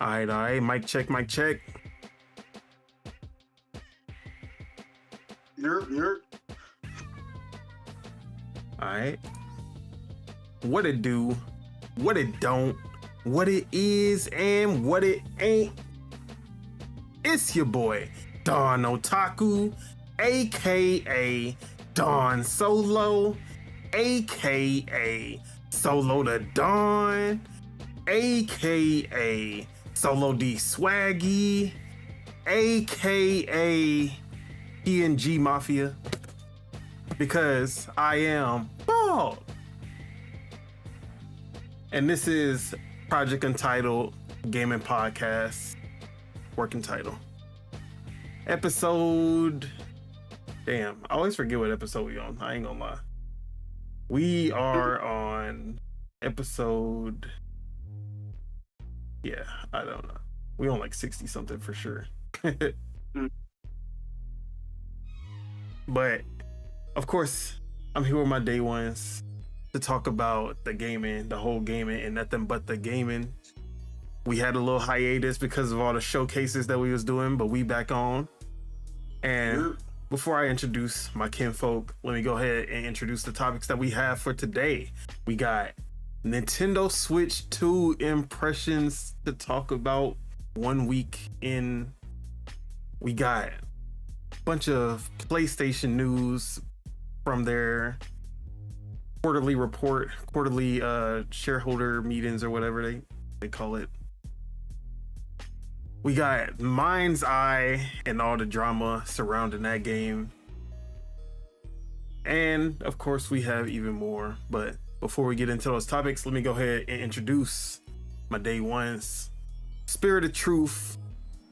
All right. Mic check. You're. All right. What it do, what it don't, what it is, and what it ain't. It's your boy, Don Otaku, aka Don Solo, aka Solo the Don, aka Solo D Swaggy, aka PNG Mafia, because I am bald. And this is Project Untitled Gaming Podcast, working title. Episode, damn, I always forget what episode we on. I ain't gonna lie. We are on episode, yeah, I don't know. We on like 60 something for sure. But of course, I'm here with my day ones to talk about the gaming, the whole gaming, and nothing but the gaming. We had a little hiatus because of all the showcases that we was doing, but we back on. And before I introduce my kinfolk, let me go ahead and introduce the topics that we have for today. We got Nintendo Switch 2 impressions to talk about 1 week in. We got bunch of PlayStation news from their quarterly report, quarterly shareholder meetings or whatever they call it. We got Mind's Eye and all the drama surrounding that game. And of course we have even more. But before we get into those topics, let me go ahead and introduce my day ones. Spirit of Truth,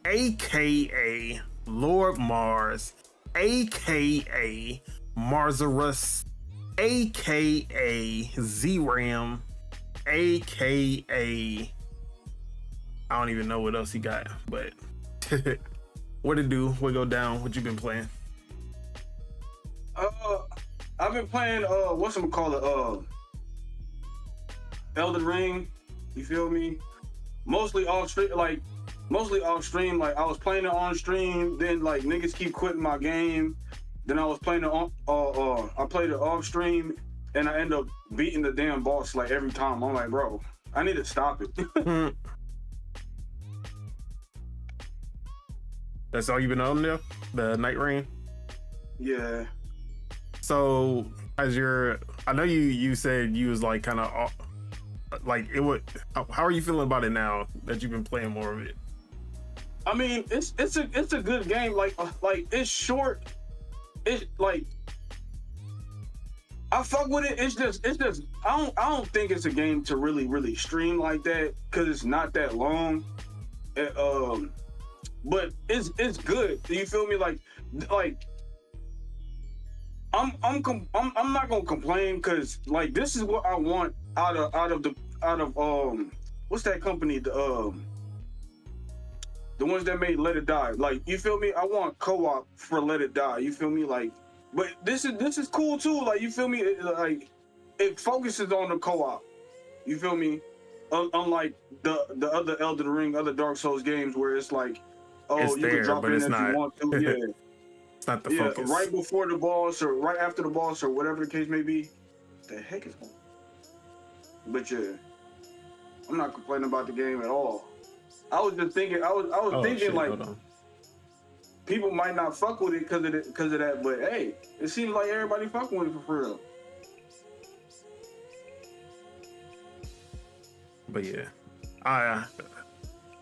aka Lord Mars, aka Marzarus, aka Z-Ram, aka I don't even know what else he got, but what it do, what go down, what you been playing? I've been playing Elden Ring, you feel me? Mostly off stream, like I was playing it on stream, then like niggas keep quitting my game. Then I was playing it on I played it off stream and I end up beating the damn boss like every time. I'm like, bro, I need to stop it. That's all you've been on there? The Night Rain? Yeah. So I know you said you was like kind of like it would. How are you feeling about it now that you've been playing more of it? I mean, it's a good game. Like it's short. It's like I fuck with it. It's just I don't think it's a game to really stream like that because it's not that long. But it's good. Do you feel me? Like I'm not gonna complain because like this is what I want out of what's that company, the ones that made Let It Die. Like, you feel me? I want co-op for Let It Die. You feel me? Like, but this is cool too. Like, you feel me? It focuses on the co-op. You feel me? Unlike the other Elden Ring, other Dark Souls games where it's like, oh, it's you there, can drop in if you want to. Yeah. It's not the focus. Right before the boss or right after the boss or whatever the case may be. The heck is going on? But yeah, I'm not complaining about the game at all. I was just thinking, I was thinking shit, like people might not fuck with it because of that, but hey, it seems like everybody fucking with it for real. But yeah,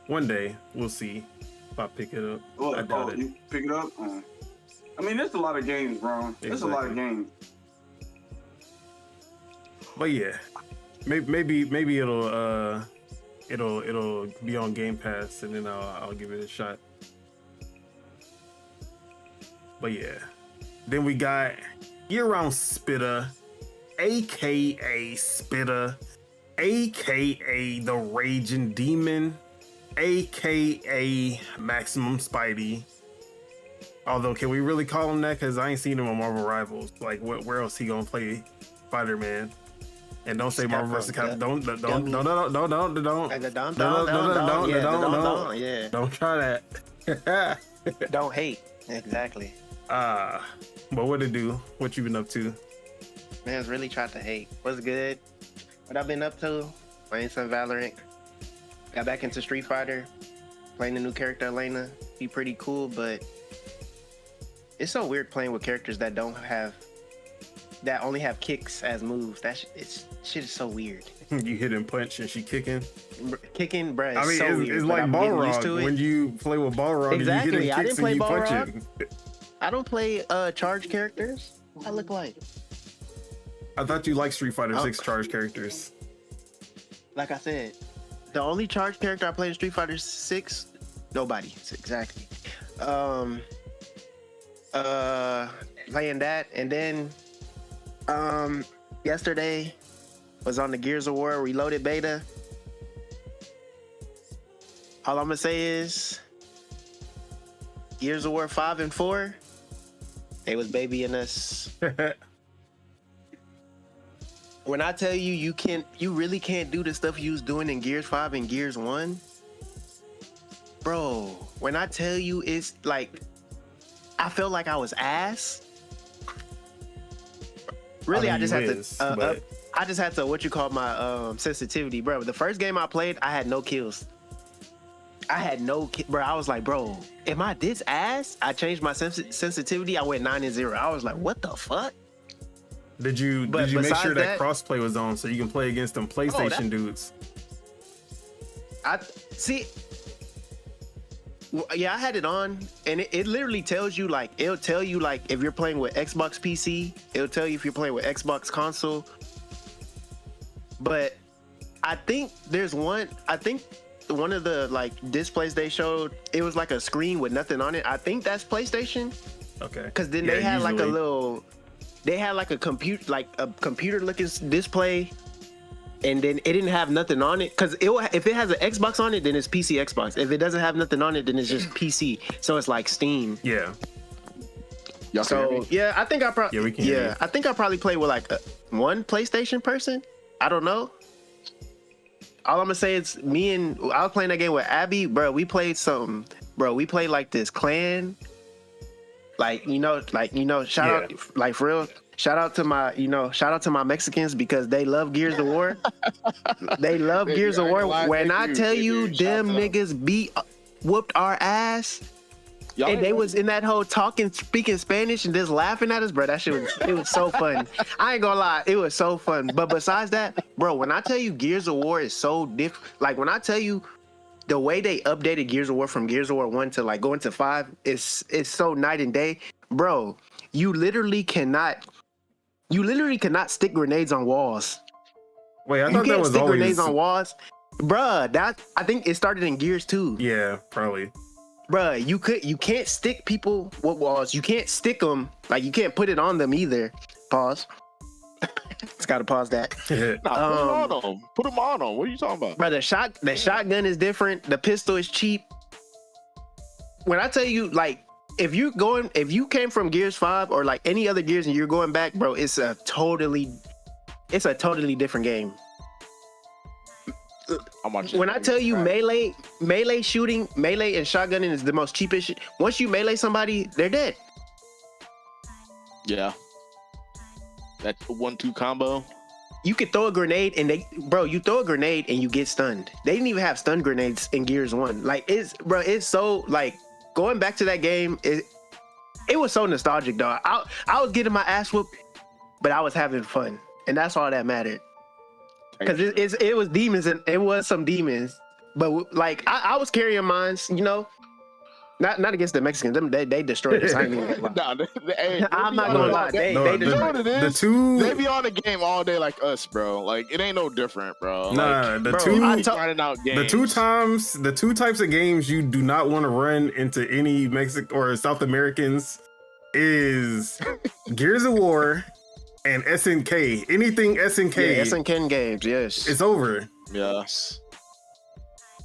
one day we'll see if I pick it up. I doubt it. You pick it up? I mean, there's a lot of games, bro. Exactly. There's a lot of games. But yeah, maybe it'll be on Game Pass and then I'll give it a shot. But yeah, then we got Year-Round Spitter, aka Spitter, aka the Raging Demon, aka Maximum Spidey. Although, can we really call him that? Because I ain't seen him on Marvel Rivals. Like, where else he gonna play Spider-Man? And don't say Marvel vs. Capcom. Don't. Yeah. Don't try that. Don't hate. Exactly. But what it do? What you been up to? Man's really tried to hate. What's good? What I've been up to? Playing some Valorant. Got back into Street Fighter. Playing the new character Elena. Be pretty cool, but it's so weird playing with characters that only have kicks as moves. Shit is so weird. You hit and punch and she kicking, bruh. I mean, so weird, it's like Balrog. When you play with Balrog, exactly. You I didn't play Balrog. Punching. I don't play charge characters. What I look like? I thought you liked Street Fighter 6 charge characters. Like I said, the only charge character I played in Street Fighter 6, nobody. Exactly. Playing that, and then yesterday was on the Gears of War Reloaded beta. All I'm gonna say is Gears of War 5 and 4, they was babying us. When I tell you you really can't do the stuff you was doing in Gears 5 and Gears 1, bro. When I tell you, it's like I felt like I was ass. Really, I just had to what you call my sensitivity, bro. The first game I played, I had no kills. Bro. I was like, bro, am I this ass? I changed my sensitivity. I went 9-0. I was like, what the fuck? Did you make sure that crossplay was on so you can play against them PlayStation dudes? I see. Yeah, I had it on, and it literally tells you, like, it'll tell you, like, if you're playing with Xbox PC, it'll tell you if you're playing with Xbox console. But I think one of the, like, displays they showed, it was like a screen with nothing on it. I think that's PlayStation. Okay. Because then they had like a computer looking display, and then it didn't have nothing on it. Because if it has an Xbox on it, then it's PC Xbox. If it doesn't have nothing on it, then it's just PC. So it's like Steam. Yeah. So yeah, I think I probably I think I probably played with like one PlayStation person. I don't know. All I'm gonna say is I was playing that game with Abby, bro. We played something, bro. We played like this clan. Shout out, like, for real. Shout out to my Mexicans, because they love Gears of War. They love Gears of War. When I tell you, them niggas whooped our ass. And they was in that whole speaking Spanish and just laughing at us, bro. That shit was so fun. I ain't gonna lie, it was so fun. But besides that, bro, when I tell you Gears of War is so different, like when I tell you the way they updated Gears of War from Gears of War 1 to like going to 5 is so night and day, bro. You literally cannot stick grenades on walls. Wait, I thought that was always grenades on walls, bruh. I think it started in Gears 2. Yeah, probably. Bruh, you can't stick people with walls. You can't stick them, like, you can't put it on them either. Pause. Just gotta pause that. Put them on them. What are you talking about? Bro, the shotgun is different. The pistol is cheap. When I tell you, like, if you came from Gears 5 or like any other Gears and you're going back, bro, it's a totally different game. When I tell you melee shooting, melee and shotgunning is the most cheapest shit. Once you melee somebody, they're dead. Yeah. That 1-2 combo. You could throw a grenade and you throw a grenade and you get stunned. They didn't even have stun grenades in Gears 1. Like, it's so, like, going back to that game, it was so nostalgic, dog. I was getting my ass whooped, but I was having fun. And that's all that mattered. Because it was demons, and it was some demons. But, like, I was carrying mines, you know. Not against the Mexicans. They destroyed us. I'm not gonna lie. They destroyed it. They be on the game all day like us, bro. Like, it ain't no different, bro. Nah, the two types of games you do not want to run into any Mexican or South Americans is Gears of War and SNK. Anything SNK. Yeah, SNK games, yes. It's over. Yes.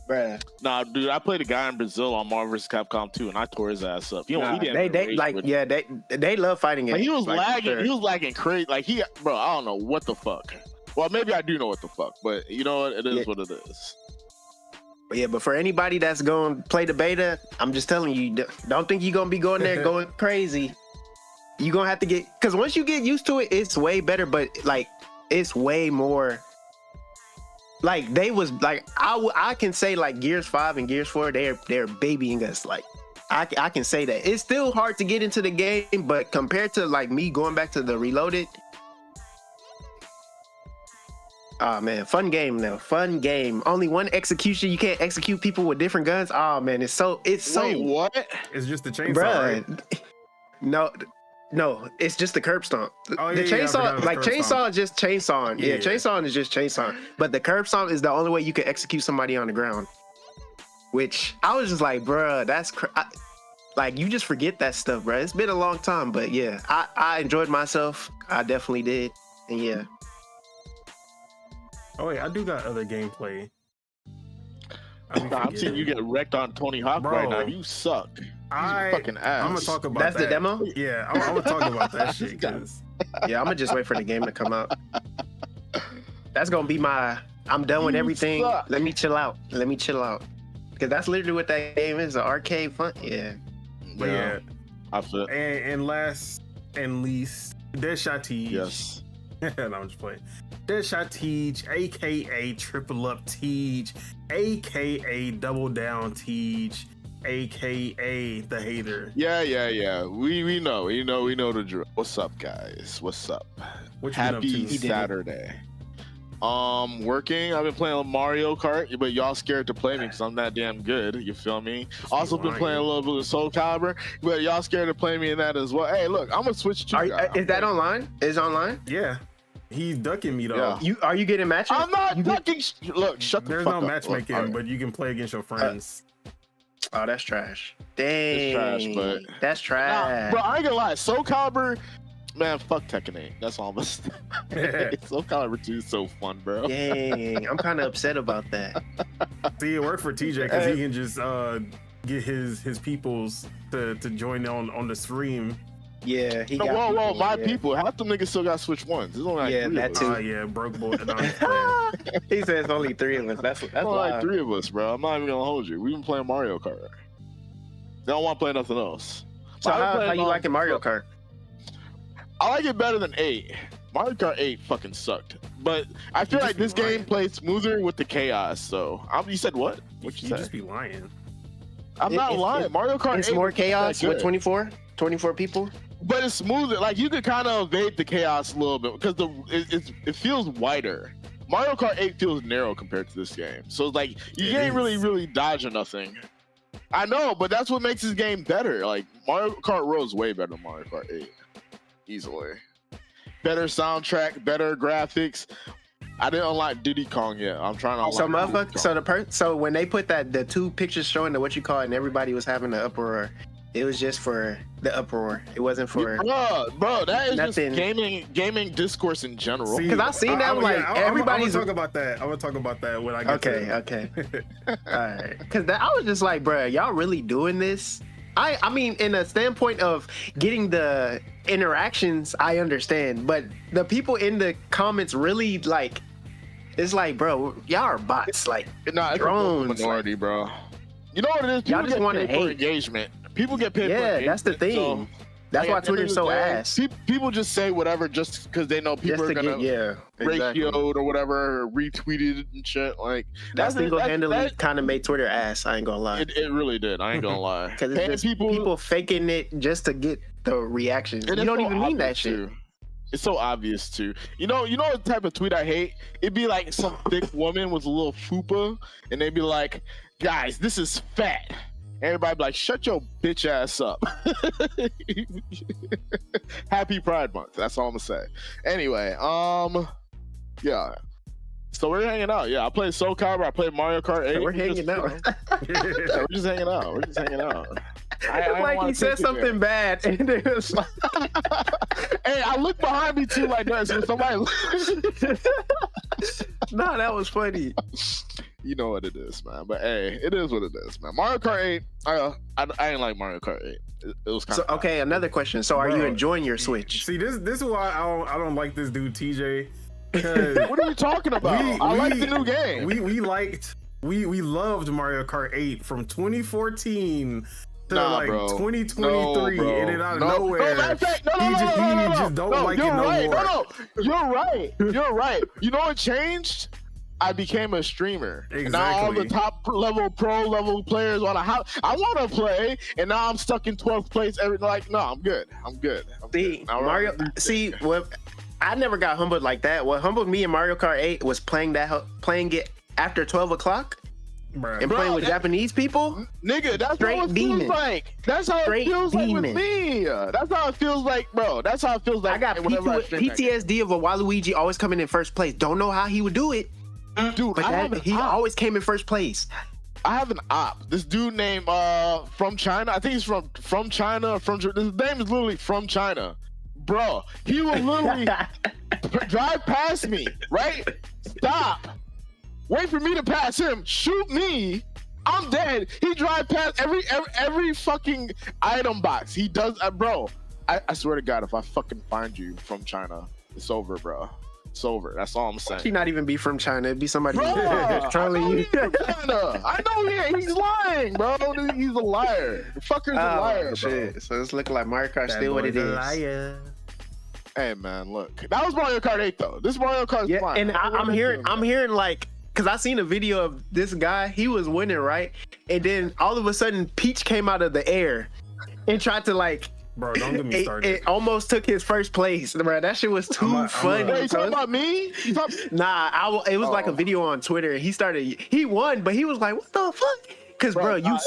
Bruh. Nah, dude, I played a guy in Brazil on Marvel vs. Capcom 2, and I tore his ass up. He they love fighting games. Like, he was like, lagging. Sure. He was lagging crazy. Like, bro, I don't know what the fuck. Well, maybe I do know what the fuck, but you know what? It is what it is. Yeah, but for anybody that's going to play the beta, I'm just telling you, don't think you're going to be going there going crazy. You're going to have to get, because once you get used to it, it's way better, but like, it's way more, like, they was, like, I can say, like, Gears 5 and Gears 4, they're babying us, like, I can say that. It's still hard to get into the game, but compared to, like, me going back to the Reloaded, oh man, fun game though. Fun game. Only one execution. You can't execute people with different guns. Oh man, it's so. Wait, what? It's just the chainsaw. Bruh. Right? No, it's just the curb stomp. Oh, the chainsaw, like chainsaw stomp. is just chainsawing. Yeah, chainsawing is just chainsawing. But the curb stomp is the only way you can execute somebody on the ground. Which I was just like, bruh, that's like you just forget that stuff, bruh. It's been a long time, but yeah, I enjoyed myself. I definitely did, and yeah. Oh wait, I do got other gameplay. I'm seeing you get wrecked on Tony Hawk right now. You suck. You fucking ass. I'm gonna talk about That's that. the demo? Yeah, I'm gonna talk about that shit. Cause... Yeah, I'm gonna just wait for the game to come out. That's gonna be I'm done with everything. Suck. Let me chill out. Because that's literally what that game is, an arcade fun. Yeah. But yeah. I feel it. And last and least, Deadshot Teach. Yes. No, I'm just playing. Deadshot Teach, aka Triple Up Teach, aka Double Down Teach, aka The Hater. Yeah. We know the drill. What's up, guys? What's up? What you been up Happy to? Saturday. Working. I've been playing Mario Kart, but y'all scared to play me because I'm that damn good. You feel me? Also been playing a little bit of Soul Calibur, but y'all scared to play me in that as well. Hey, look, I'm gonna switch to. Is that online? Is it online? Yeah. He's ducking me though. Yeah. Are you getting matches? I'm not ducking. Look, shut the There's fuck no up. matchmaking, Look, but you can play against your friends. Oh, that's trash. Dang. It's trash, but that's trash. Bro, I ain't gonna lie. Soul Calibur, man, fuck Tekken 8. That's all I'm gonna say. Soul Calibur 2 is so fun, bro. Dang, I'm kind of upset about that. See, it worked for TJ because he can just get his peoples to join on the stream. Yeah, he got Whoa, my yeah. people. Half them niggas still got Switch 1s. There's only like Yeah, 3 that of us. too. Yeah, broke boy. No, I'm just playing. He says only 3 of us. That's Only like wild. 3 of us, bro. I'm not even gonna hold you. We've been playing Mario Kart. They don't want to play nothing else. So But I've been how playing you liking Mario Kart? I like it better than 8. Mario Kart 8 fucking sucked. But I feel You like just this be game lying. plays smoother with the chaos. So you said what? What you You say? just be lying. I'm not lying. Mario Kart 8 It's more is not chaos that with good. 24 people. But it's smoother. Like you could kind of evade the chaos a little bit because it feels wider. Mario Kart 8 feels narrow compared to this game. So it's like you It can't is. really dodge or nothing. I know, but that's what makes this game better. Like Mario Kart World is way better than Mario Kart 8. Easily. Better soundtrack, better graphics. I didn't unlock Diddy Kong yet. I'm trying to unlock So Diddy motherfucker. Kong. So when they put the 2 pictures showing the what you call it, and everybody was having the uproar, it was just for the uproar. It wasn't for. Bro, that is nothing. just gaming discourse in general. See, 'Cause I seen that, like, everybody's- I'm gonna talk about that when I get to it. Okay. All right. Because I was just like, bruh, y'all really doing this? I mean, in a standpoint of getting the interactions, I understand. But the people in the comments really, like, it's like, bro, y'all are bots. Like, Nah, it's drones, a minority, bro. You know what it is? People Y'all just get wanna paid for hate. engagement. People get paid for yeah, engagement. that's the thing. So, That's like, why at the end Twitter's of the so day, ass. People just say whatever just because they know people Just are to gonna get, exactly. ratioed or whatever, retweeted and shit. Like That single-handedly that- kind of made Twitter ass. I ain't gonna lie. It really did. I ain't gonna lie. Because it's Paying just people faking it just to get the reactions. and You it's don't so even mean that obvious, shit. too. It's so obvious too. You know what type of tweet I hate? It'd be like some thick woman with a little fupa, and they'd be like, "Guys, this is fat." Everybody be like, "Shut your bitch ass up." Happy Pride Month. That's all I'm gonna say. Anyway, yeah. So we're hanging out. Yeah, I played Soul Calibur. I played Mario Kart 8. So we're hanging out. Yeah, we're just hanging out. We're just hanging out. I It's like wanna he said take it there. something bad, and it was like, Hey, I look behind me too like that. So somebody, no, that was funny. you know what it is, man. But hey, it is what it is, man. Mario Kart 8. I didn't like Mario Kart 8. It was kind So of okay, another question. So are you Bro, enjoying your Switch? See, this is why I don't like this dude TJ, What are you talking about? I like the new game. We loved Mario Kart 8 from 2014 to Nah, like bro. 2023, No, bro. and then out of No, nowhere, no, he just don't like it no right. more. No, you're right. You're right. You know what changed? I became a streamer. Exactly. And now all the top level, pro level players want to. I want to play, and now I'm stuck in 12th place. Like, no, I'm good. See, Now Mario. See, what I never got humbled like that. What humbled me in Mario Kart 8 was playing it after 12 o'clock Bruh. and playing with Japanese people. Nigga, that's Straight how it demon. feels like. That's how Straight it feels demon. like with me. That's how it feels like, bro. That's how it feels like. I got whenever I stream that game. PTSD of a Waluigi always coming in first place. Don't know how he would do it, Dude, but he always came in first place. I have an op. This dude named from China. I think he's from China. His name is literally from China, bro. He will literally drive past me, right? Stop. Wait for me to pass him. Shoot me. I'm dead. He drive past every fucking item box. He does, bro. I swear to God, if I fucking find you from China, it's over, bro. It's over. That's all I'm saying. He not even be from China. It'd be somebody Bruh, trolling you. I know he's lying, bro. He's a liar. The fucker's a liar, bro. Shit. So it's looking like Mario Kart That still what boy's it a is. liar. Hey man, look. That was Mario Kart 8 though. This Mario Kart's Yeah, fine. and I'm hearing like, cause I seen a video of this guy. He was winning, right? And then all of a sudden, Peach came out of the air and tried to like. Bro, don't get me started. It almost took his first place, bro. That shit was too funny. Wait, you talking about me? Nah, it was like a video on Twitter. He won, but he was like, "What the fuck?" Because bro, you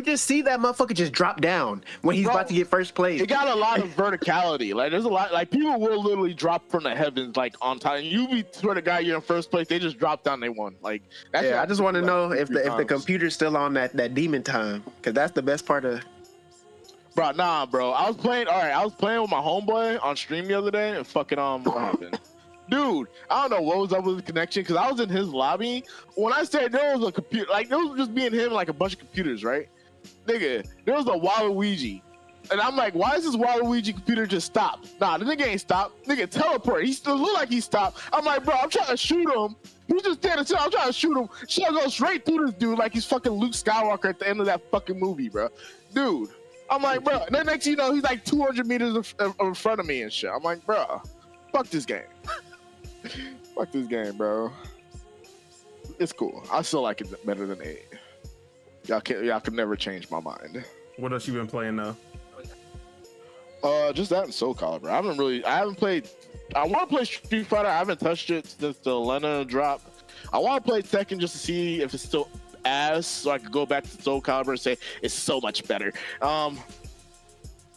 just see that motherfucker just drop down when he's about to get first place. It got a lot of verticality. Like there's a lot. Like people will literally drop from the heavens like on time. You be swear to God you're in first place. They just drop down. They won. Like that's I just want to know like, if the computer's still on that demon time, because that's the best part of. Bro, nah, bro. I was playing with my homeboy on stream the other day, and fucking what happened? Dude, I don't know what was up with the connection, because I was in his lobby. When I said there was a computer, like, there was just me and him, like, a bunch of computers, right? Nigga, there was a Waluigi. And I'm like, why is this Waluigi computer just stopped? Nah, the nigga ain't stopped. Nigga teleport. He still look like he stopped. I'm like, bro, I'm trying to shoot him. He's just standing still. I'm trying to shoot him. Shit goes straight through this dude like he's fucking Luke Skywalker at the end of that fucking movie, bro. Dude. I'm like, bro. And then next thing you know, he's like 200 meters in front of me and shit. I'm like, bro, fuck this game. Fuck this game, bro. It's cool. I still like it better than 8. Y'all can never change my mind. What else you been playing though? Just that and Soul Calibur. I haven't played. I want to play Street Fighter. I haven't touched it since the Lena drop. I want to play Tekken just to see if it's still ass, so I could go back to Soul Calibur and say it's so much better.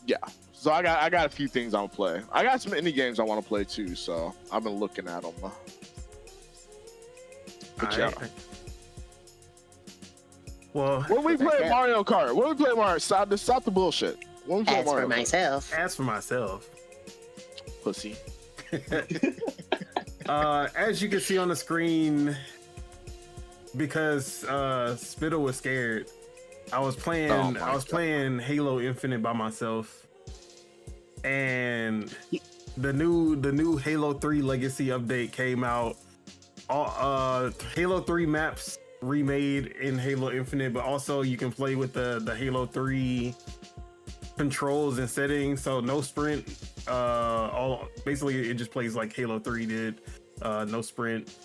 Yeah. So I got a few things I'm play. I got some indie games I want to play too, so I've been looking at them. But yeah. Well, When we play Mario Kart, stop the bullshit. When we play Mario Kart. as for myself, Pussy. as you can see on the screen, because Spittle was scared, I was playing Halo Infinite by myself, and the new Halo 3 Legacy update came out. Halo 3 maps remade in Halo Infinite, but also you can play with the Halo 3 controls and settings. So no sprint, basically it just plays like Halo 3 did. No sprint.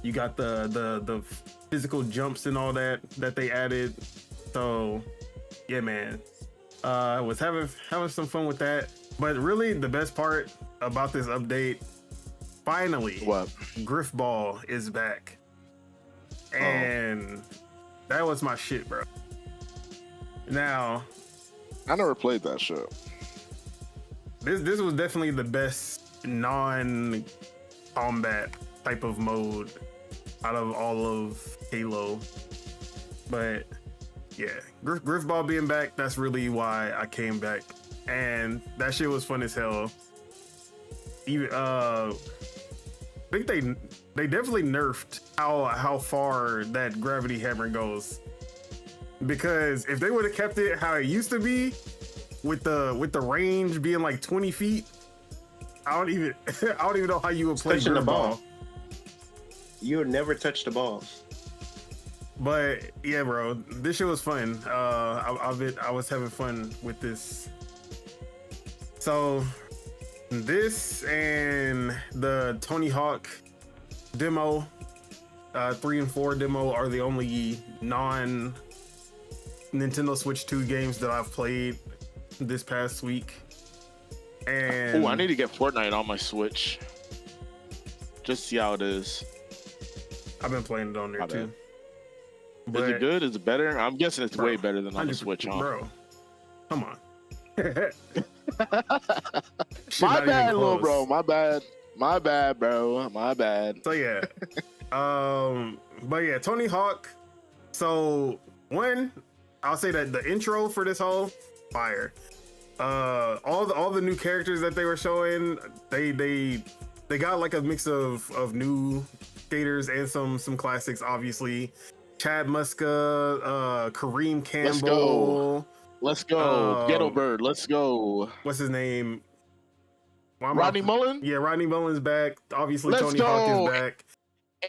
You got the physical jumps and all that they added. So yeah, man, I was having some fun with that. But really, the best part about this update, finally, Griffball is back, and that was my shit, bro. Now, I never played that shit. This was definitely the best non-combat type of mode out of all of Halo. But yeah, Griffball being back, that's really why I came back, and that shit was fun as hell. Even I think they definitely nerfed how far that gravity hammer goes, because if they would have kept it how it used to be with the range being like 20 feet, I don't even know how you would play Touching the ball. ball. You would never touch the ball. But yeah, bro, this shit was fun. I was having fun with this. So this and the Tony Hawk demo, 3 and 4 demo are the only non Nintendo Switch 2 games that I've played this past week. And I need to get Fortnite on my Switch. Just see how it is. I've been playing it on there too. But is it good? Is it better? I'm guessing it's way better than on the Switch, huh? Bro, come on. My bad, little bro. My bad. My bad, bro. My bad. So yeah. But yeah, Tony Hawk. So one, I'll say that the intro for this whole fire. All the new characters that they were showing, they got like a mix of new skaters and some classics, obviously. Chad Muska, Kareem Campbell. Let's go. Ghetto Bird. Let's go. What's his name? Rodney Mullen? Yeah, Rodney Mullen's back. Obviously, Let's Tony go. Hawk is back.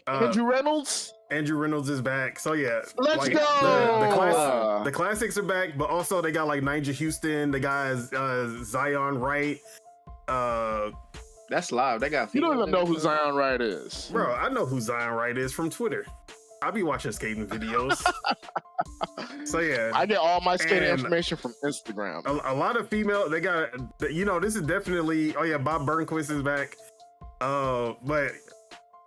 Andrew Reynolds? Andrew Reynolds is back. So yeah. Let's go. The classics are back, but also they got like Nigel Houston, the guys Zion Wright. That's live. They got. You don't even know who Zion Wright is. Bro, I know who Zion Wright is from Twitter. I be watching skating videos. So yeah, I get all my skating information from Instagram. A lot of female. They got, this is definitely. Oh yeah, Bob Burnquist is back. But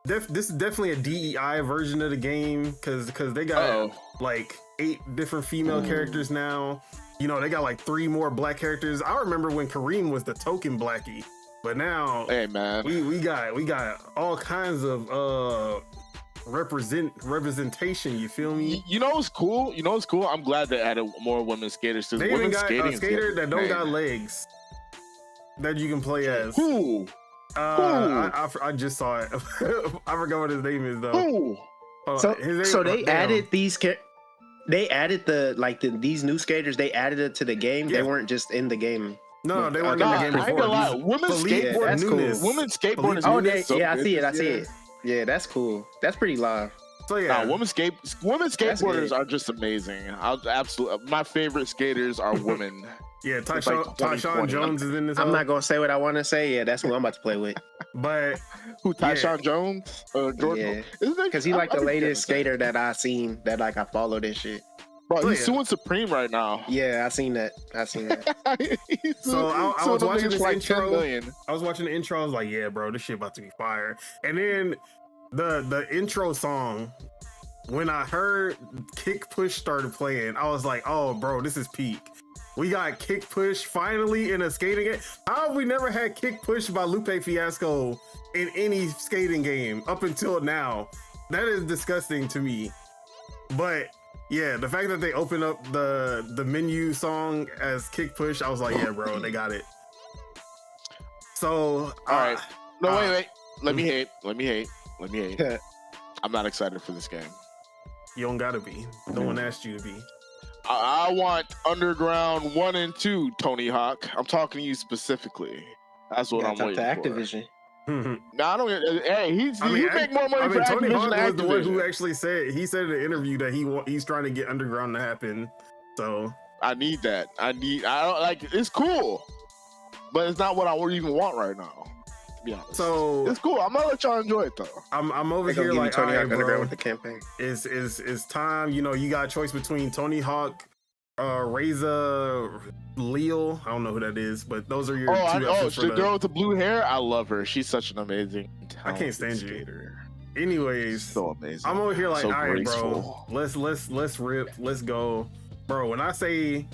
this is definitely a DEI version of the game because they got like 8 different female characters now. They got like 3 more black characters. I remember when Kareem was the token blackie, but now, hey man, we got all kinds of representation. You feel me? You know what's cool? I'm glad they added more women skaters. They even got a skater that don't got legs that you can play as. Who? I just saw it. I forgot what his name is though. Who? So they added these. They added these new skaters. They added it to the game. Yeah. They weren't just in the game. No, they weren't in the game before. Women skateboard is cool. Women skateboard is I see it. Yeah, that's cool. That's pretty live. So yeah, women skateboarders are just amazing. My favorite skaters are women. Yeah, Tyshawn Jones is in this. I'm not gonna say what I want to say. Yeah, that's who I'm about to play with. But who? Tyshawn Jones? Jordan? Yeah, because he's like the latest skater that I seen. That like I follow this shit. Bro, he's suing Supreme right now. Yeah, I seen that. So I was watching this intro. I was watching the intro. I was like, yeah, bro, this shit about to be fire. And then the intro song, when I heard Kick Push started playing, I was like, oh, bro, this is peak. We got Kick Push finally in a skating game. How have we never had Kick Push by Lupe Fiasco in any skating game up until now? That is disgusting to me. But yeah, the fact that they opened up the menu song as Kick Push, I was like, yeah, bro, they got it. So all right. No, wait. Let me hate. I'm not excited for this game. You don't gotta be. No one asked you to be. I want Underground 1 and 2, Tony Hawk. I'm talking to you specifically. That's what I'm waiting for. Activision. No, I don't. Hey, he make more money for Tony Activision. Hawk was Activision. the one who actually said in the interview that he's trying to get Underground to happen. So I need that. I don't like. It's cool, but it's not what I even want right now. To be honest. So it's cool. I'm gonna let y'all enjoy it though. I'm over here like, Tony Hawk Underground bro, with the campaign. It's time. You got a choice between Tony Hawk, Reza Leal. I don't know who that is, but those are your two options for the girl with the blue hair. I love her. She's such an amazing. I can't stand skater. Anyways, so amazing. I'm over here like, so all right, graceful. bro. Let's rip. Let's go, bro. When I say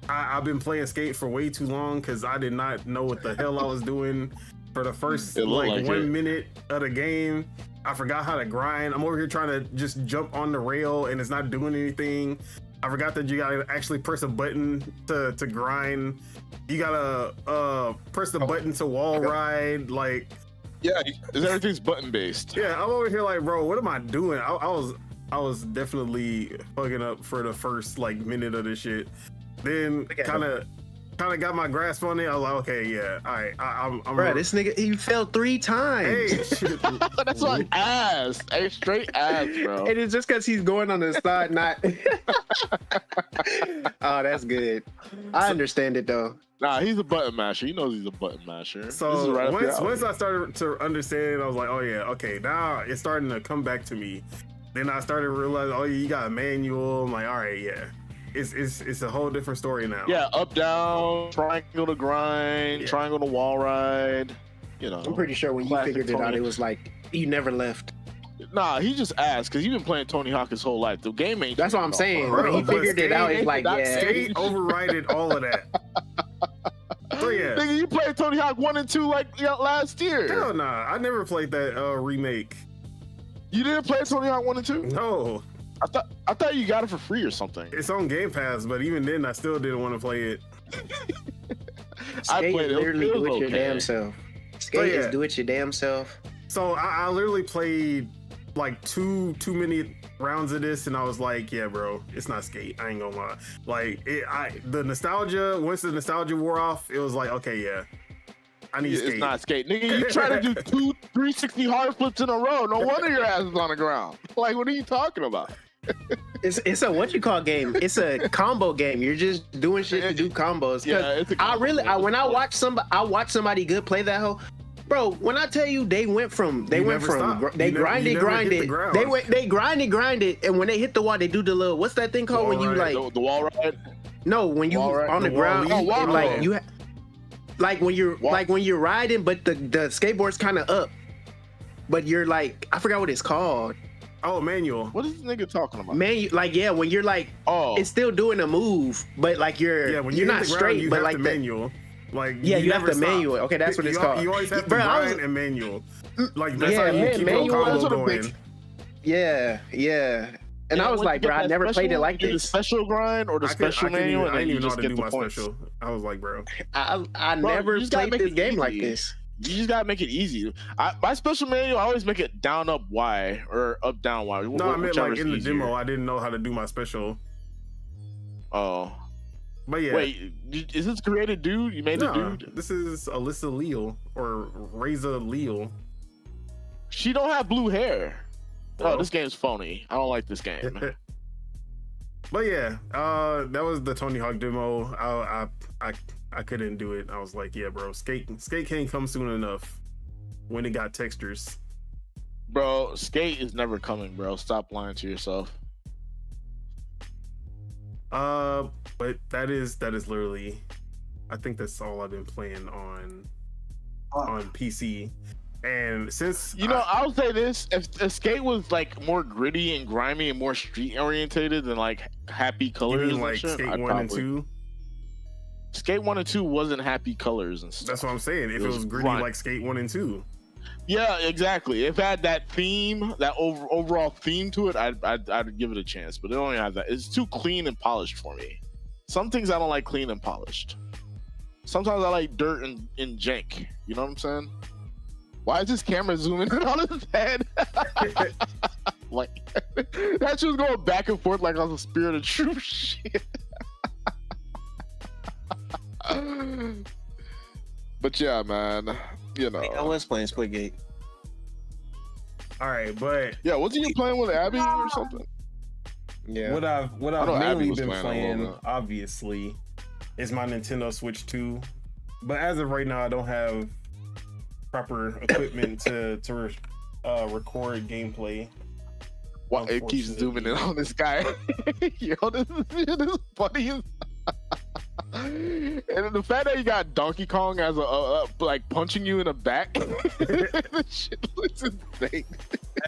I've been playing skate for way too long because I did not know what the hell I was doing for the first like 1 minute of the game. I forgot how to grind. I'm over here trying to just jump on the rail and it's not doing anything. I forgot that you gotta actually press a button to grind. You gotta press the button to wall ride. Like, yeah, everything's button based. Yeah, I'm over here like, bro, what am I doing? I was definitely fucking up for the first like minute of this shit. Then kind of kind of got my grasp on it. I was like, okay, yeah, all right. I'm Bro, this nigga, he fell 3 times. Hey, shit. That's like ass. Hey, straight ass, bro. And it's just because he's going on the side, not. Oh, that's good. I understand it though. Nah, he's a button masher. He knows he's a button masher. So right once I started to understand, I was like, oh yeah, okay, now it's starting to come back to me. Then I started to realize, oh, you got a manual. I'm like, all right, yeah. It's a whole different story now. Yeah, up, down, triangle to grind, triangle to wall ride. You know, I'm pretty sure when you figured it out, it was like you never left. Nah, he just asked because he's been playing Tony Hawk his whole life. The game ain't. That's what I'm saying. Bro, When he figured it out, it's like, yeah. Skate overrided all of that. So yeah. Nigga, you played Tony Hawk 1 and 2 like last year. Hell nah, I never played that remake. You didn't play Tony Hawk 1 and 2? No. I thought you got it for free or something. It's on Game Pass, but even then, I still didn't want to play it. Skate is literally do it your okay. damn self. Skate is do it your damn self. So I literally played like too many rounds of this, and I was like, yeah, bro, it's not Skate. I ain't gonna lie. Like the nostalgia. Once the nostalgia wore off, it was like, okay, yeah, I need Skate. It's not Skate, nigga. You try to do 2 360 hard flips in a row. No wonder your ass is on the ground. Like, what are you talking about? It's a what you call game. It's a combo game. You're just doing shit to do combos. Yeah, it's a combo. When I watch somebody good play that hoe. Bro, when I tell you they grinded, and when they hit the wall, they do the little, what's that thing called wall when you ride, like the wall ride? No, when you on the ground, and like you like when you're riding, but the skateboard's kind of up, but you're like, I forgot what it's called. Oh, manual. What is this nigga talking about? Like, yeah, when you're like, it's still doing a move, but like when you're not straight, you but have like the manual. Like, you have the manual. Okay, that's what it's called. You always have to grind and manual. Like, that's how you keep manual, your combo going. Yeah. And I was like, bro, I never played it like this. The special grind or the special manual? I didn't even know how to do my special. I was like, bro. I never played this game like this. You just gotta make it easy. My special manual, I always make it down, up, Y, or up, down, Y. No, I meant like in the demo, I didn't know how to do my special. Oh. But yeah. Wait, is this created dude? You made a dude? This is Alyssa Leal or Reza Leal. She don't have blue hair. Oh, this game's phony. I don't like this game. But yeah, that was the Tony Hawk demo. I couldn't do it. I was like, yeah, bro, Skate can't come soon enough when it got textures. Bro, Skate is never coming, bro. Stop lying to yourself. But that is literally, I think that's all I've been playing on PC. And since I'll say this: if Skate was like more gritty and grimy and more street orientated than like Happy Colors, you mean like Skate 1 and 2. Skate 1 and 2 wasn't Happy Colors and stuff. That's what I'm saying. If it was gritty like Skate 1 and 2. Yeah, exactly. If it had that theme, that overall theme to it, I'd give it a chance. But it only has that. It's too clean and polished for me. Some things I don't like clean and polished. Sometimes I like dirt and jank. You know what I'm saying? Why is this camera zooming in on his head? Like that shit was going back and forth like on the Spirit of Truth shit. But yeah, man, I was playing Splitgate. All right, but yeah, wasn't you playing with Abby or something? Yeah. What I've mainly been playing, obviously, is my Nintendo Switch 2. But as of right now, I don't have proper equipment to record gameplay. Well, it keeps zooming in on this guy. Yo, this is funny. And the fact that you got Donkey Kong as a like punching you in the back, this shit looks insane.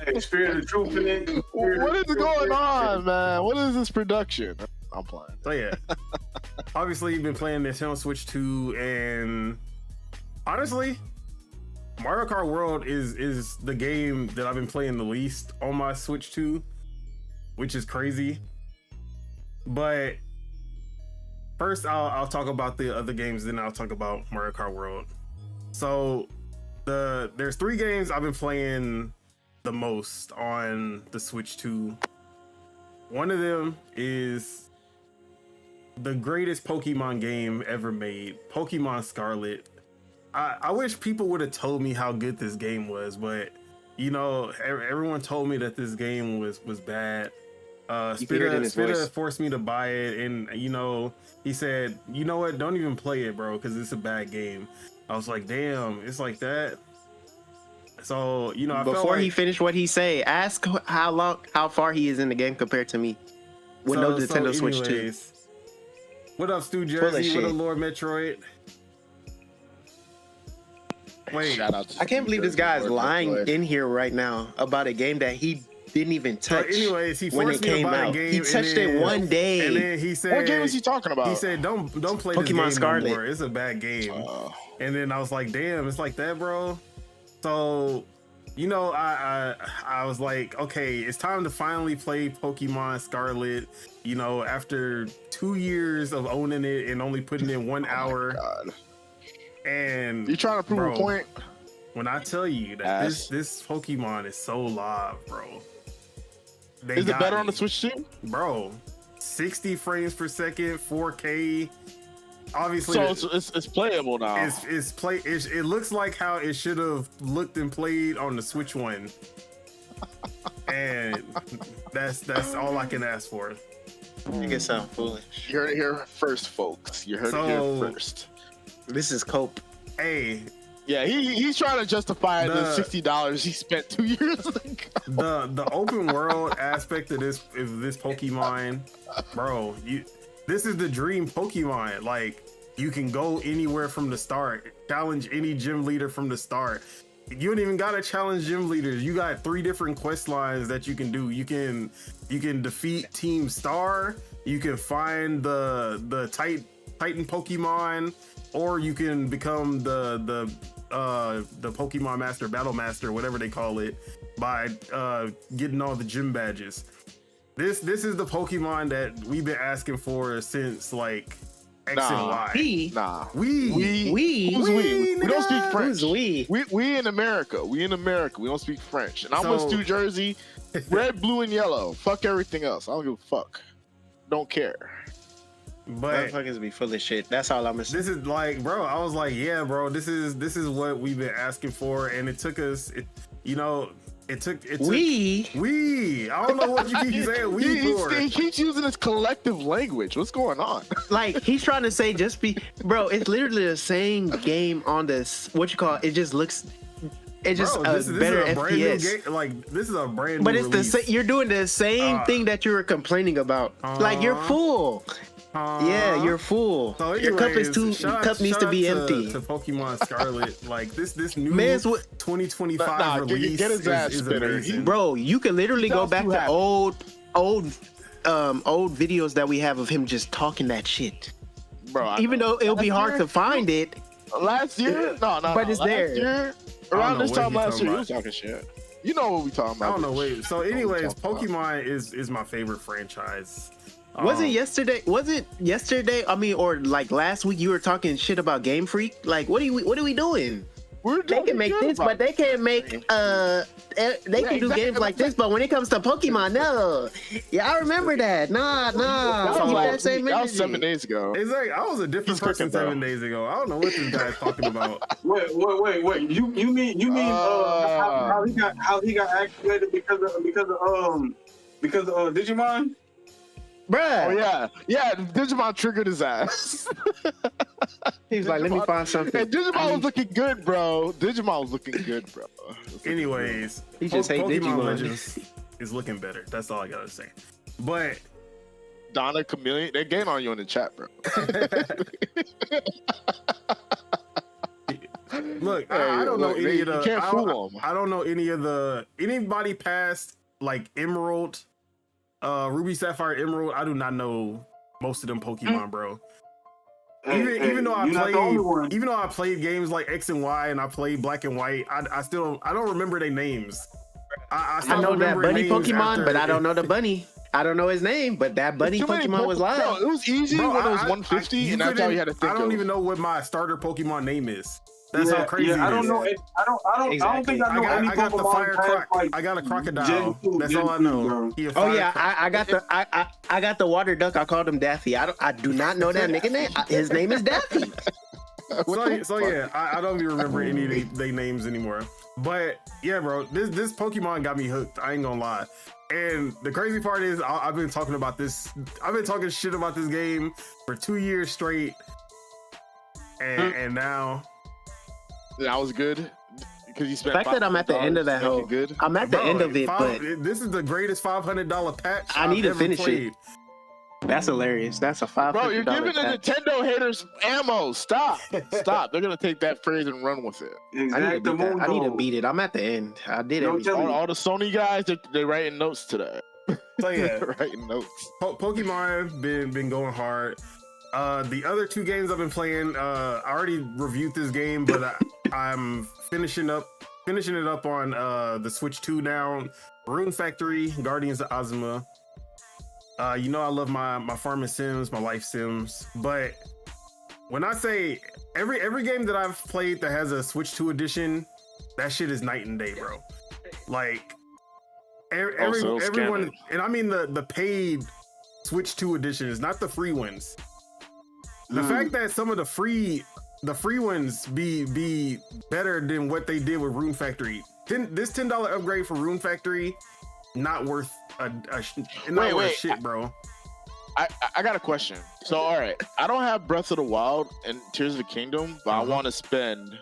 Hey, Spirit of Truth in it. What is going on, man? What is this production? I'm playing. So yeah, obviously you've been playing Nintendo Switch 2, and honestly, Mario Kart World is the game that I've been playing the least on my Switch 2, which is crazy. But first, I'll talk about the other games, then I'll talk about Mario Kart World. So there's 3 games I've been playing the most on the Switch 2. One of them is the greatest Pokemon game ever made, Pokemon Scarlet. I wish people would have told me how good this game was, but you know, everyone told me that this game was bad. Spitta forced me to buy it, and you know, he said, you know what, don't even play it, bro, because it's a bad game. I was like, damn, it's like that. So, you know, before he finished what he say, ask how far he is in the game compared to me with no Nintendo Switch 2. What up, Stu Jersey? What up, Lord Metroid? Wait, I can't believe this guy is lying in here right now about a game that he didn't even touch. So anyways, he when it came out. He touched it one day. And then he said, "What game is he talking about?" He said, "Don't play Pokemon this game Scarlet. no more. It's a bad game." And then I was like, "Damn, it's like that, bro." So, you know, I was like, okay, it's time to finally play Pokemon Scarlet. You know, after 2 years of owning it and only putting in 1 hour. God. And you trying to prove a point? When I tell you that this Pokemon is so live, bro. Is it better on the Switch too? Bro, 60 frames per second, 4K. Obviously, so it's playable now. It looks like how it should have looked and played on the Switch one, and that's all I can ask for. You get sound foolish. You heard it here first, folks. You heard it here first. This is Cope. Hey. Yeah, he's trying to justify the $60 he spent 2 years ago. The open world aspect of this Pokemon, bro. This is the dream Pokemon. Like, you can go anywhere from the start, challenge any gym leader from the start. You don't even gotta challenge gym leaders. You got 3 different quest lines that you can do. You can defeat Team Star. You can find the Titan Pokemon, or you can become the Pokemon Master, Battle Master, whatever they call it, by getting all the gym badges. This is the Pokemon that we've been asking for since like X and Y. We Who's we? We don't speak French. Who's we? We in America. We don't speak French. And I'm with Stu Jersey, red, blue, and yellow. Fuck everything else. I don't give a fuck. Don't care. But motherfuckers be full of shit. That's all I'm gonna say. This is like, bro, I was like, yeah, bro, this is what we've been asking for, and it took us, I don't know what you keep saying. He keeps using his collective language. What's going on? Like, he's trying to say bro, it's literally the same game on this, it just looks, it's just better FPS. Brand new game. Like, this is a brand new but it's release. You're doing the same thing that you were complaining about. Like, you're full. Yeah, you're full. So anyways, your cup needs to be empty. To Pokemon Scarlet, like this new 2025 release get his ass is amazing. Bro, you can literally go back to old videos that we have of him just talking that shit. Bro, even though it'll be hard to find it. Last year? No. But it's there. Around this time last year, he was talking shit. You know what we talking about. I don't know. Wait. So anyways, Pokemon is my favorite franchise. Was it yesterday? I mean, or like last week, you were talking shit about Game Freak. Like, what are we doing? They can make this, but they can't make they can do games like this. But when it comes to Pokemon, no. Yeah, I remember that. Nah. That was 7 days ago. It's like I was a different person 7 days ago. I don't know what this guy's talking about. Wait. You mean how he got activated because of Digimon? Bruh. Oh yeah, Digimon triggered his ass. He's like, let me find something. And Digimon was looking good, bro. Anyways, he just hate Pokemon Digimon. Legends is looking better. That's all I gotta say. But Donna Chameleon, they gain on you in the chat, bro. Look, I don't know any of the. You can't fool them. I don't know anybody past like Emerald. Ruby, Sapphire, Emerald. I do not know most of them Pokemon, bro. Even though I played games like X and Y and I played Black and White, I don't remember their names. I know that bunny Pokemon, but I don't know the bunny. I don't know his name, but that bunny Pokemon was live. Bro, it was easy when it was 150, and that's all you had to think of. I don't even know what my starter Pokemon name is. That's how crazy it is. I don't know. I don't think I know any I got the Pokemon fire past, croc. like, I got a crocodile. Gen 2, That's Gen all I 2, know. bro. He a Oh fire yeah, croc. I got the water duck. I called him Daffy. I do not know that nigga name. His name is Daffy. So yeah, I don't even remember any of their names anymore. But yeah, bro, this Pokemon got me hooked. I ain't gonna lie. And the crazy part is, I've been talking about this. I've been talking shit about this game for 2 years straight, and now That was good because you spent. The fact that I'm at the end of that whole, good. I'm at the end of it, but this is the greatest $500 patch I need to ever finish played. it. That's hilarious. That's a $500. Bro, you're giving the patch. Nintendo haters ammo. Stop. They're gonna take that phrase and run with it. I need to beat it. I'm at the end. I did it. All the Sony guys, they're writing notes today. So yeah, writing notes. Pokemon been going hard. The other 2 games I've been playing, I already reviewed this game, but I'm finishing it up on the Switch 2 now. Rune Factory, Guardians of Ozma. You know I love my farming sims, my life sims, but when I say every game that I've played that has a Switch 2 edition, that shit is night and day, bro. Like everyone, and I mean the paid Switch 2 editions, not the free ones. The fact that some of the free ones be better than what they did with Rune Factory. This $10 upgrade for Rune Factory, not worth shit, bro. I got a question. So, all right, I don't have Breath of the Wild and Tears of the Kingdom, but I want to spend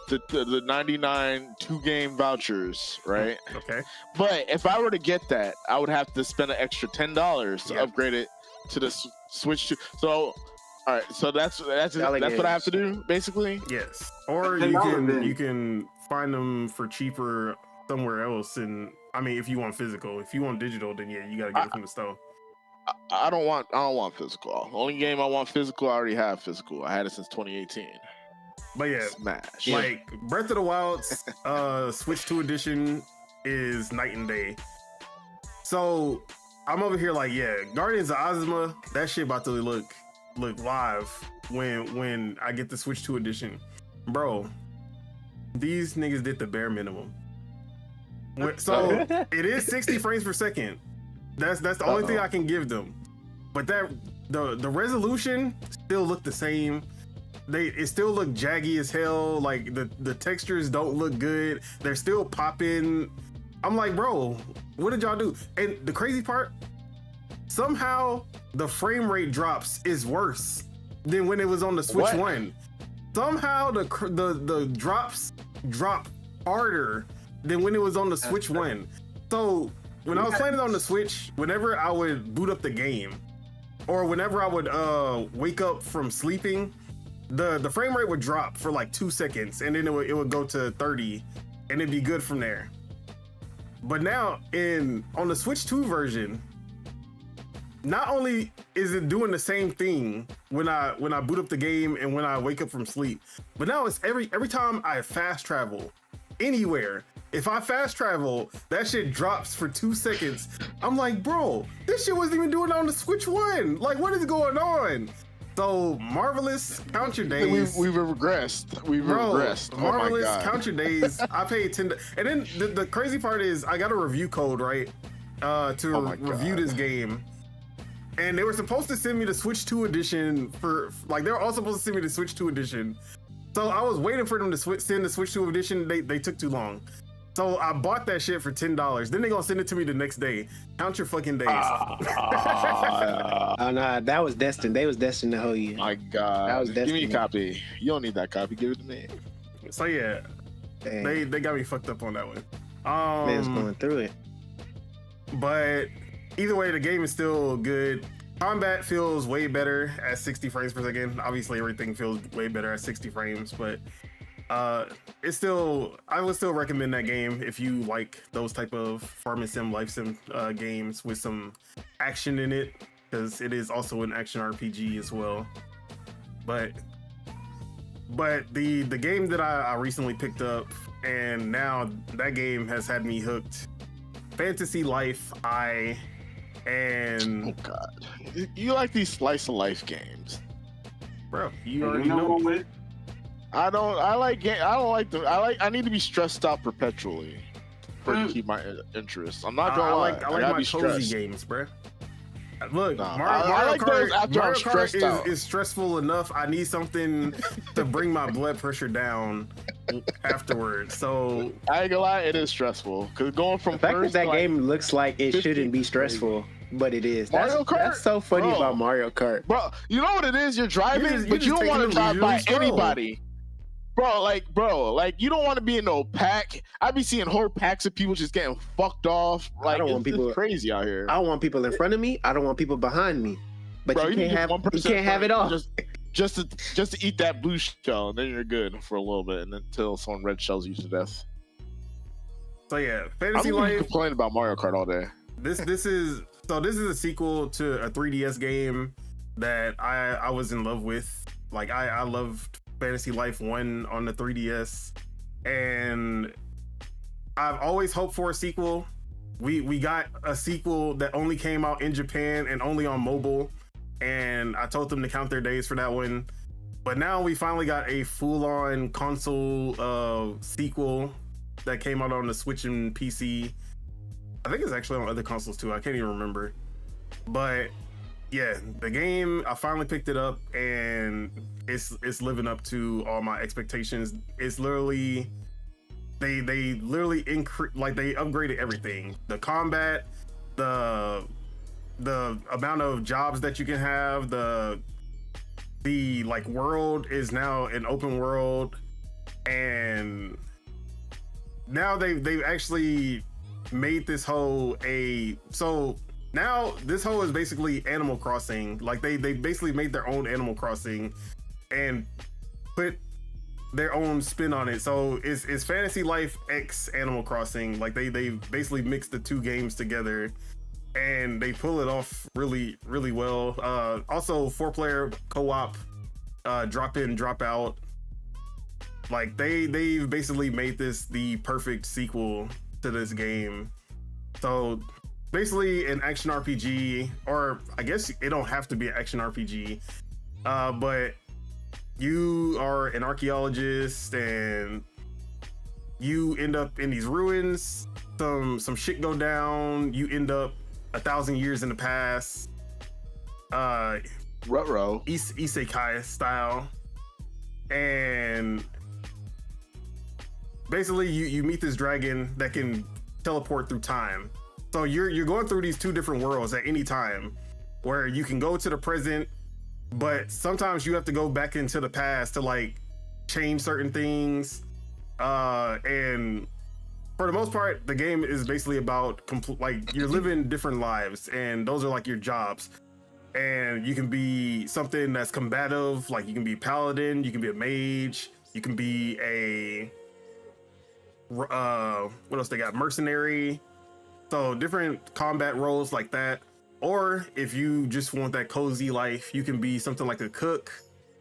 the 99 2-game vouchers, right? Okay. But if I were to get that, I would have to spend an extra $10 to upgrade it to the Switch 2. So, all right, so that's what I have to do, basically. Yes. Or you can find them for cheaper somewhere else, and I mean, if you want physical. If you want digital, then yeah, you gotta get it from the store. I don't want physical. The only game I want physical, I already have physical. I had it since 2018. But yeah, Smash. Like Breath of the Wild's Switch 2 edition is night and day. So I'm over here like, yeah, Guardians of Ozma, that shit about to look live when I get the Switch 2 edition. Bro, these niggas did the bare minimum. So it is 60 frames per second. That's the only thing I can give them. But that the resolution still look the same. It still look jaggy as hell. Like the textures don't look good. They're still popping. I'm like, bro, what did y'all do? And the crazy part, somehow the frame rate drops is worse than when it was on the Switch 1. Somehow the drops drop harder than when it was on the Switch 1. So when I was playing it on the Switch, whenever I would boot up the game, or whenever I would wake up from sleeping, the frame rate would drop for like 2 seconds, and then it would go to 30, and it'd be good from there. But now on the Switch 2 version, not only is it doing the same thing when I boot up the game and when I wake up from sleep, but now it's every time I fast travel anywhere. If I fast travel, that shit drops for 2 seconds. I'm like, bro, this shit wasn't even doing it on the Switch 1. Like, what is going on? So marvelous, count your days. We've regressed. We've regressed. Marvelous, oh my God. count your days. I paid $10. And then the crazy part is I got a review code, right? To review this game. And they were supposed to send me the Switch 2 edition they were all supposed to send me the Switch 2 edition. So I was waiting for them to send the Switch 2 edition. They took too long. So I bought that shit for $10. Then they're gonna send it to me the next day. Count your fucking days. Oh no, that was destined. They was destined to hold you. My God. That was Give me a destined. copy. You don't need that copy. Give it to me. So yeah, Dang. they got me fucked up on that one. Man's going through it. But either way, the game is still good. Combat feels way better at 60 frames per second. Obviously, everything feels way better at 60 frames, but I would still recommend that game if you like those type of farming sim, life sim games with some action in it, because it is also an action RPG as well. But the game that I recently picked up, and now that game has had me hooked, Fantasy Life and Oh God. You like these slice of life games. bro, you already know. I don't like I need to be stressed out perpetually to keep my interest. I'm not gonna lie. I like my cozy games, bro. Look, Mario Kart is stressful enough. I need something to bring my blood pressure down afterwards. So I ain't gonna lie, it is stressful because going from the fact that game looks like it shouldn't be stressful, but it is. Mario Kart. That's so funny about Mario Kart, bro. You know what it is? You're driving, but you don't want to drive by anybody. Bro, you don't want to be in no pack. I be seeing whole packs of people just getting fucked off. Like, I don't want people crazy out here. I don't want people in front of me. I don't want people behind me. But bro, you can't have it all. Just to eat that blue shell, and then you're good for a little bit, and until someone red shells you to death. So yeah, Fantasy Life. Complain about Mario Kart all day. This is a sequel to a 3DS game that I was in love with. Like I loved Fantasy Life 1 on the 3DS, and I've always hoped for a sequel. We got a sequel that only came out in Japan and only on mobile, and I told them to count their days for that one. But now we finally got a full-on console sequel that came out on the Switch and PC. I think it's actually on other consoles too. I can't even remember. But yeah, the game, I finally picked it up, and it's living up to all my expectations. It's literally they literally they upgraded everything. The combat, the amount of jobs that you can have, the like world is now an open world, and now they've actually made this whole now this whole is basically Animal Crossing. Like they basically made their own Animal Crossing and put their own spin on it. So it's Fantasy Life X Animal Crossing. Like they basically mixed the two games together, and they pull it off really, really well. Also 4-player co-op, drop in, drop out. Like they've basically made this the perfect sequel to this game. So basically an action RPG, or I guess it don't have to be an action RPG, but you are an archaeologist and you end up in these ruins. Some shit go down. You end up 1,000 years in the past. Ruh-roh. Isekai style. And basically you meet this dragon that can teleport through time. So you're going through these two different worlds at any time, where you can go to the present, but sometimes you have to go back into the past to like change certain things. And for the most part, the game is basically about like you're living different lives, and those are like your jobs. And you can be something that's combative, like you can be paladin, you can be a mage, you can be a what else they got? Mercenary. So different combat roles like that. Or if you just want that cozy life, you can be something like a cook,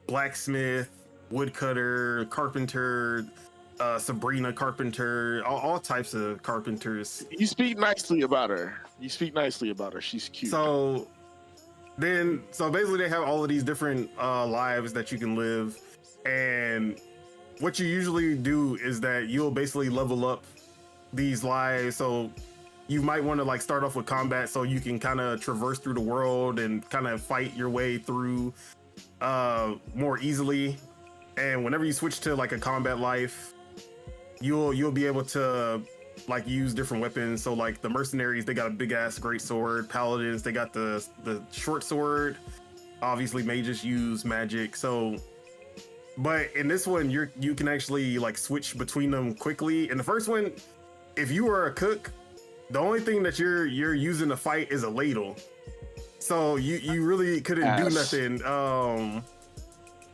blacksmith, woodcutter, carpenter, Sabrina carpenter, all types of carpenters. You speak nicely about her. She's cute. So basically they have all of these different lives that you can live, and what you usually do is that you'll basically level up these lives. So you might want to like start off with combat so you can kind of traverse through the world and kind of fight your way through more easily. And whenever you switch to like a combat life, you'll be able to like use different weapons. So like the mercenaries, they got a big ass great sword. Paladins, they got the short sword. Obviously mages use magic. So but in this one you can actually like switch between them quickly. In the first one, if you were a cook, the only thing that you're using to fight is a ladle. So you really couldn't do nothing.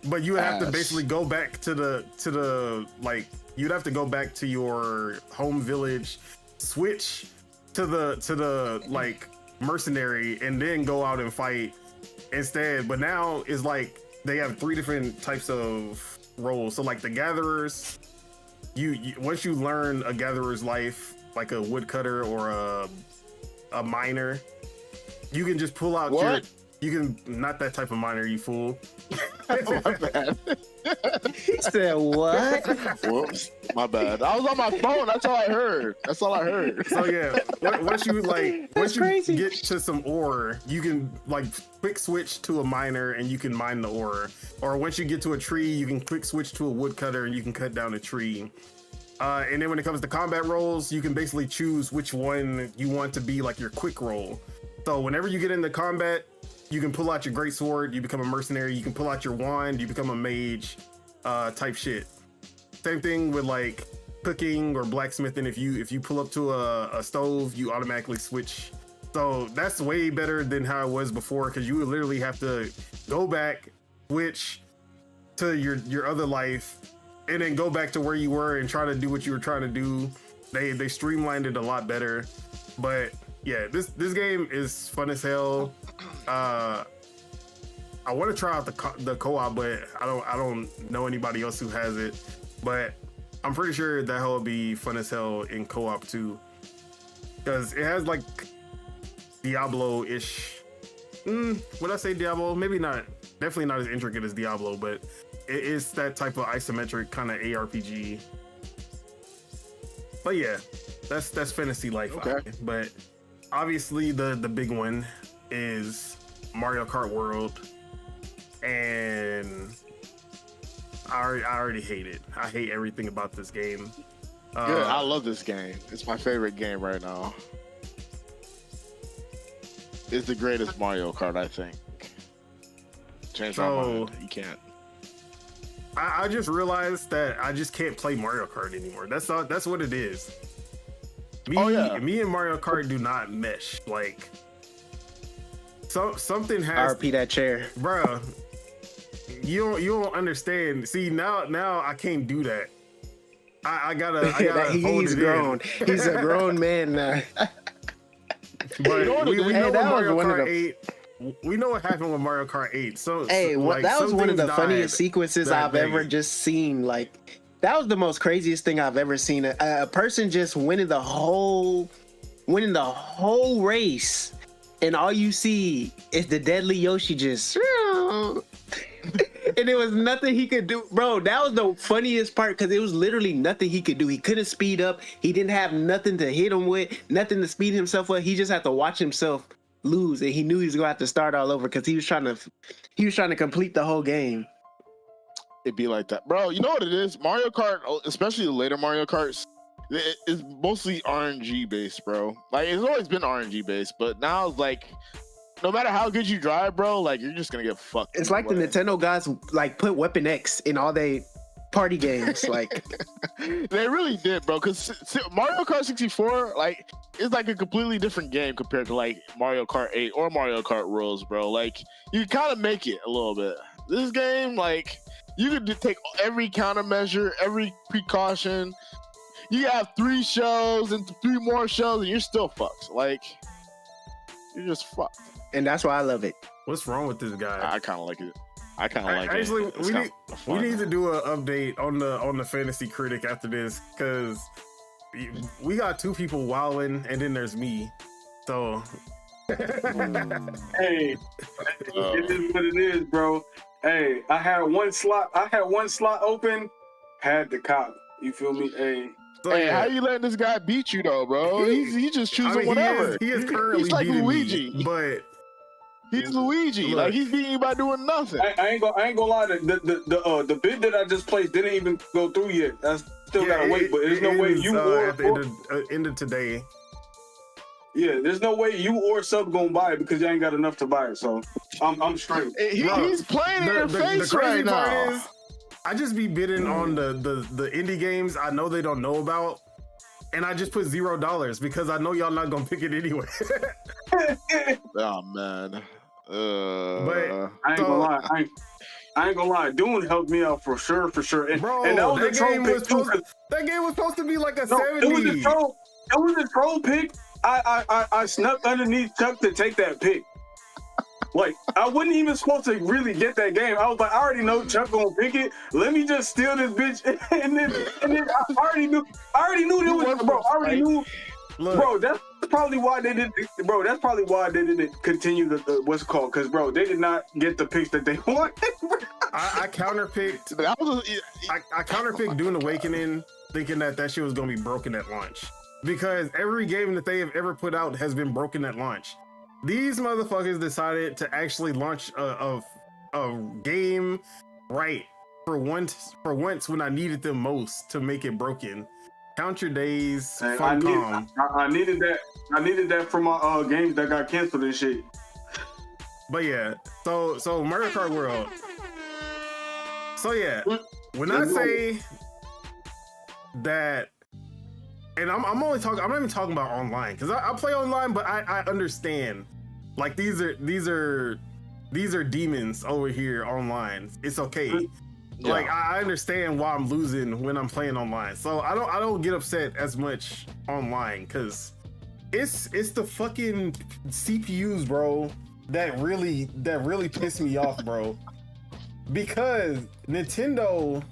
But you would have to basically go back to the like you'd have to go back to your home village, switch to the like mercenary, and then go out and fight instead. But now it's like they have 3 different types of roles. So like the gatherers, you once you learn a gatherer's life, like a woodcutter or a miner, you can just pull out what? you can not that type of miner, you fool. Oh, my bad. He said what? Whoops, my bad. I was on my phone. That's all I heard. So yeah, once you crazy. get to some ore, you can like quick switch to a miner and you can mine the ore. Or once you get to a tree, you can quick switch to a woodcutter and you can cut down a tree. And then when it comes to combat roles, you can basically choose which one you want to be like your quick role. So whenever you get into combat, you can pull out your greatsword, you become a mercenary. You can pull out your wand, you become a mage, type shit. Same thing with like cooking or blacksmithing. If you pull up to a stove, you automatically switch. So that's way better than how it was before, because you would literally have to go back, switch to your other life, and then go back to where you were and try to do what you were trying to do. They streamlined it a lot better. But yeah, this game is fun as hell. I want to try out the co-op, but I don't know anybody else who has it. But I'm pretty sure that will be fun as hell in co-op too, because it has like Diablo-ish. Would I say Diablo? Maybe not. Definitely not as intricate as Diablo, but it is that type of isometric kind of ARPG. But yeah, that's Fantasy Life. Okay. But obviously the big one is Mario Kart World, and I already hate it. I hate everything about this game. Yeah, I love this game. It's my favorite game right now. It's the greatest Mario Kart, I think. Change my mind. You can't. I just realized that I just can't play Mario Kart anymore. That's what it is. Me and Mario Kart do not mesh. Like, something has. RP that chair, bro. You don't understand. See, now I can't do that. I gotta hold he's it grown. in. He's a grown man now. But we know that was Mario one of Kart the- 8. We know what happened with Mario Kart 8. So Hey, like, that was some one of things the funniest died sequences that I've day. ever just seen. Like, that was the most craziest thing I've ever seen. A person just winning the whole race, and all you see is the deadly Yoshi just. And there was nothing he could do. Bro, that was the funniest part, because it was literally nothing he could do. He couldn't speed up. He didn't have nothing to hit him with, nothing to speed himself up. He just had to watch himself lose, and he knew he was gonna have to start all over because he was trying to complete the whole game. It'd be like that, bro. You know what it is? Mario Kart, especially the later Mario Karts, it's mostly RNG based, bro. Like, it's always been RNG based, but now it's like, no matter how good you drive, bro, like, you're just gonna get fucked. It's like the Nintendo guys like put Weapon X in all they party games. Like, they really did, bro. Because Mario Kart 64, like, it's like a completely different game compared to like Mario Kart 8 or Mario Kart Worlds, bro. Like, you kind of make it a little bit. This game, like, you could take every countermeasure, every precaution. You have 3 shells and 3 more shells, and you're still fucked. Like, you're just fucked. and that's why I love it. What's wrong with this guy? I kind of like it. I kind of like it. Actually, It's we need to do an update on the Fantasy Critic after this, because we got 2 people wilding, and then there's me. So Hey, it is what it is, bro. Hey, I had one slot open, had the cop. You feel me? Hey, Hey, how you letting this guy beat you though, bro? He just choosing whatever. He is currently He's like beating Luigi. me, but He's Luigi. Look. Like, he's beating you by doing nothing. I ain't gonna lie. The bid that I just placed didn't even go through yet. I still gotta wait. But there's no way ends, you at the end of today. Yeah, there's no way you or Sub gonna buy it because you ain't got enough to buy it. So I'm straight. He's playing in your face the crazy right part now. is, I just be bidding on the indie games I know they don't know about, and I just put $0 because I know y'all not gonna pick it anyway. Oh man. But I ain't gonna lie. I ain't gonna lie. Dune helped me out for sure. And, bro, and that was a troll pick too. That game was supposed to be like a No, 70. it was a troll pick. I snuck underneath Chuck to take that pick. Like, I wasn't even supposed to really get that game. I was like, I already know Chuck gonna pick it. Let me just steal this bitch, and then I already knew it was, bro. I already knew. Look, Bro, that's probably why they didn't. Bro, that's probably why they didn't continue the what's it called. Because bro, they did not get the picks that they wanted. I counterpicked. That was I counterpicked Dune Awakening, thinking that shit was gonna be broken at launch, because every game that they have ever put out has been broken at launch. These motherfuckers decided to actually launch a game right for once when I needed them most to make it broken. Count your days, Hey, Funcom. I needed that. I needed that for my games that got canceled and shit. But yeah, so Mario Kart World. So yeah, when I say that, and I'm not even talking about online, because I play online, but I understand. Like these are demons over here online. It's okay. Yeah. Like I understand why I'm losing when I'm playing online. So I don't get upset as much online, because it's the fucking CPUs, bro, that really piss me off, bro. Because Nintendo,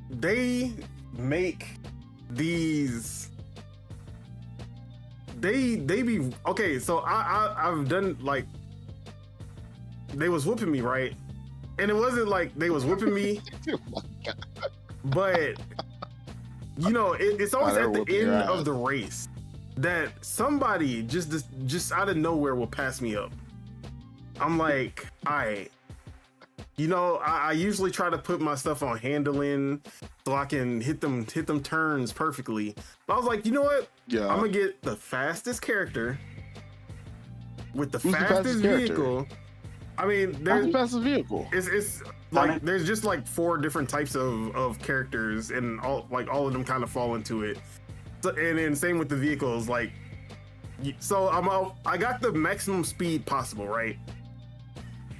they make these. They be okay. So I've done, like, they was whooping me, right? And it wasn't like they was whooping me, Oh my God. but you know, it's always they're at the whooping end your of ass. the race that somebody just out of nowhere will pass me up. I'm like, all right, you know, I usually try to put my stuff on handling so I can hit them turns perfectly. But I was like, you know what? Yeah. I'm gonna get the fastest character with the Who's the fastest fastest character? vehicle. I mean, That's there's the fastest vehicle. it's like there's just like 4 different types of characters, and all of them kind of fall into it. So, and then same with the vehicles. Like, so I got the maximum speed possible, right?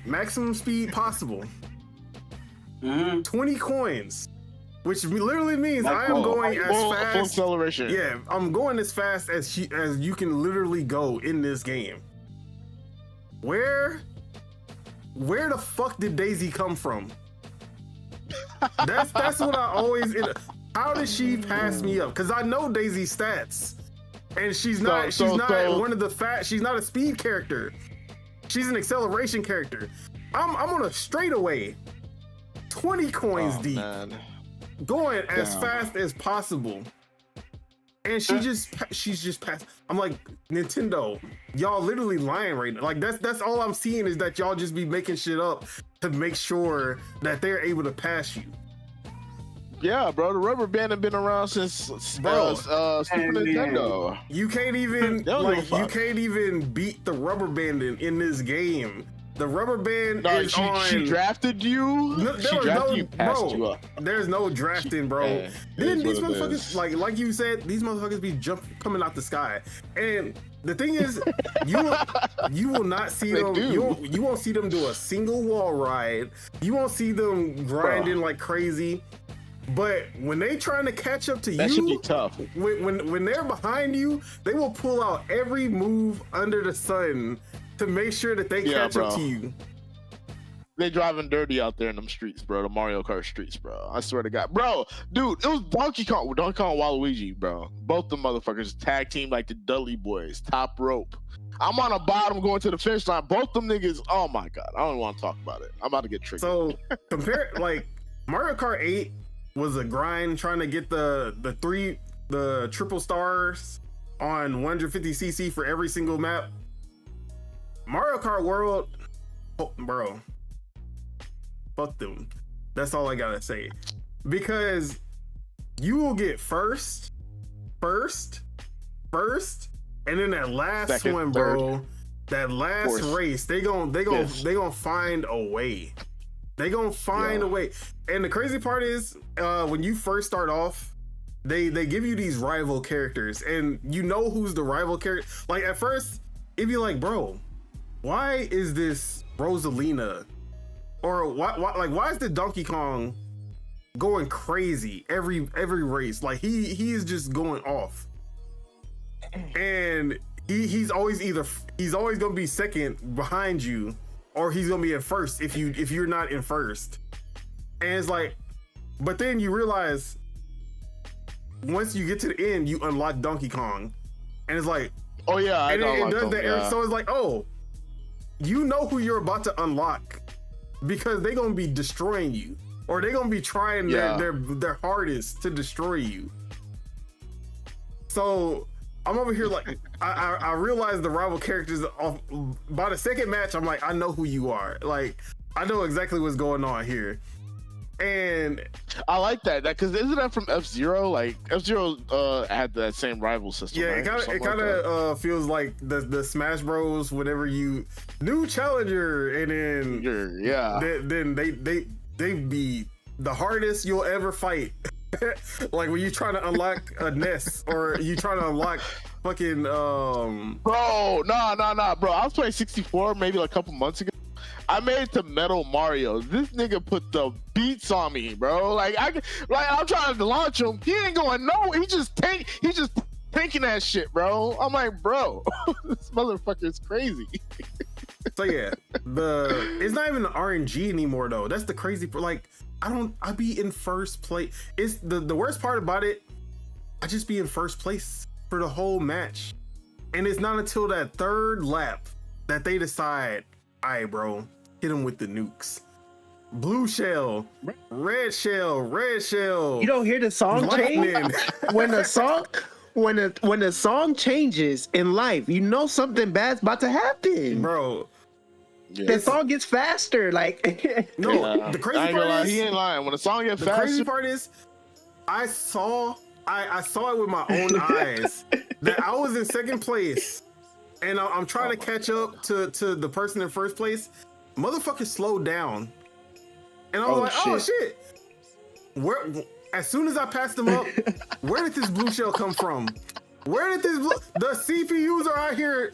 Maximum speed possible. 20 coins, which literally means I am going as Full fast. acceleration. Yeah, I'm going as fast as you can literally go in this game. Where the fuck did Daisy come from? That's what I always. How did she pass me up? Because I know Daisy's stats, and she's not one of the she's not a speed character. She's an acceleration character. I'm on a straightaway, 20 coins deep, Man. going as Damn. fast as possible. And she's just passed. I'm like, Nintendo, y'all literally lying right now. Like that's all I'm seeing is that y'all just be making shit up to make sure that they're able to pass you. Yeah, bro. The rubber band have been around since Bro. Super Nintendo. You can't even Don't give a fuck. you can't even beat the rubber banding in this game. The rubber band No, is she drafted you. No, She drafted you, passed bro, you up. There's no drafting, bro. Yeah, it Then is these what it motherfuckers, is. like you said, these motherfuckers be coming out the sky. And the thing is, you will not see They them. do. You won't see them do a single wall ride. You won't see them grinding like crazy. But when they trying to catch up to That should be you, tough. when they're behind you, they will pull out every move under the sun to make sure that they catch up bro. to you. They driving dirty out there in them streets, bro. The Mario Kart streets, bro. I swear to God, bro. Dude, it was Donkey Kong and Waluigi, bro. Both the motherfuckers tag team like the Dudley Boys, top rope. I'm on the bottom going to the finish line. Both them niggas. Oh my God, I don't want to talk about it. I'm about to get triggered. So compare like Mario Kart 8 was a grind trying to get the triple stars on 150cc for every single map. Mario Kart World, oh, bro, fuck them. That's all I gotta say. Because you will get first, and then that last Second, one, third, bro. That last fourth, race, they gonna find a way. They gonna find a way. And the crazy part is, when you first start off, they give you these rival characters, and you know who's the rival character. Like at first, it'd be like, bro, why is this Rosalina? Or why is the Donkey Kong going crazy every race? Like he is just going off. And he's always gonna be second behind you, or he's gonna be in first if you're not in first. And it's like, but then you realize once you get to the end, you unlock Donkey Kong, and it's like, oh yeah, I and don't it like does them, that. yeah. So it's like, oh, you know who you're about to unlock because they're gonna be destroying you, or they're gonna be trying their hardest to destroy you. So I'm over here like I realize the rival characters by the second match. I'm like, I know who you are. Like, I know exactly what's going on here. And I like that because isn't that from F-Zero? Like F-Zero had that same rival system. Yeah, right? it kind of feels like the Smash Bros. Whenever you new challenger, and then they be the hardest you'll ever fight. Like when you trying to unlock a Ness or you trying to unlock fucking Bro, nah, bro. I was playing 64 maybe like a couple months ago. I made it to Metal Mario. This nigga put the beats on me, bro. Like I'm trying to launch him. He ain't going no. He's just tanking that shit, bro. I'm like, bro, this motherfucker is crazy. So yeah, it's not even the RNG anymore though. That's the crazy part. Like I be in first place. It's the worst part about it. I just be in first place for the whole match, and it's not until that third lap that they decide, all right, bro, hit him with the nukes. Blue shell, red shell, red shell. You don't hear the song change when the song changes in life. You know something bad's about to happen, bro. Yeah. The song gets faster. Like no, the crazy part is he ain't lying. When the song gets faster, the crazy part is I saw it with my own eyes that I was in second place. And I'm trying to catch up to the person in first place. Motherfucker slowed down. And I was like, oh shit. Where, as soon as I passed them up, where did this blue shell come from? Where did the CPUs are out here,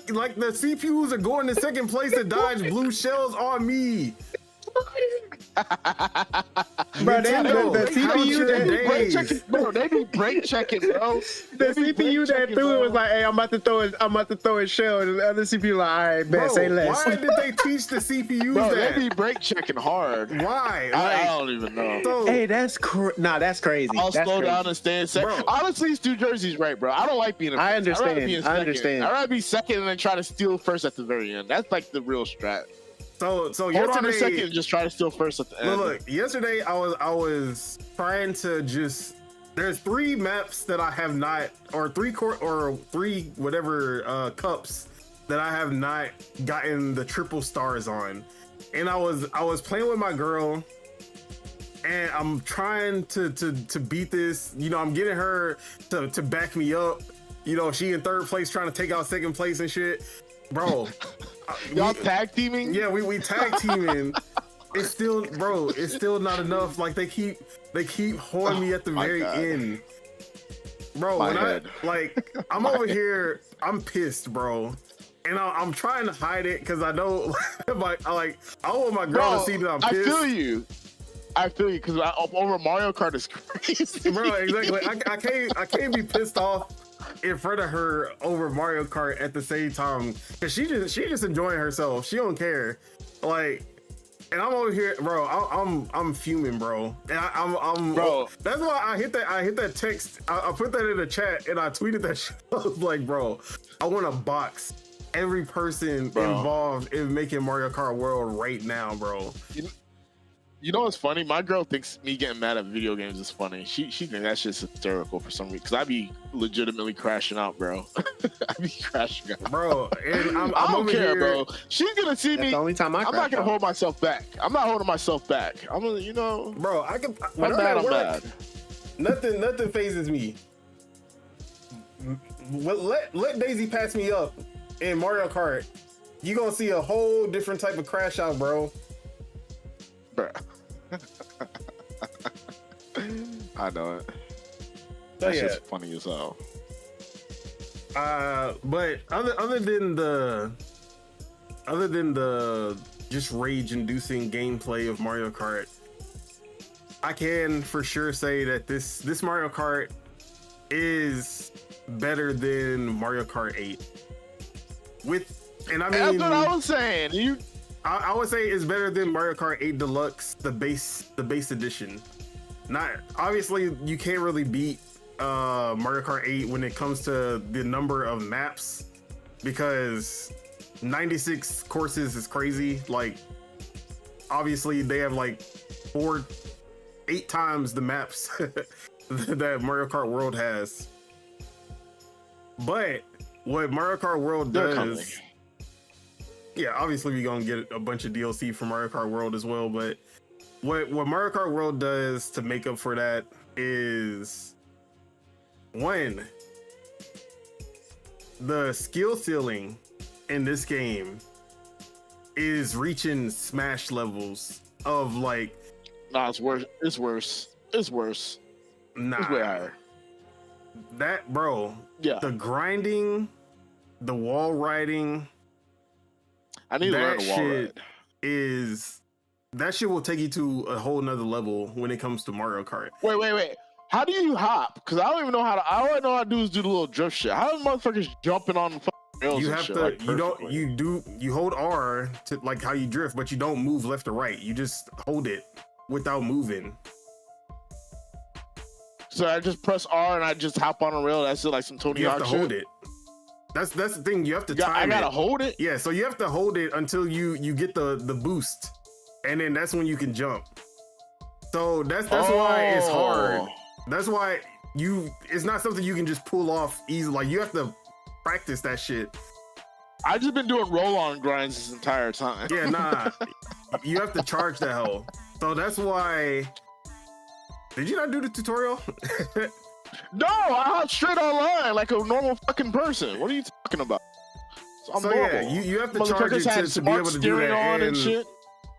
like the CPUs are going to second place to dodge blue shells on me. Bro, the CPU they be brake checking, bro. The CPU that threw it was like, hey, I'm about to throw a shell, and the other CPU like, all right, bet, say less. Why did they teach the CPUs bro, that? They be brake checking hard. Why? I don't even know. So, hey, that's crazy. I'll that's slow crazy. down and stay in second. Honestly, it's New Jersey's right, bro. I don't like being in first. I understand. I'd rather be second and then try to steal first at the very end. That's like the real strat. So hold on a second and just try to steal first at the end. Look, yesterday I was trying to just. There's 3 maps that I have not, or 3 whatever cups that I have not gotten the triple stars on, and I was playing with my girl, and I'm trying to beat this. You know, I'm getting her to back me up. You know, she in third place trying to take out second place and shit, bro. Y'all tag teaming? Yeah, we tag teaming. It's still not enough. Like they keep holding me at the very end, bro. I'm over here, I'm pissed, bro, and I'm trying to hide it because I know, I want my girl to see that I'm pissed. I feel you because over Mario Kart is crazy, bro. Exactly. I can't be pissed off in front of her over Mario Kart at the same time because she just enjoying herself. She don't care, like. And I'm over here, bro. I'm fuming, bro. And I'm bro. That's why I hit that text. I put that in the chat and I tweeted that shit. I was like, bro, I want to box every person involved in making Mario Kart World right now, bro. You know what's funny? My girl thinks me getting mad at video games is funny. She thinks that shit's hysterical for some reason. Because I be legitimately crashing out, bro. I be crashing out, bro. And I don't care, here, bro. She's gonna see me. The only time I'm not gonna hold myself back. I'm not holding myself back. I'm gonna, you know, bro. I can. When I'm bad, I'm bad. Nothing phases me. Let Daisy pass me up in Mario Kart. You gonna see a whole different type of crash out, bro. Bruh. I know it. That's just funny as hell. But other than the just rage-inducing gameplay of Mario Kart, I can for sure say that this Mario Kart is better than Mario Kart 8. That's what I was saying. I would say it's better than Mario Kart 8 Deluxe, the base edition. Not obviously you can't really beat Mario Kart 8 when it comes to the number of maps because 96 courses is crazy. Like, obviously, they have like 8 times the maps that Mario Kart World has. But what Mario Kart World does, yeah, obviously we're gonna get a bunch of DLC from Mario Kart World as well. But what Mario Kart World does to make up for that is, one, the skill ceiling in this game is reaching Smash levels of like. Nah, it's worse. It's worse. It's worse. Nah, it's way higher. That, bro. Yeah. The grinding, the wall riding. I need to learn a wall ride. That shit will take you to a whole nother level when it comes to Mario Kart. Wait. How do you hop? Because I don't even know how to. All I know how to do is do the little drift shit. How are motherfuckers jumping on the rails? You and have shit, to. like, You hold R to like how you drift, but you don't move left or right. You just hold it without moving. So I just press R and I just hop on a rail. That's it, like some Tony Hawk shit. You have to hold it. That's the thing. You have to time it. I gotta hold it. Yeah, so you have to hold it until you get the boost, and then that's when you can jump. So that's why it's hard. That's why it's not something you can just pull off easily. Like, you have to practice that shit. I just been doing roll-on grinds this entire time. Yeah, nah. You have to charge the hell. So that's why. Did you not do the tutorial? No, I hopped straight online like a normal fucking person. What are you talking about? I'm normal. Yeah, you have to charge it to be able to do that. And shit.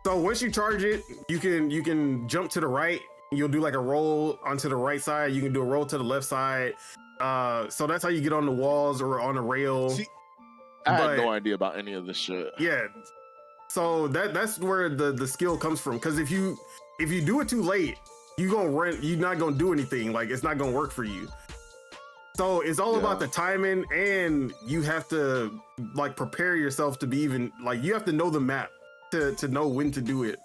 So once you charge it, you can jump to the right. You'll do like a roll onto the right side. You can do a roll to the left side. So that's how you get on the walls or on a rail. See, I had no idea about any of this shit. Yeah. So that's where the skill comes from. Because if you do it too late, you're not gonna do anything. Like, it's not gonna work for you. So it's all about the timing, and you have to like prepare yourself to be even like, you have to know the map to know when to do it.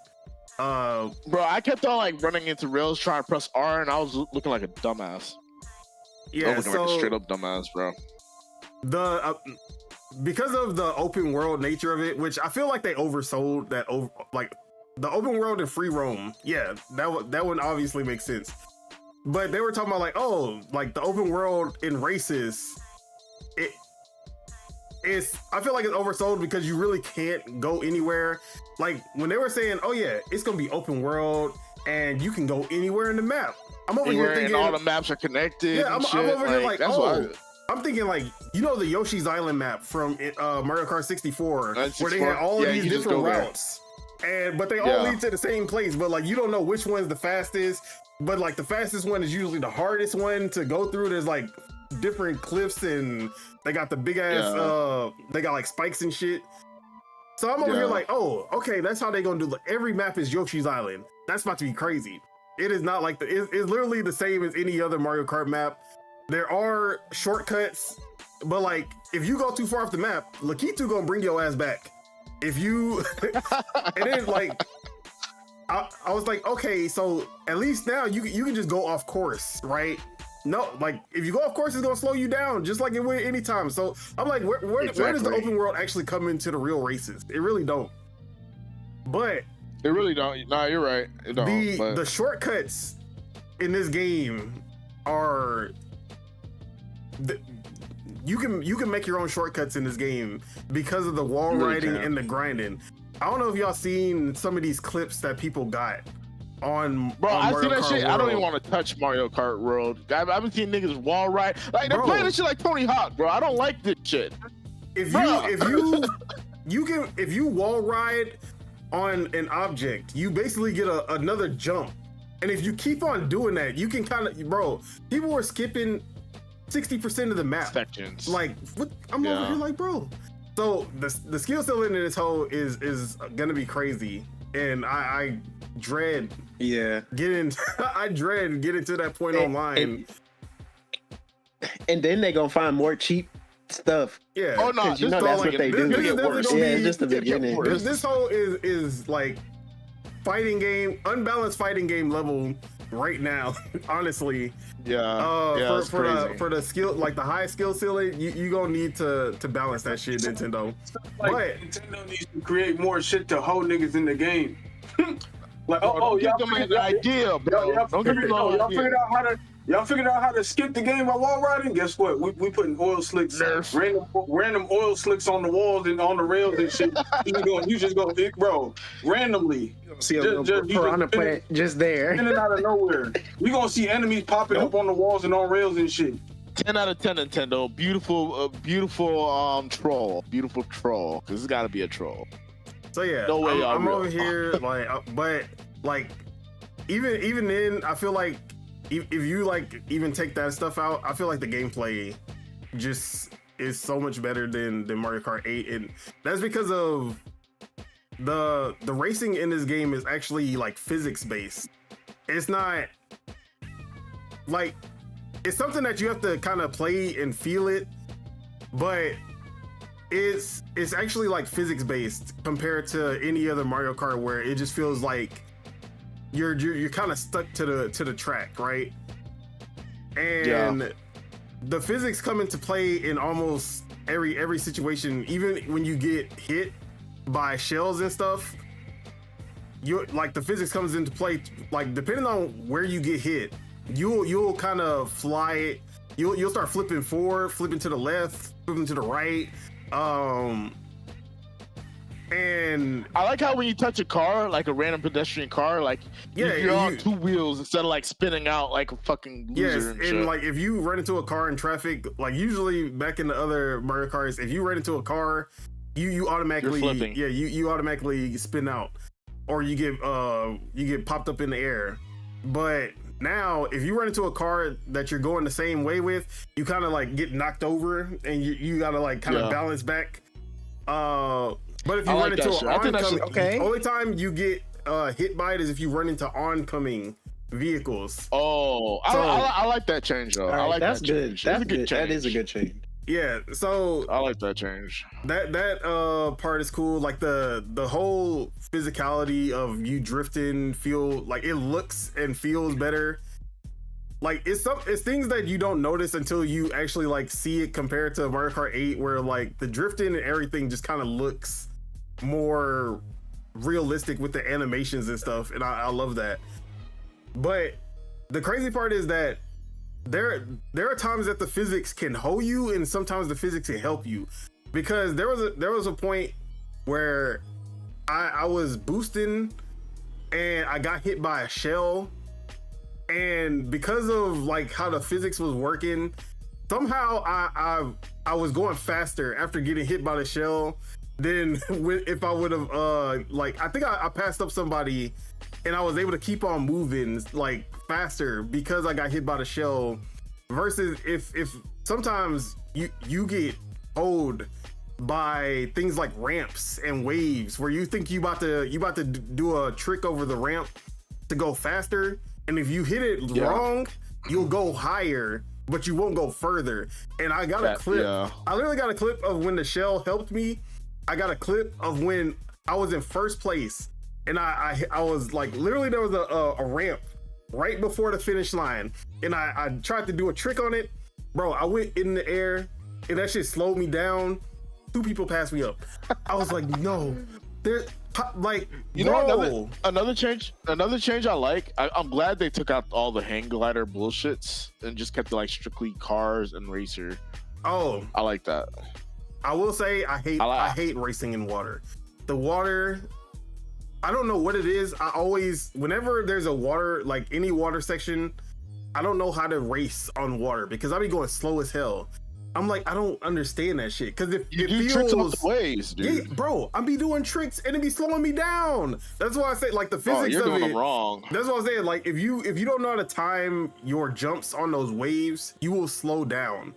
Bro, I kept on like running into rails trying to press R, and I was looking like a dumbass. Yeah, I was looking like a straight up dumbass, bro. Because of the open world nature of it, which I feel like they oversold that like the open world and free roam. Yeah, that would obviously make sense. But they were talking about like, oh, like the open world in races, I feel like it's oversold because you really can't go anywhere. Like, when they were saying, oh yeah, it's gonna be open world and you can go anywhere in the map. I'm over here thinking, and all the maps are connected. Yeah, I'm over here like, oh, I'm thinking like, the Yoshi's Island map from Mario Kart 64, where they had all of these different routes, but they all lead to the same place. But like, you don't know which one's the fastest. But like, the fastest one is usually the hardest one to go through. There's like different cliffs, and they got the big ass. They got like spikes and shit. So I'm over here like, oh, okay, that's how they gonna do. Like, every map is Yoshi's Island. That's about to be crazy. It is not like it's literally the same as any other Mario Kart map. There are shortcuts, but like, if you go too far off the map, Lakitu gonna bring your ass back. If you, and then like, I was like, okay, so at least now you can just go off course, right? No, like, if you go off course, it's gonna slow you down just like it would anytime. So I'm like, where does the open world actually come into the real races? It really don't. But it really don't. Nah, you're right. It don't, the shortcuts in this game are. You can make your own shortcuts in this game because of the wall riding and the grinding. I don't know if y'all seen some of these clips that people got on. Bro, I see that shit. World. I don't even want to touch Mario Kart World. I've been seeing niggas wall ride. Like, they're playing this shit like Tony Hawk, bro. I don't like this shit. If you wall ride on an object, you basically get another jump. And if you keep on doing that, you can kind of, bro, people were skipping 60% of the map sections. Like, what? I'm over here like, bro. So the skill ceiling in this hole is gonna be crazy, and I dread getting to that point online. And then they gonna find more cheap stuff. Yeah. Oh no, you know that's what they do. It's just the beginning. This hole is like fighting game, unbalanced fighting game level right now, honestly. It's crazy. For the skill, like the high skill ceiling, you gonna need to balance that shit, Nintendo. Like, But Nintendo needs to create more shit to hold niggas in the game. Like, Don't give them an idea, bro. Don't give them no idea. Y'all figured out how to skip the game while wall riding? Guess what? We putting oil slicks, random oil slicks on the walls and on the rails and shit. You just go, bro, randomly. See a little piranha plant just there. In and out of nowhere. You gonna see enemies popping up on the walls and on rails and shit. 10 out of 10 Nintendo. Beautiful troll. Beautiful troll. Cause it's gotta be a troll. So yeah, no way I'm over here like, but like, even then, I feel like if you like even take that stuff out, I feel like the gameplay just is so much better than Mario Kart 8, and that's because of the racing in this game is actually like physics based. It's not like it's something that you have to kind of play and feel it, but it's actually like physics based compared to any other Mario Kart where it just feels like you're kind of stuck to the track, right? And the physics come into play in almost every situation, even when you get hit by shells and stuff. You like the physics comes into play, like depending on where you get hit, you'll kind of fly it. You'll start flipping forward, flipping to the left, flipping to the right. And I like how when you touch a car, like a random pedestrian car, like you're on two wheels instead of like spinning out like a fucking loser. Yes, and like if you run into a car in traffic, like usually back in the other Mario Karts, if you run into a car, you automatically you automatically spin out, or you get popped up in the air. But now, if you run into a car that you're going the same way with, you kind of like get knocked over, and you gotta like kind of balance back. But if you run into an oncoming, only time you get hit by it is if you run into oncoming vehicles. Oh, so, I like that change though. I like that's that good. Change. That's good. That is a good change. Yeah, so I like that change. That part is cool. Like the whole physicality of you drifting feel like it looks and feels better. Like it's things that you don't notice until you actually like see it compared to Mario Kart 8, where like the drifting and everything just kind of looks more realistic with the animations and stuff, and I love that. But the crazy part is that there are times that the physics can hold you, and sometimes the physics can help you, because there was a point where I was boosting and I got hit by a shell, and because of like how the physics was working, somehow I was going faster after getting hit by the shell than if I would have like I think I passed up somebody and I was able to keep on moving like faster because I got hit by the shell, versus if sometimes you get owed by things like ramps and waves where you think you about to do a trick over the ramp to go faster, and if you hit it wrong, you'll go higher but you won't go further. And I got a clip. I literally got a clip of when the shell helped me. I got a clip of when I was in first place, and I was like, literally there was a ramp right before the finish line, and I tried to do a trick on it. Bro, I went in the air and that shit slowed me down. 2 people passed me up. I was like, no, there, like, you know, another change I like. I'm glad they took out all the hang glider bullshits and just kept it like strictly cars and racer. Oh, I like that. I will say I hate racing in water. The water, I don't know what it is. I always, whenever there's a water, like any water section, I don't know how to race on water because I be going slow as hell. I'm like, I don't understand that shit. Because if you it do feels, tricks off the waves, dude. Yeah, bro, I be doing tricks and it be slowing me down. That's why I say, like, the physics you're of doing it. them wrong. That's what I'm saying. Like, if you don't know how to time your jumps on those waves, you will slow down.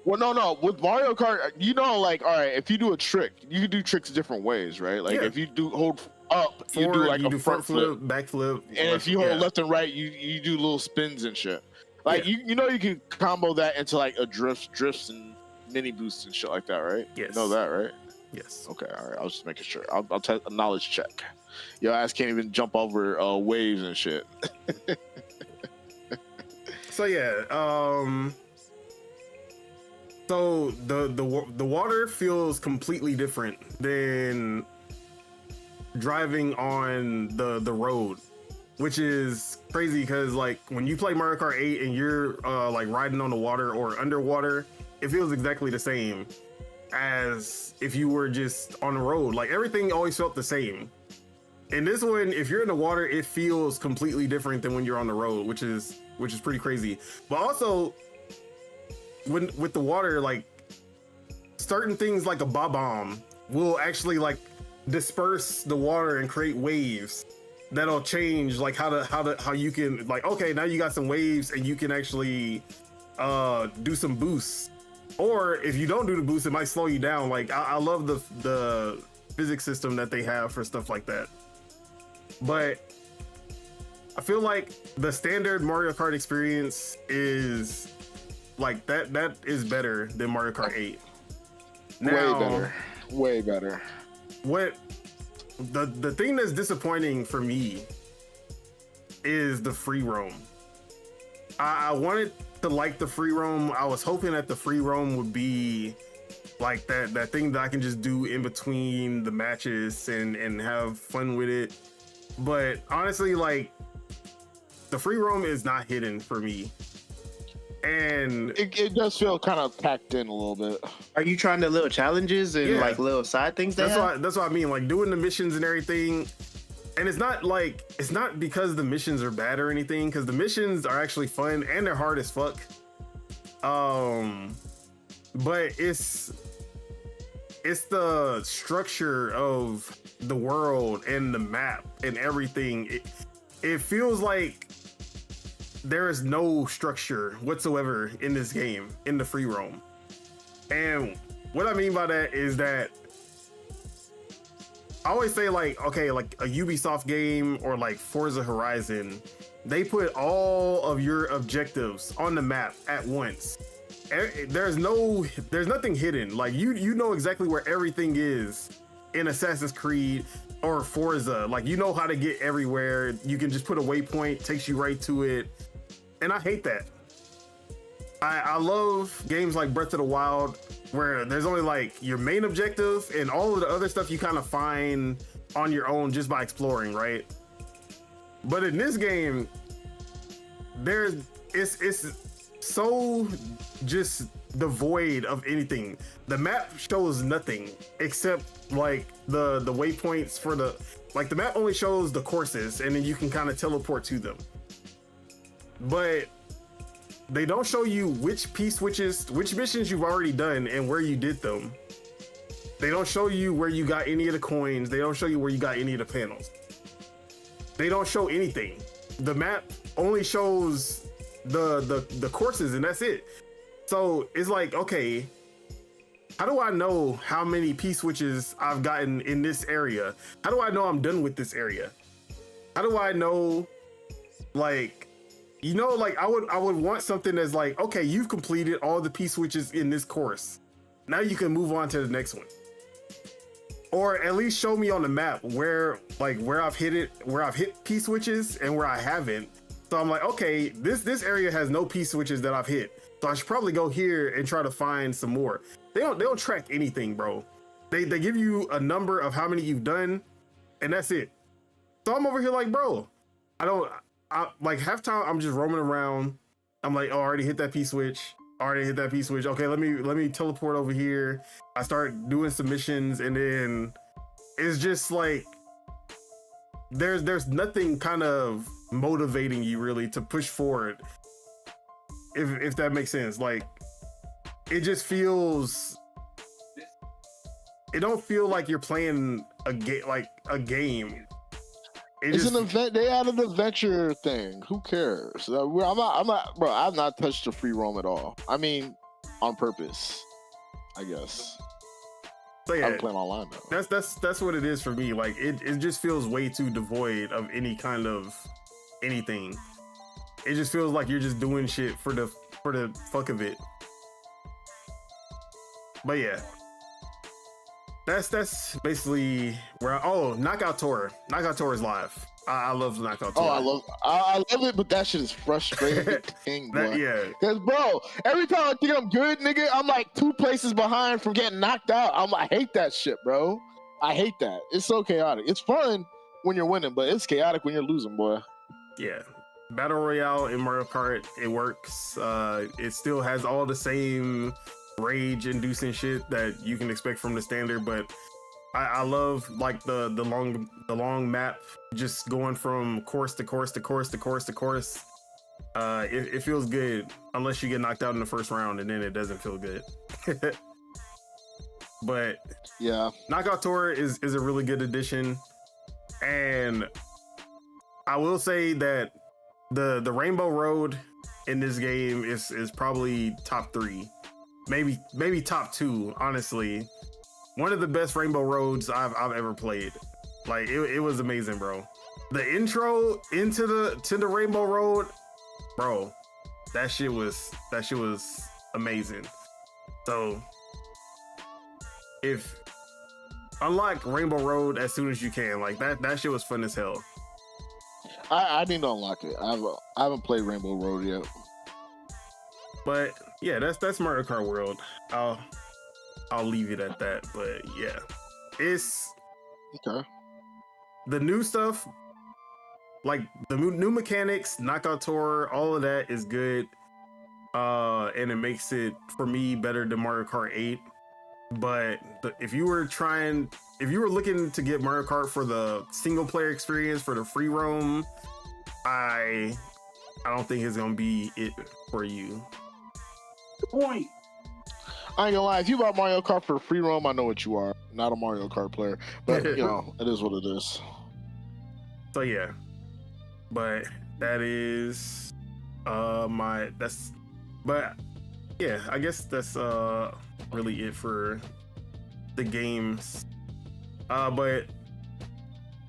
Well, no. With Mario Kart, you know, like, all right, if you do a trick, you can do tricks different ways, right? Like, if you do hold up, Forward, you do like you a do front flip, back flip. and if you hold left and right, you do little spins and shit. Like, you know, you can combo that into like a drifts and mini boosts and shit like that, right? Yes. You know that, right? Yes. Okay, all right. I was just making sure. I'll take a knowledge check. Your ass can't even jump over waves and shit. So yeah, so the water feels completely different than driving on the road, which is crazy because like when you play Mario Kart 8 and you're like riding on the water or underwater, it feels exactly the same as if you were just on the road. Like everything always felt the same. In this one, if you're in the water, it feels completely different than when you're on the road, which is pretty crazy. But also, with the water, like certain things like a bomb will actually like disperse the water and create waves that'll change like how you can like, okay, now you got some waves and you can actually do some boosts. Or if you don't do the boost, it might slow you down. Like I love the physics system that they have for stuff like that. But I feel like the standard Mario Kart experience is like that is better than Mario Kart 8. Now, Way better. What the thing that's disappointing for me is the free roam. I wanted to like the free roam. I was hoping that the free roam would be like that thing that I can just do in between the matches and have fun with it. But honestly, like the free roam is not hidden for me. And it does feel kind of packed in a little bit. Are you trying the little challenges and like little side things? That's what I mean. Like doing the missions and everything. And it's not because the missions are bad or anything, because the missions are actually fun and they're hard as fuck. But it's the structure of the world and the map and everything. It feels like there is no structure whatsoever in this game, in the free roam. And what I mean by that is that I always say like, okay, like a Ubisoft game or like Forza Horizon, they put all of your objectives on the map at once. There's nothing hidden. Like you know exactly where everything is in Assassin's Creed or Forza. Like you know how to get everywhere. You can just put a waypoint, takes you right to it. And I hate that. I love games like Breath of the Wild where there's only like your main objective and all of the other stuff you kind of find on your own just by exploring, right? But in this game, it's so just devoid of anything. The map shows nothing except like the waypoints for the map only shows the courses and then you can kind of teleport to them. But they don't show you which missions you've already done and where you did them. They don't show you where you got any of the coins. They don't show you where you got any of the panels. They don't show anything. The map only shows the courses and that's it. So it's like, okay, how do I know how many P-switches I've gotten in this area? How do I know I'm done with this area? How do I know, like, you know, like I would want something that's like, okay, you've completed all the P-switches in this course. Now you can move on to the next one. Or at least show me on the map where I've hit P-switches and where I haven't. So I'm like, okay, this area has no P-switches that I've hit. So I should probably go here and try to find some more. They don't track anything, bro. They give you a number of how many you've done, and that's it. So I'm over here like, bro, I like half time I'm just roaming around. I'm like, oh, I already hit that P-switch. Okay, let me teleport over here. I start doing some missions, and then it's just like there's nothing kind of motivating you really to push forward. If that makes sense. Like it just feels, it don't feel like you're playing a game. It's an event. They added an adventure thing. Who cares? I'm not, bro. I've not touched the free roam at all. I mean, on purpose, I guess. So yeah, I'm playing online though. That's what it is for me. Like it just feels way too devoid of any kind of anything. It just feels like you're just doing shit for the fuck of it. But yeah. That's basically where Knockout Tour is live. I love Knockout Oh, Tour. I love it, but that shit is frustrating, bro. Yeah. Cause bro, every time I think I'm good, nigga, I'm like 2 places behind from getting knocked out. I hate that shit, bro. I hate that. It's so chaotic. It's fun when you're winning, but it's chaotic when you're losing, boy. Yeah. Battle Royale in Mario Kart, it works. It still has all the same rage-inducing shit that you can expect from the standard, but I love like the long map, just going from course to course to course to course to course. It feels good unless you get knocked out in the first round, and then it doesn't feel good. But yeah, Knockout Tour is a really good addition, and I will say that the Rainbow Road in this game is probably top 3, maybe top 2, honestly. One of the best Rainbow Roads I've ever played. Like it was amazing, bro. The intro into the Rainbow Road, bro, that shit was amazing. So if unlock Rainbow Road as soon as you can, like that shit was fun as hell. I need to unlock it. I haven't played Rainbow Road yet. But yeah, that's Mario Kart World. I'll leave it at that. But yeah, it's okay. The new stuff, like the new mechanics, Knockout Tour, all of that is good. And it makes it for me better than Mario Kart 8. But if you were looking to get Mario Kart for the single player experience, for the free roam, I don't think it's gonna be it for you. Good point. I ain't gonna lie, if you bought Mario Kart for free roam, I know what you are. Not a Mario Kart player. But you know, it is what it is. So yeah. But that is but yeah, I guess that's really it for the games. But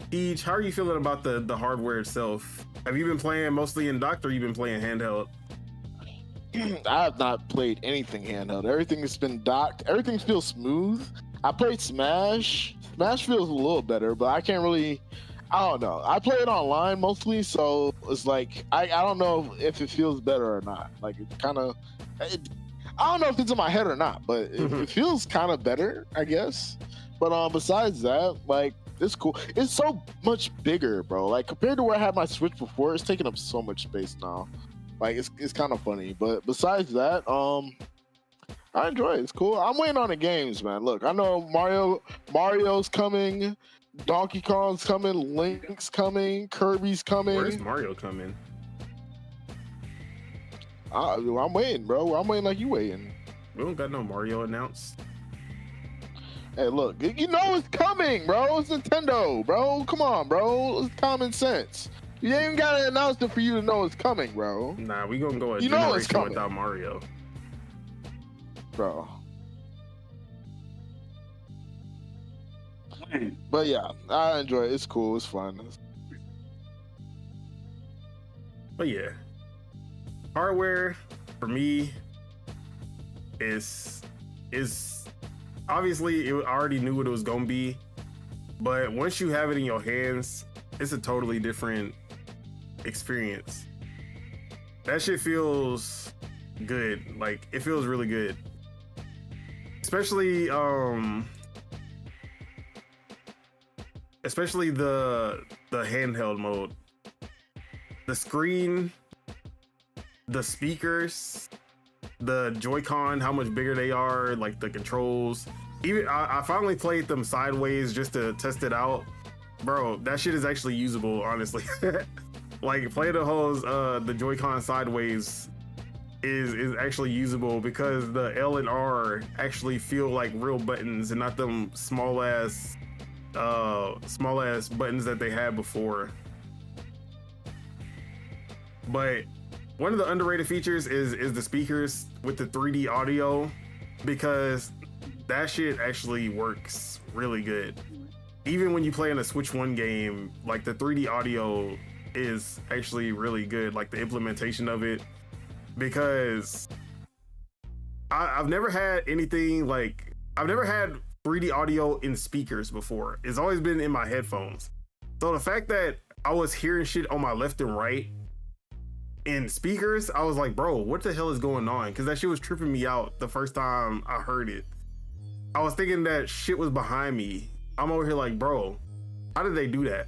Eej, how are you feeling about the hardware itself? Have you been playing mostly in docked, or you been playing handheld? I have not played anything handheld. Everything has been docked. Everything feels smooth. I played Smash. Smash feels a little better, but I can't really. I don't know. I play it online mostly, so it's like I don't know if it feels better or not. Like it kind of. I don't know if it's in my head or not, but it feels kind of better, I guess. But besides that, like it's cool. It's so much bigger, bro. Like compared to where I had my Switch before, it's taking up so much space now. Like it's kind of funny. But besides that, I enjoy it. It's cool. I'm waiting on the games, man. Look, I know Mario's coming, Donkey Kong's coming, Link's coming, Kirby's coming. Where's Mario coming? I'm waiting, bro. I'm waiting like you waiting. We don't got no Mario announced. Hey, look, you know it's coming, bro. It's Nintendo, bro. Come on, bro. It's common sense. You ain't got to announce it for you to know it's coming, bro. Nah, we gonna go a you know it's generation coming without Mario, bro. Man. But yeah, I enjoy it. It's cool. It's fun. but yeah, hardware for me is obviously I already knew what it was gonna be, but once you have it in your hands, it's a totally different experience. That shit feels good. Like it feels really good, especially the handheld mode. The screen, the speakers, the Joy-Con, how much bigger they are, like the controls. Even I finally played them sideways just to test it out. Bro, that shit is actually usable, honestly. Like playing the Joy-Con sideways is actually usable because the L and R actually feel like real buttons and not them small ass buttons that they had before. But one of the underrated features is the speakers with the 3D audio, because that shit actually works really good. Even when you play in a Switch 1 game, like the 3D audio is actually really good, like the implementation of it, because I've never had anything like, I've never had 3D audio in speakers before. It's always been in my headphones. So the fact that I was hearing shit on my left and right in speakers. I was like, bro, what the hell is going on? Because that shit was tripping me out the first time I heard it. I was thinking that shit was behind me. I'm over here like, bro, how did they do that?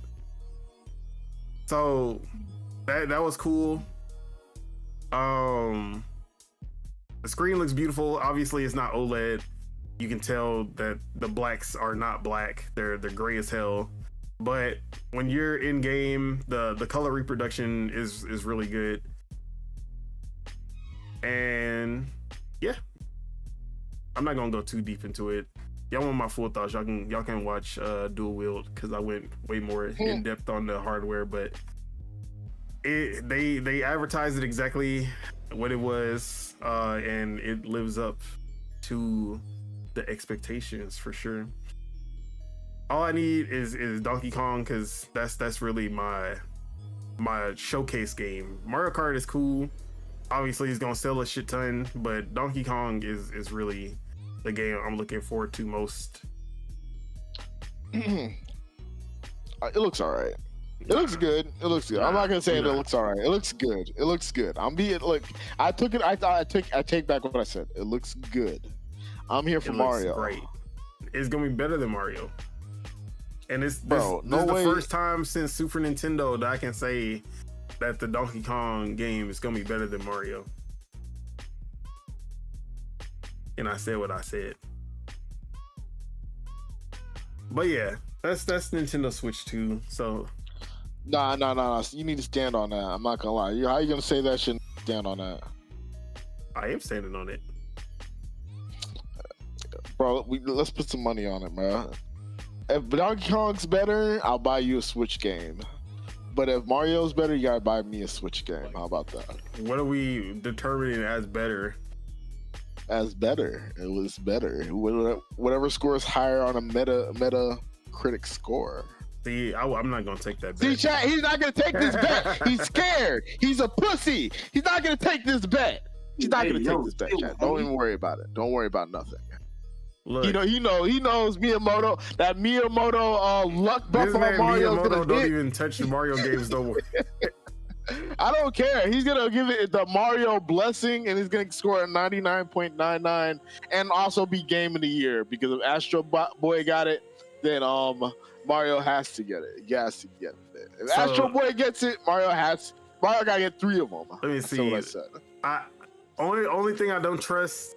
So that was cool. The screen looks beautiful. Obviously, it's not OLED. You can tell that the blacks are not black. They're gray as hell. But when you're in game, the color reproduction is really good. And yeah, I'm not gonna go too deep into it. Y'all want my full thoughts? Y'all can watch Dual Wield, because I went way more in depth on the hardware. But they advertised it exactly what it was, and it lives up to the expectations for sure. All I need is Donkey Kong, because that's really my showcase game. Mario Kart is cool. Obviously, it's gonna sell a shit ton, but Donkey Kong is really the game I'm looking forward to most. It looks all right. It looks good. It looks good. I'm not gonna say it looks all right. It looks good. It looks good. I'm being like, I take back what I said. It looks good. I'm here for Mario. Great. It's gonna be better than Mario. And this is the first time since Super Nintendo that I can say that the Donkey Kong game is gonna be better than Mario. And I said what I said. But yeah, that's Nintendo Switch 2. So Nah. You need to stand on that. I'm not gonna lie. How you gonna say that shit? Stand on that. I am standing on it, bro. Let's put some money on it, bro. If Donkey Kong's better, I'll buy you a Switch game. But if Mario's better, you gotta buy me a Switch game. How about that? What are we determining as better? As better. It was better. Whatever scores higher on a meta critic score. See, I'm not gonna take that bet. See, chat, he's not gonna take this bet. He's scared. He's a pussy. He's not gonna take this bet. He's not gonna take this bet, chat. Don't even worry about it. Don't worry about nothing. Look, he knows Miyamoto. That Miyamoto luck buff on Mario. Miyamoto don't even touch the Mario games no more. I don't care. He's gonna give it the Mario blessing, and he's gonna score a 99.99, and also be Game of the Year, because if Astro Boy got it, then Mario has to get it. He has to get it. If Astro Boy gets it, Mario gotta get 3 of them. Let me see. That's what I said. Only thing I don't trust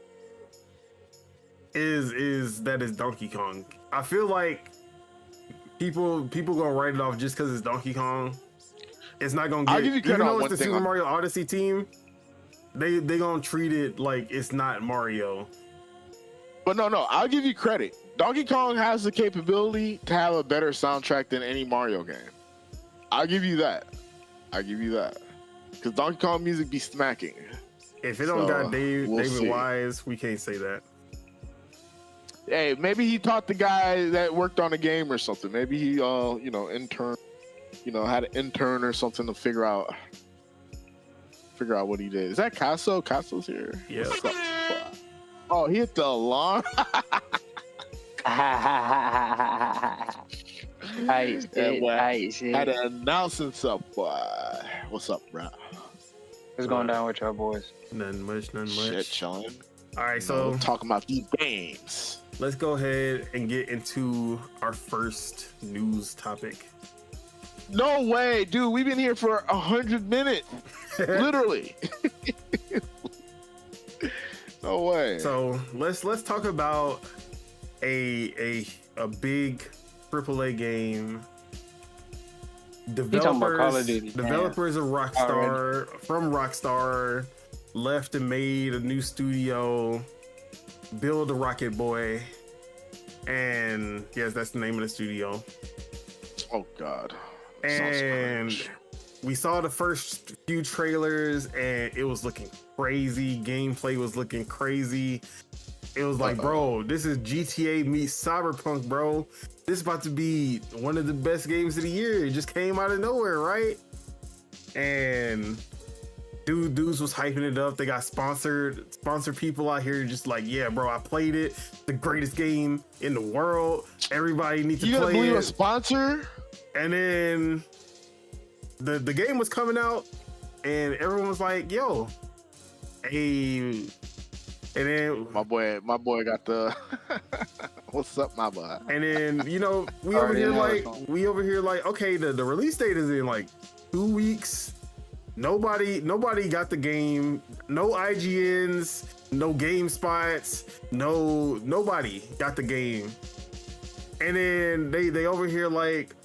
is that it's Donkey Kong. I feel like people gonna write it off just because it's Donkey Kong. It's not gonna get. I'll give you credit, even though on it's the Super Mario Odyssey team, they gonna treat it like it's not Mario. But no, I'll give you credit. Donkey Kong has the capability to have a better soundtrack than any Mario game. I'll give you that. Because Donkey Kong music be smacking. If it don't got David Wise, we can't say that. Hey, maybe he taught the guy that worked on a game or something. Maybe he, had an intern or something to figure out what he did. Is that Casso? Casso's here. Yeah. Oh, he hit the alarm. Ice, Had to announce himself, boy. What's up, bro? What's going down with y'all boys? Nothing much. Shit, chilling. All right, so talking about these games. Let's go ahead and get into our first news topic. No way, dude. We've been here for 100 minutes. Literally. No way. So let's talk about a big AAA game. Developers of Rockstar from Rockstar left and made a new studio, Build a Rocket Boy, and yes, that's the name of the studio. Oh God. And we saw the first few trailers, and it was looking crazy. Gameplay was looking crazy. It was like, bro, this is GTA meets Cyberpunk, bro. This is about to be one of the best games of the year. It just came out of nowhere, right? And dudes was hyping it up. They got sponsored people out here just like, yeah, bro, I played it. The greatest game in the world. Everybody needs to play it. You gonna believe a sponsor? And then the game was coming out, and everyone was like, "Yo, hey." And then my boy got the what's up, my boy? And then we over here like, okay, the release date is in like 2 weeks. Nobody got the game. No IGNs, no GameSpots, nobody got the game. And then they over here like,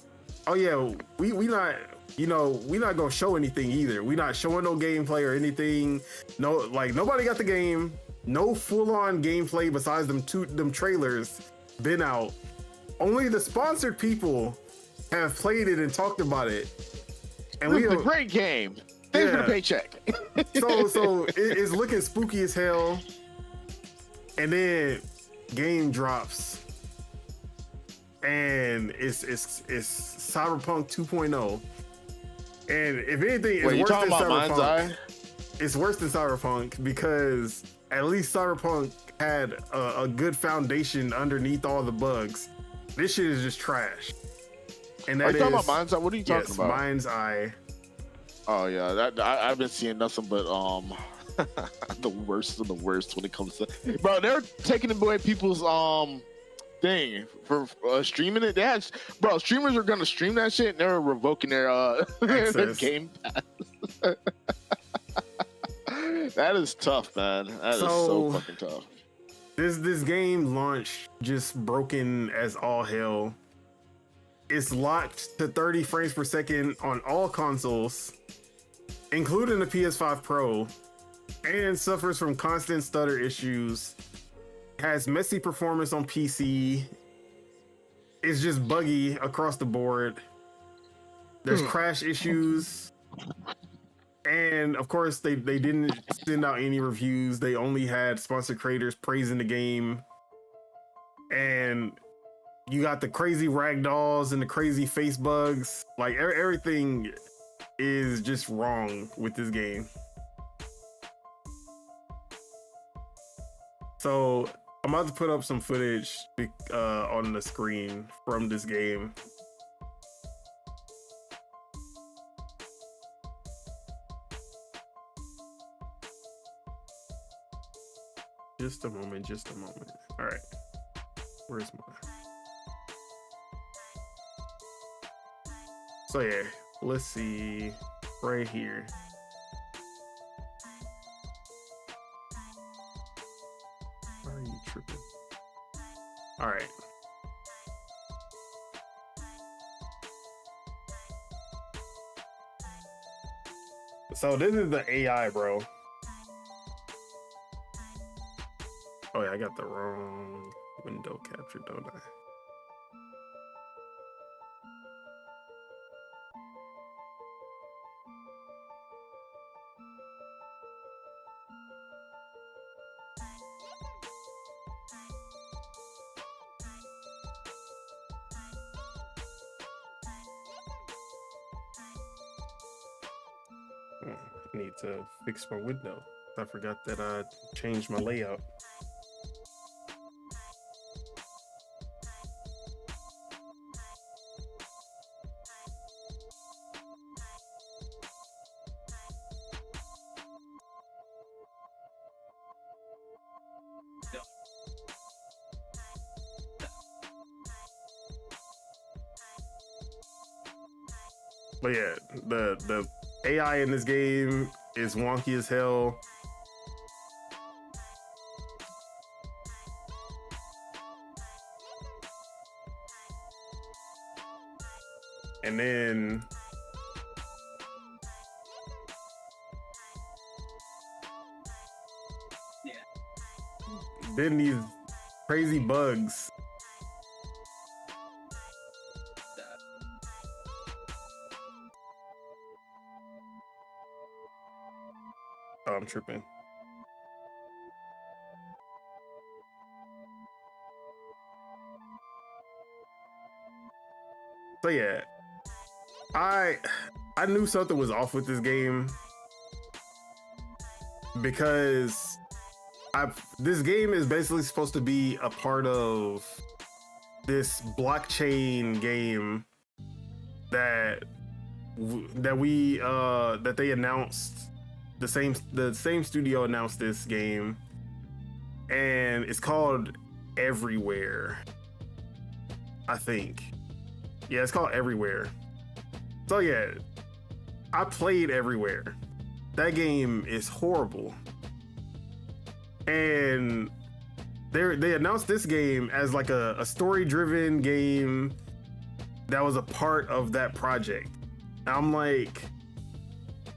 oh yeah, we not gonna show anything either. We not showing no gameplay or anything. No, like nobody got the game. No full-on gameplay besides them trailers been out. Only the sponsored people have played it and talked about it. And This is a great game. Thanks for the paycheck. so it's looking spooky as hell. And then game drops. And it's Cyberpunk 2.0. And if anything, Wait, you it's worse talking than about Mind's Cyberpunk. Eye? It's worse than Cyberpunk because at least Cyberpunk had a good foundation underneath all the bugs. This shit is just trash. And Are that you talking about Mind's Eye? What are you talking about? Mind's Eye. Oh yeah, I've been seeing nothing but the worst of the worst when it comes to, bro. They're taking away people's thing for streaming it. Bro, streamers are gonna stream that shit and they're revoking their their Game Pass. That is tough, man. That is so fucking tough. This game launched just broken as all hell. It's locked to 30 frames per second on all consoles, including the PS5 Pro, and suffers from constant stutter issues. Has messy performance on PC. It's just buggy across the board. There's crash issues. And of course, they didn't send out any reviews. They only had sponsored creators praising the game. And you got the crazy ragdolls and the crazy face bugs. Like everything is just wrong with this game. So I'm about to put up some footage on the screen from this game. Just a moment. All right. Where's mine? So yeah, let's see right here. Why are you tripping? All right. So this is the AI, bro. Oh yeah, I got the wrong window capture, don't I? I need to fix my window. I forgot that I changed my layout. But yeah, the AI in this game is wonky as hell. And then these crazy bugs. Oh, I'm tripping. So yeah, I knew something was off with this game because this game is basically supposed to be a part of this blockchain game that that they announced, the same studio announced this game, and it's called Everywhere, I think. Yeah, it's called Everywhere. So yeah, I played Everywhere. That game is horrible. And they announced this game as like a story-driven game that was a part of that project. I'm like,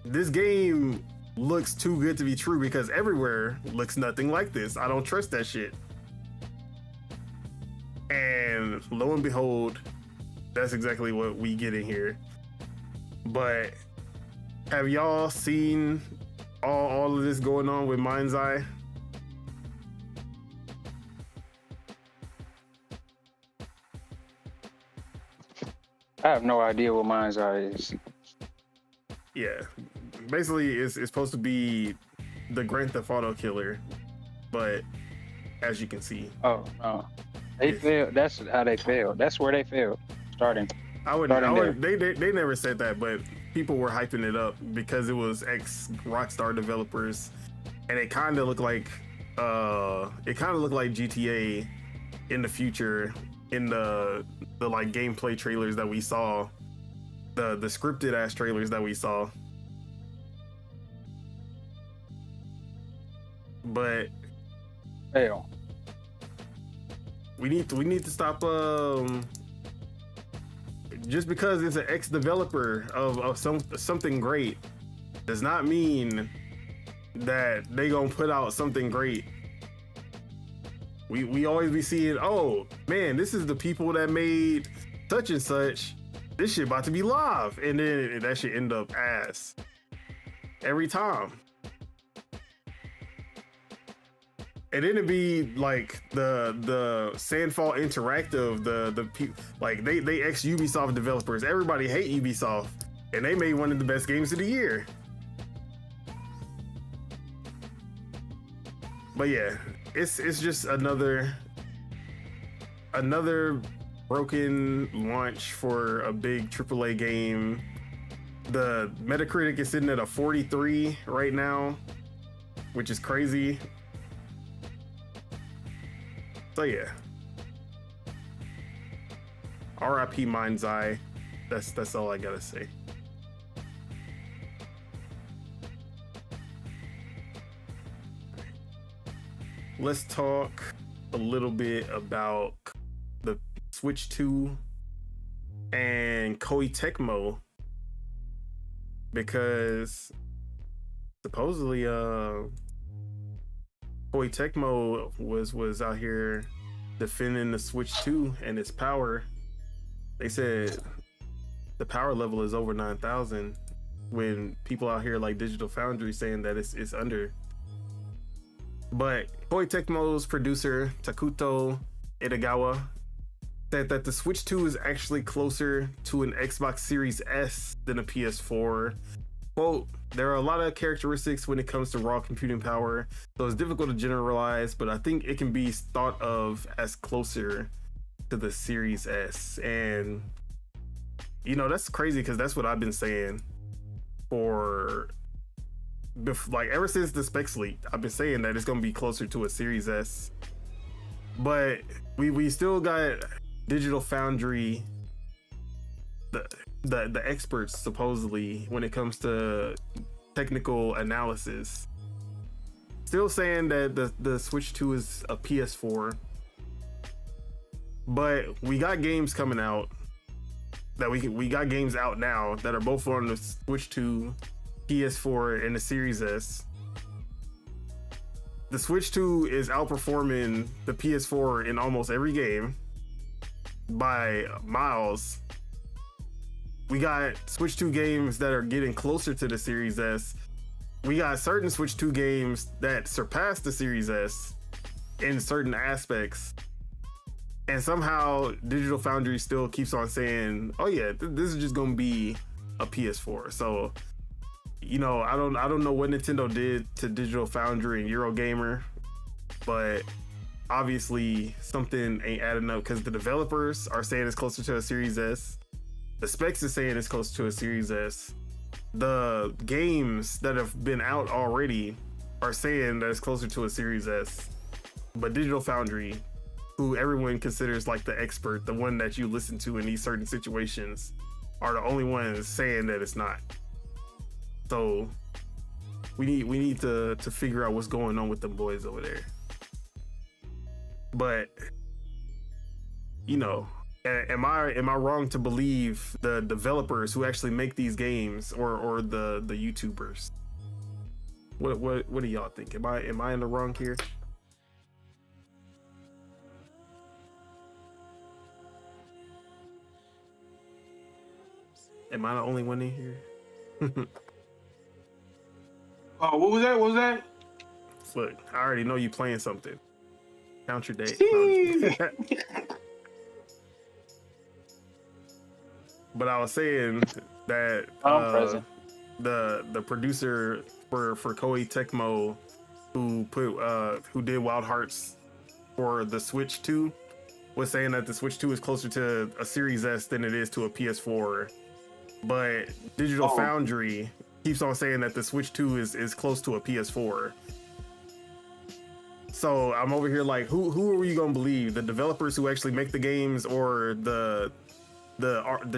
this game looks too good to be true, because Everywhere looks nothing like this. I don't trust that shit. And lo and behold, that's exactly what we get in here. But have y'all seen all of this going on with Mind's Eye? I have no idea what Mind's Eye is. Yeah, basically it's supposed to be the Grand Theft Auto killer, but as you can see, they failed. That's how they failed. That's where they failed. Starting. They never said that, but people were hyping it up because it was ex Rockstar developers, and it kind of looked like GTA in the future, in the like gameplay trailers that we saw, the scripted ass trailers that we saw. But Fail. we need to stop just because it's an ex-developer of something great does not mean that they gonna put out something great. We always be seeing, oh man, this is the people that made such and such. This shit about to be live, and then that shit end up ass every time. And then it'd be like the Sandfall Interactive, the like they ex Ubisoft developers. Everybody hate Ubisoft, and they made one of the best games of the year. But yeah, it's just another broken launch for a big AAA game. The Metacritic is sitting at a 43 right now, which is crazy. So yeah, R.I.P. Mind's Eye. That's all I gotta say. Let's talk a little bit about the Switch 2 and Koei Tecmo, because supposedly Koei Tecmo was out here defending the Switch 2 and its power. They said the power level is over 9,000, when people out here like Digital Foundry saying that it's under. But Koei Tecmo's producer Takuto Edogawa said that the Switch 2 is actually closer to an Xbox Series S than a PS4. Quote, there are a lot of characteristics when it comes to raw computing power, so it's difficult to generalize, but I think it can be thought of as closer to the Series S. And, you know, that's crazy, because that's what I've been saying for, like, ever since the specs leaked. I've been saying that it's going to be closer to a Series S. But we still got Digital Foundry, the experts supposedly when it comes to technical analysis, still saying that the Switch 2 is a PS4. But we got games coming out that we got games out now that are both on the Switch 2, PS4, and the Series S. The Switch 2 is outperforming the PS4 in almost every game by miles. We got Switch 2 games that are getting closer to the Series S. We got certain Switch 2 games that surpass the Series S in certain aspects. And somehow Digital Foundry still keeps on saying, oh yeah, this is just gonna be a PS4. So, you know, I don't know what Nintendo did to Digital Foundry and Eurogamer, but obviously something ain't adding up, because the developers are saying it's closer to a Series S. The specs is saying it's close to a Series S. The games that have been out already are saying that it's closer to a Series S. But Digital Foundry, who everyone considers like the expert, the one that you listen to in these certain situations, are the only ones saying that it's not. So we need to figure out what's going on with them boys over there. But you know, am I wrong to believe the developers who actually make these games or the YouTubers? What do y'all think? Am I in the wrong here? Am I the only one in here? Oh, what was that? What was that? Look, I already know you playing something. Count your day. But I was saying that the producer for Koei Tecmo, who did Wild Hearts for the Switch 2, was saying that the Switch 2 is closer to a Series S than it is to a PS4. But Digital Foundry keeps on saying that the Switch 2 is close to a PS4. So I'm over here like, who are you gonna believe? The developers who actually make the games, or the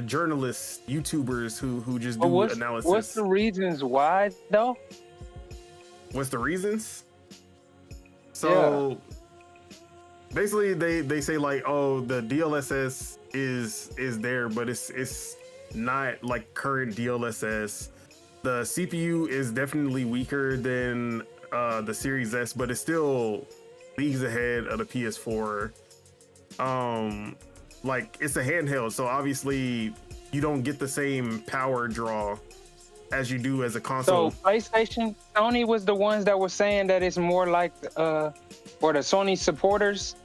journalists, YouTubers who just do analysis? What's the reasons why though? What's the reasons? So basically they say like, oh, the DLSS is there, but it's not like current DLSS. The CPU is definitely weaker than the Series S, but it's still leagues ahead of the PS4. Like, it's a handheld, so obviously you don't get the same power draw as you do as a console. So PlayStation, Sony was the ones that were saying that it's more like, or the Sony supporters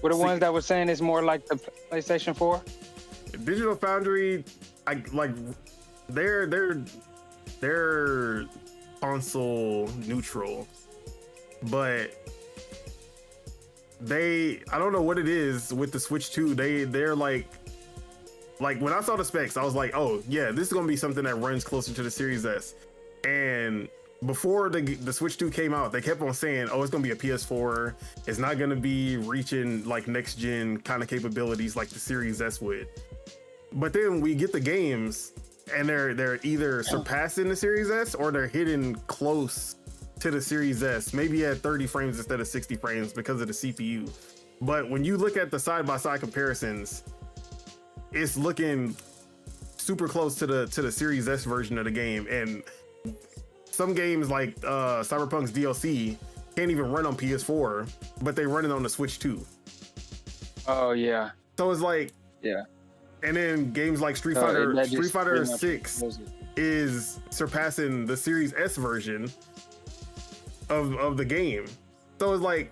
were the ones that were saying it's more like the PlayStation 4. Digital Foundry, they're console neutral, but I don't know what it is with the Switch 2. They're like when I saw the specs, I was like, oh yeah, this is gonna be something that runs closer to the Series S. And before the Switch 2 came out, they kept on saying, oh, it's gonna be a PS4. It's not gonna be reaching like next gen kind of capabilities like the Series S would. But then we get the games, and they're either surpassing the Series S or they're hitting close to the Series S, maybe at 30 frames instead of 60 frames because of the CPU. But when you look at the side-by-side comparisons, it's looking super close to the Series S version of the game. And some games like Cyberpunk's DLC can't even run on PS4, but they run it on the Switch 2. Oh yeah. So it's like, yeah. And then games like Street Fighter 6 is surpassing the Series S version of the game. So it's like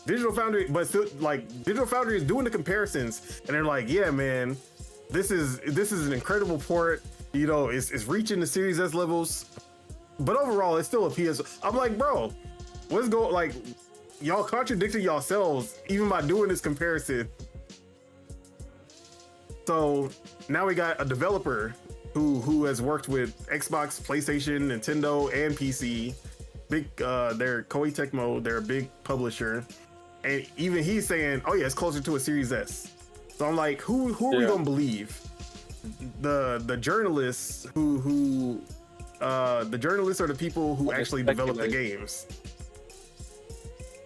Digital Foundry, but still, like, Digital Foundry is doing the comparisons, and they're like, yeah, man, this is an incredible port. You know, it's reaching the Series S levels, but overall, it's still a PS. I'm like, bro, what's going? Like, y'all contradicted yourselves even by doing this comparison. So now we got a developer who has worked with Xbox, PlayStation, Nintendo, and PC. They're Koei Tecmo. They're a big publisher, and even he's saying, "Oh yeah, it's closer to a Series S." So I'm like, who are we gonna believe? The journalists who the journalists are the people who actually develop the games.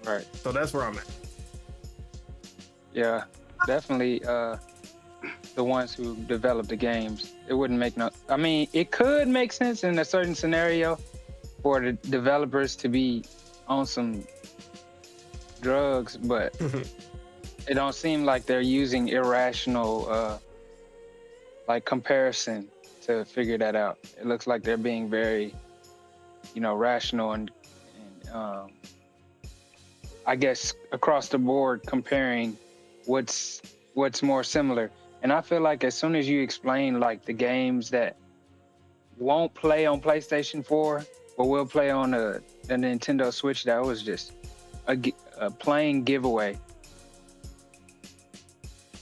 Right. So that's where I'm at. Yeah, definitely. The ones who develop the games. It wouldn't make I mean, it could make sense in a certain scenario for the developers to be on some drugs, but it don't seem like they're using irrational like comparison to figure that out. It looks like they're being very, rational and I guess across the board comparing what's more similar. And I feel like as soon as you explain like the games that won't play on PlayStation 4 but will play on the Nintendo Switch, that was just a plain giveaway.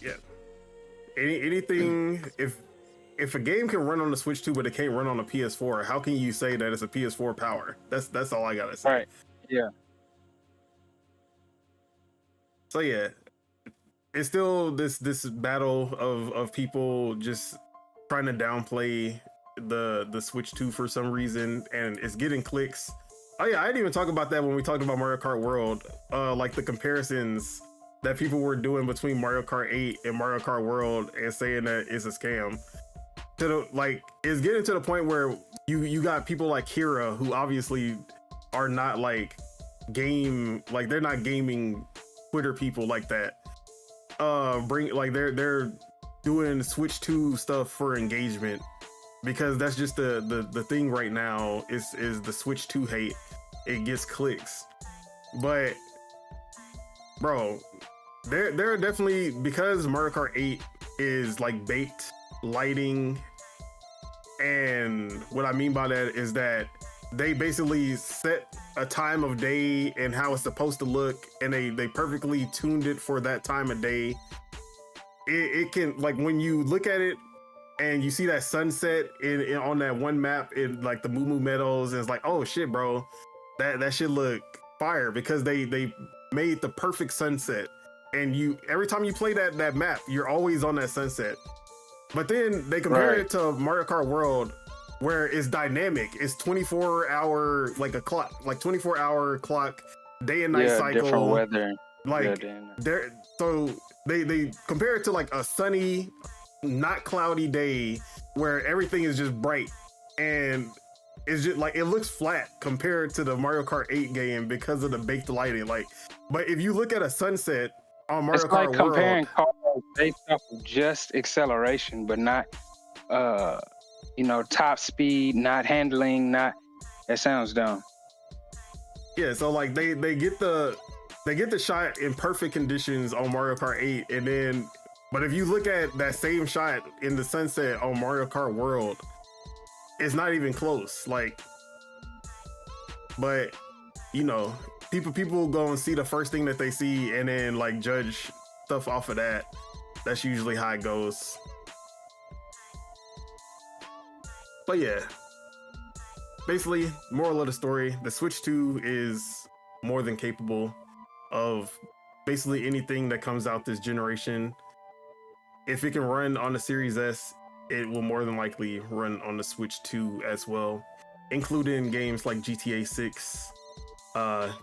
Yeah. Anything, if if a game can run on the Switch 2 but it can't run on a PS4, how can you say that it's a PS4 power? That's all I gotta say. Right. Yeah. So yeah, it's still this battle of people just trying to downplay the Switch 2 for some reason, and it's getting clicks. Oh yeah, I didn't even talk about that when we talked about Mario Kart World. Like the comparisons that people were doing between Mario Kart 8 and Mario Kart World, and saying that it's a scam. It's getting to the point where you got people like Kira, who obviously are not like they're not gaming Twitter people like that. They're doing Switch 2 stuff for engagement, because that's just the thing right now is the Switch 2 hate. It gets clicks. But bro, there are definitely, because Mario Kart 8 is like baked lighting, and what I mean by that is that they basically set a time of day and how it's supposed to look, and they perfectly tuned it for that time of day. It can, like, when you look at it and you see that sunset in on that one map in like the Moo Moo Meadows, and it's like, oh shit, bro, that shit look fire, because they made the perfect sunset, and every time you play that map, you're always on that sunset. But then they compare it to Mario Kart World, where it's dynamic. It's 24-hour, like a clock, like 24-hour clock, day and night cycle. Different weather. Like so they compare it to like a sunny, not cloudy day where everything is just bright, and it's just like, it looks flat compared to the Mario Kart 8 game because of the baked lighting. Like, but if you look at a sunset on Mario Kart World, it's like comparing World, cars based off of just acceleration, but not top speed, not handling, that sounds dumb. Yeah, so like they get the shot in perfect conditions on Mario Kart 8, and then, but if you look at that same shot in the sunset on Mario Kart World, it's not even close. Like, but people go and see the first thing that they see, and then like judge stuff off of that. That's usually how it goes. But yeah, basically, moral of the story, the Switch 2 is more than capable of basically anything that comes out this generation. If it can run on the Series S, it will more than likely run on the Switch 2 as well, including games like GTA 6,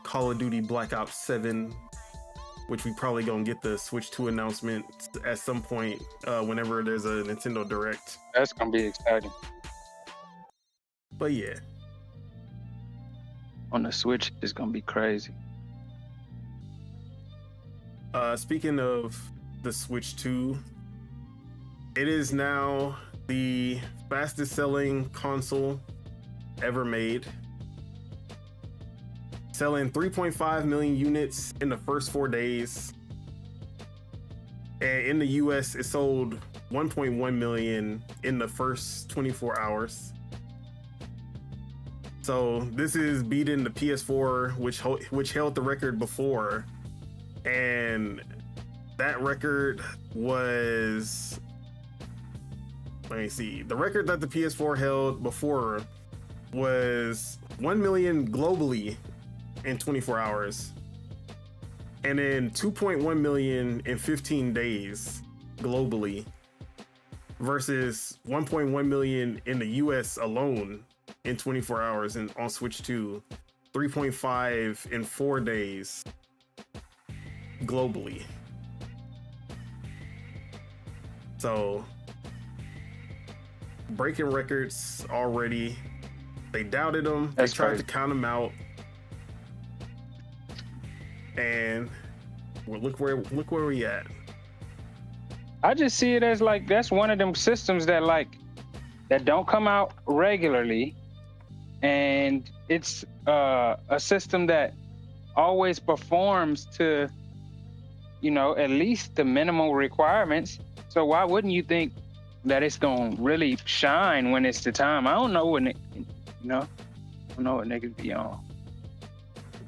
Call of Duty Black Ops 7, which we probably gonna get the Switch 2 announcement at some point whenever there's a Nintendo Direct. That's gonna be exciting. But yeah, on the Switch, it's gonna be crazy. Speaking of the Switch 2, it is now the fastest selling console ever made, selling 3.5 million units in the first 4 days. And in the US, it sold 1.1 million in the first 24 hours. So this is beating the PS4, which held the record before, and that record was, let me see, the record that the PS4 held before was 1 million globally in 24 hours, and then 2.1 million in 15 days globally, versus 1.1 million in the US alone in 24 hours, and on Switch 2, 3.5 in 4 days globally. So breaking records already. They doubted them. They tried to count them out, and look where we at. I just see it as like, that's one of them systems that don't come out regularly, and it's a system that always performs to at least the minimal requirements. So why wouldn't you think that it's gonna really shine when it's the time? I don't know what niggas be on.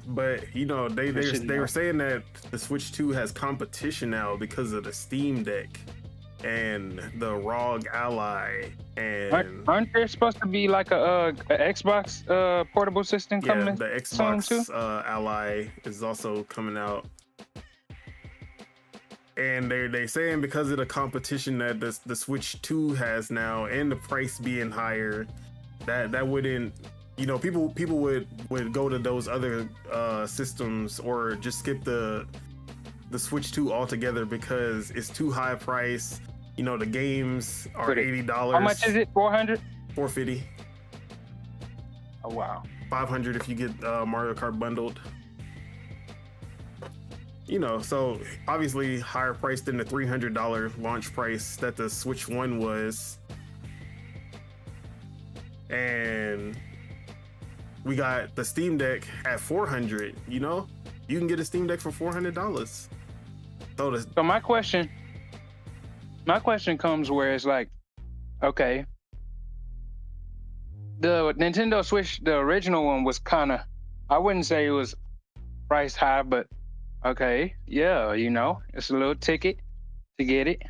But they were saying that the Switch 2 has competition now because of the Steam Deck, and the ROG Ally, and aren't there supposed to be like a Xbox portable system coming? yeah, the soon too? Xbox Ally is also coming out. And they saying because of the competition that the Switch 2 has now and the price being higher, that wouldn't, you know, people would go to those other systems or just skip the Switch 2 altogether because it's too high a price. You know, the games are $80. How much is it? 400? $450. Oh wow. $500 if you get Mario Kart bundled. You know, so obviously higher price than the $300 launch price that the Switch 1 was. And we got the Steam Deck at $400. You know, you can get a Steam Deck for $400. So my question comes where it's like, okay, the Nintendo Switch, the original one was kind of, I wouldn't say it was priced high, but okay, yeah, you know, it's a little ticket to get it.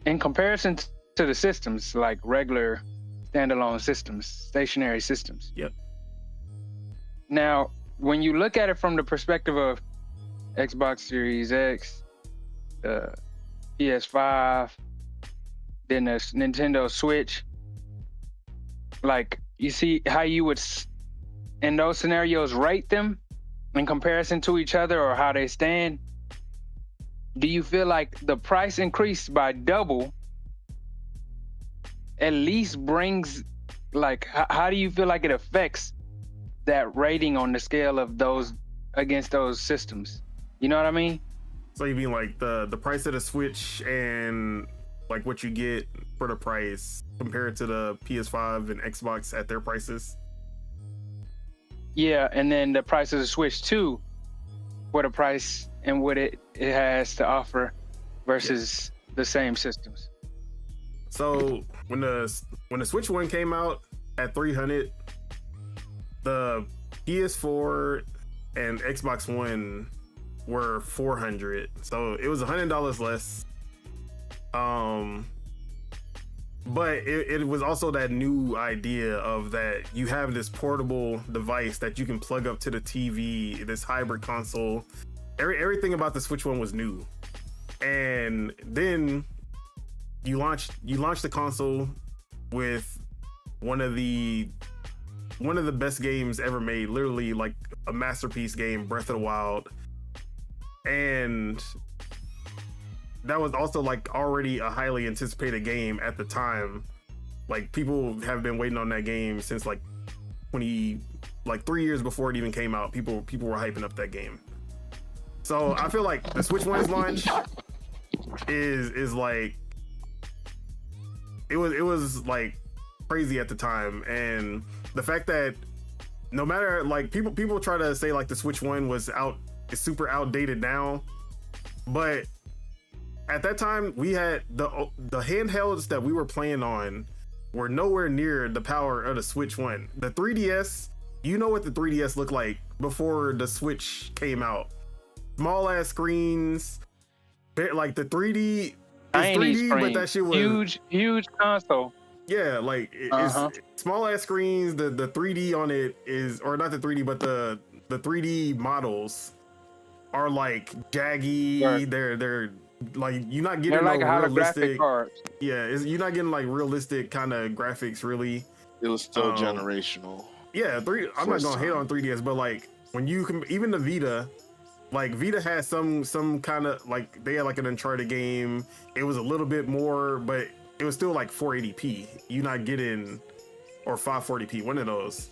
In comparison to the systems, like regular standalone systems, stationary systems. Yep. Now, when you look at it from the perspective of Xbox Series X, PS5, then the Nintendo Switch, like, you see how you would, in those scenarios, rate them in comparison to each other or how they stand? Do you feel like the price increase by double at least brings, like, how do you feel like it affects that rating on the scale of those against those systems? You know what I mean? So you mean like the price of the Switch and like what you get for the price compared to the PS5 and Xbox at their prices? Yeah, and then the price of the Switch 2, what a price and what it has to offer versus the same systems. So when the Switch 1 came out at $300, the PS4 and Xbox One were $400. So it was $100 less. But it was also that new idea of that you have this portable device that you can plug up to the TV, this hybrid console. Everything about the Switch 1 was new. And then you launched the console with one of the best games ever made, literally like a masterpiece game, Breath of the Wild. And that was also like already a highly anticipated game at the time. Like people have been waiting on that game since like 3 years before it even came out. People were hyping up that game. So I feel like the Switch 1's launch is like it was like crazy at the time. And the fact that no matter, like, people try to say like the Switch 1 is super outdated now, but at that time we had the handhelds that we were playing on were nowhere near the power of the Switch 1. The 3DS, you know what the 3DS looked like before the Switch came out. Small ass screens, like the 3D is 3D, but that shit was huge console. Yeah, like it's small ass screens. The 3D on it is, or not the 3D, but the 3D models are like jaggy. Right. They're like, you're not getting like no realistic cards. Yeah, you're not getting like realistic kind of graphics really. It was still generational. Yeah, I'm not gonna hate on 3DS, but like when you can, even the Vita. Like Vita had some kind of, like, they had like an Uncharted game. It was a little bit more, but it was still like 480p. You're not getting, or 540p, one of those.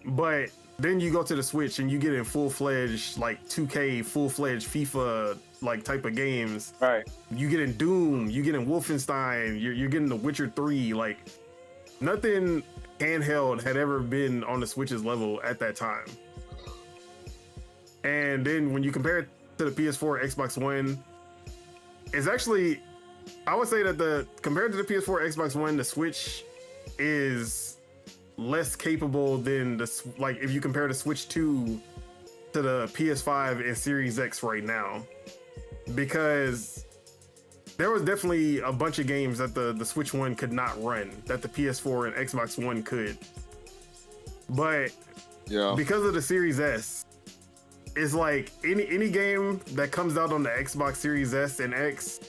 But then you go to the Switch and you get in full-fledged like 2K, full-fledged FIFA like type of games. Right. You get in Doom, you get in Wolfenstein, you're getting The Witcher 3. Like nothing handheld had ever been on the Switch's level at that time. And then when you compare it to the PS4, Xbox One, it's actually, I would say that compared to the PS4, Xbox One, the Switch is less capable than like if you compare the Switch 2 to the PS5 and Series X right now. because there was definitely a bunch of games that the Switch One could not run that the PS4 and Xbox One could. But because of the Series S, it's like any game that comes out on the Xbox Series S and X,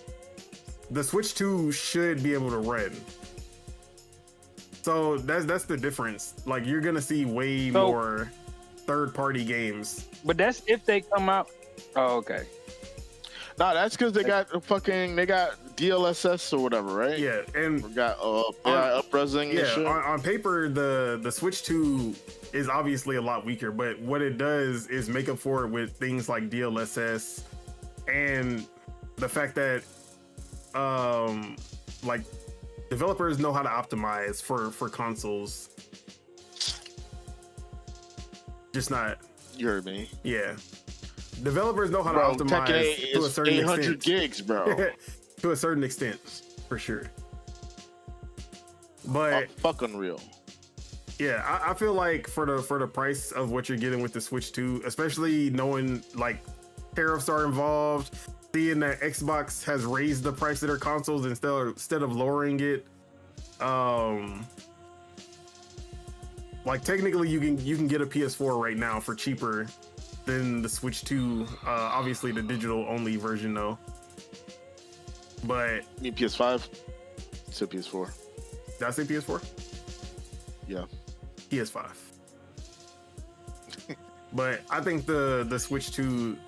the Switch 2 should be able to run. So that's the difference. Like, you're gonna see way more third-party games. But that's if they come out. Oh, okay. No, that's because they got DLSS or whatever, right? Yeah, and we got up-resing. Yeah, on paper, the Switch 2 is obviously a lot weaker, but what it does is make up for it with things like DLSS and the fact that like developers know how to optimize for consoles. Just not. You heard me. Yeah. Developers know how to optimize to a certain 800 extent. gigs, bro. To a certain extent, for sure. But fuck Unreal. Yeah, I feel like for the price of what you're getting with the Switch 2, especially knowing like tariffs are involved, seeing that Xbox has raised the price of their consoles instead of lowering it, like technically you can get a PS4 right now for cheaper than the Switch 2. Obviously the digital only version though. But you mean PS5? It's a PS4. Did I say PS4? Yeah. PS5. But I think the Switch 2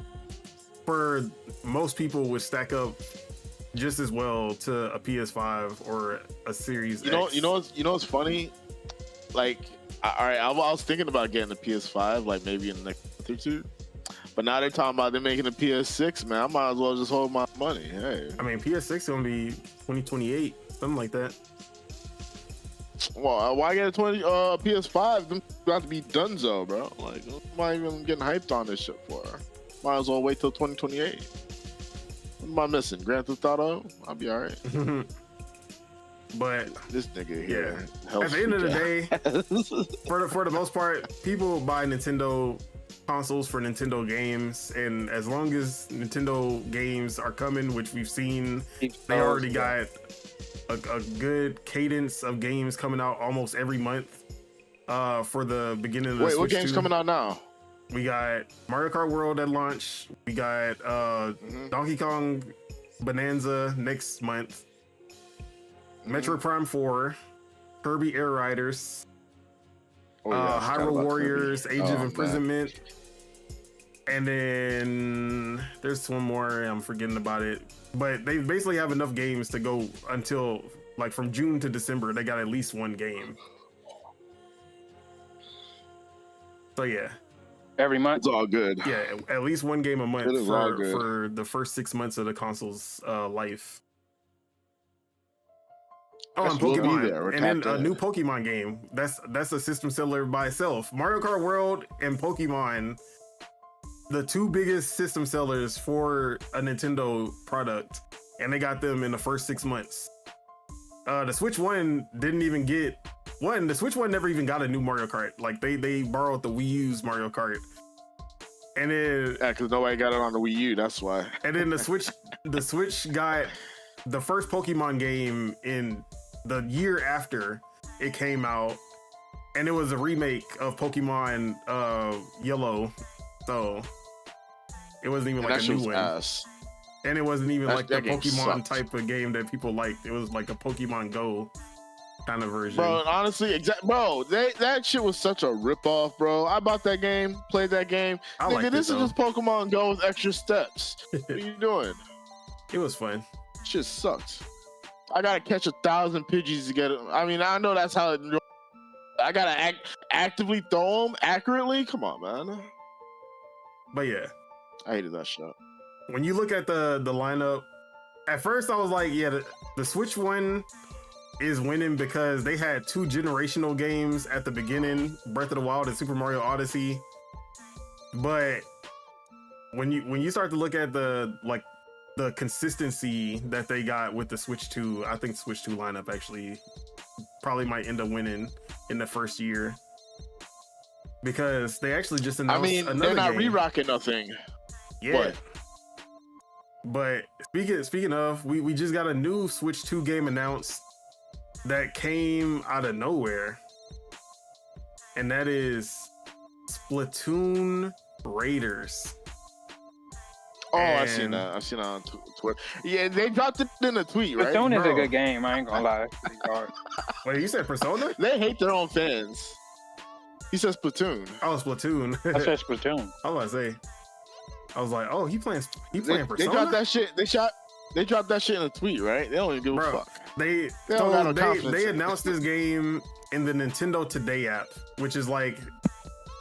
for most people would stack up just as well to a PS5 or a Series X. You know what's funny? Like, all right, I was thinking about getting a PS5, like maybe in the next month or two. But now they're talking about they're making a PS6, man. I might as well just hold my money. Hey. I mean, PS6 is gonna be 2028, something like that. Well, why get a PS5? Them got to be donezo, bro. Like, what am I even getting hyped on this shit for? Might as well wait till 2028. What am I missing? Grand Theft Auto? I'll be all right. But this nigga here. Yeah. At the end of the day, for the most part, people buy Nintendo consoles for Nintendo games, and as long as Nintendo games are coming, which we've seen, they already got a good cadence of games coming out almost every month. For the beginning of the Switch what game's 2. coming out now? We got Mario Kart World at launch. We got Donkey Kong Bonanza next month. Metro Prime 4, Kirby Air Riders, Hyrule Warriors, Age of Imprisonment, and then there's one more, I'm forgetting about it. But they basically have enough games to go until, like, from June to December, they got at least one game. So yeah. Every month? It's all good. Yeah, at least one game a month for the first 6 months of the console's life. Oh, and Pokemon, and then a new Pokemon game. That's a system seller by itself. Mario Kart World and Pokemon, the two biggest system sellers for a Nintendo product, and they got them in the first 6 months. The Switch One didn't even get one. The Switch One never even got a new Mario Kart. Like they borrowed the Wii U's Mario Kart, and then because nobody got it on the Wii U. That's why. And then the Switch got the first Pokemon game in the year after it came out, and it was a remake of Pokemon Yellow, so it wasn't even like a new one. Ass. And it wasn't even like the Pokemon sucked. type of game that people liked. It was like a Pokemon Go kind of version. Bro, honestly, that shit was such a ripoff, bro. I bought that game, played that game. Nigga, this is just Pokemon Go with extra steps. What are you doing? It was fun. Shit sucked. I gotta catch 1,000 Pidgeys to get it. I mean, I know that's how I gotta actively throw them accurately. Come on, man. But yeah, I hated that shit. When you look at the lineup, at first I was like, yeah, the Switch One is winning because they had two generational games at the beginning, Breath of the Wild and Super Mario Odyssey. But when you start to look at the consistency that they got with the Switch 2, I think Switch 2 lineup actually probably might end up winning in the first year, because they actually just announced another they're not game. re-rocking nothing. Yeah. But speaking of, we just got a new Switch 2 game announced that came out of nowhere, and that is Splatoon Raiders. Oh, I've seen that. I've seen that on Twitter. Yeah, they dropped it in a tweet, right? Persona is a Bro. good game. I ain't gonna lie. It's pretty hard. Wait, you said Persona? They hate their own fans. He says Splatoon. Oh, Splatoon. I said Splatoon. I was about to say. I was like, oh, he playing They Persona. dropped that shit. They dropped that shit in a tweet, right? They don't even give a Bro, fuck. They don't got no confidence they in it. announced this game in the Nintendo Today app, which is like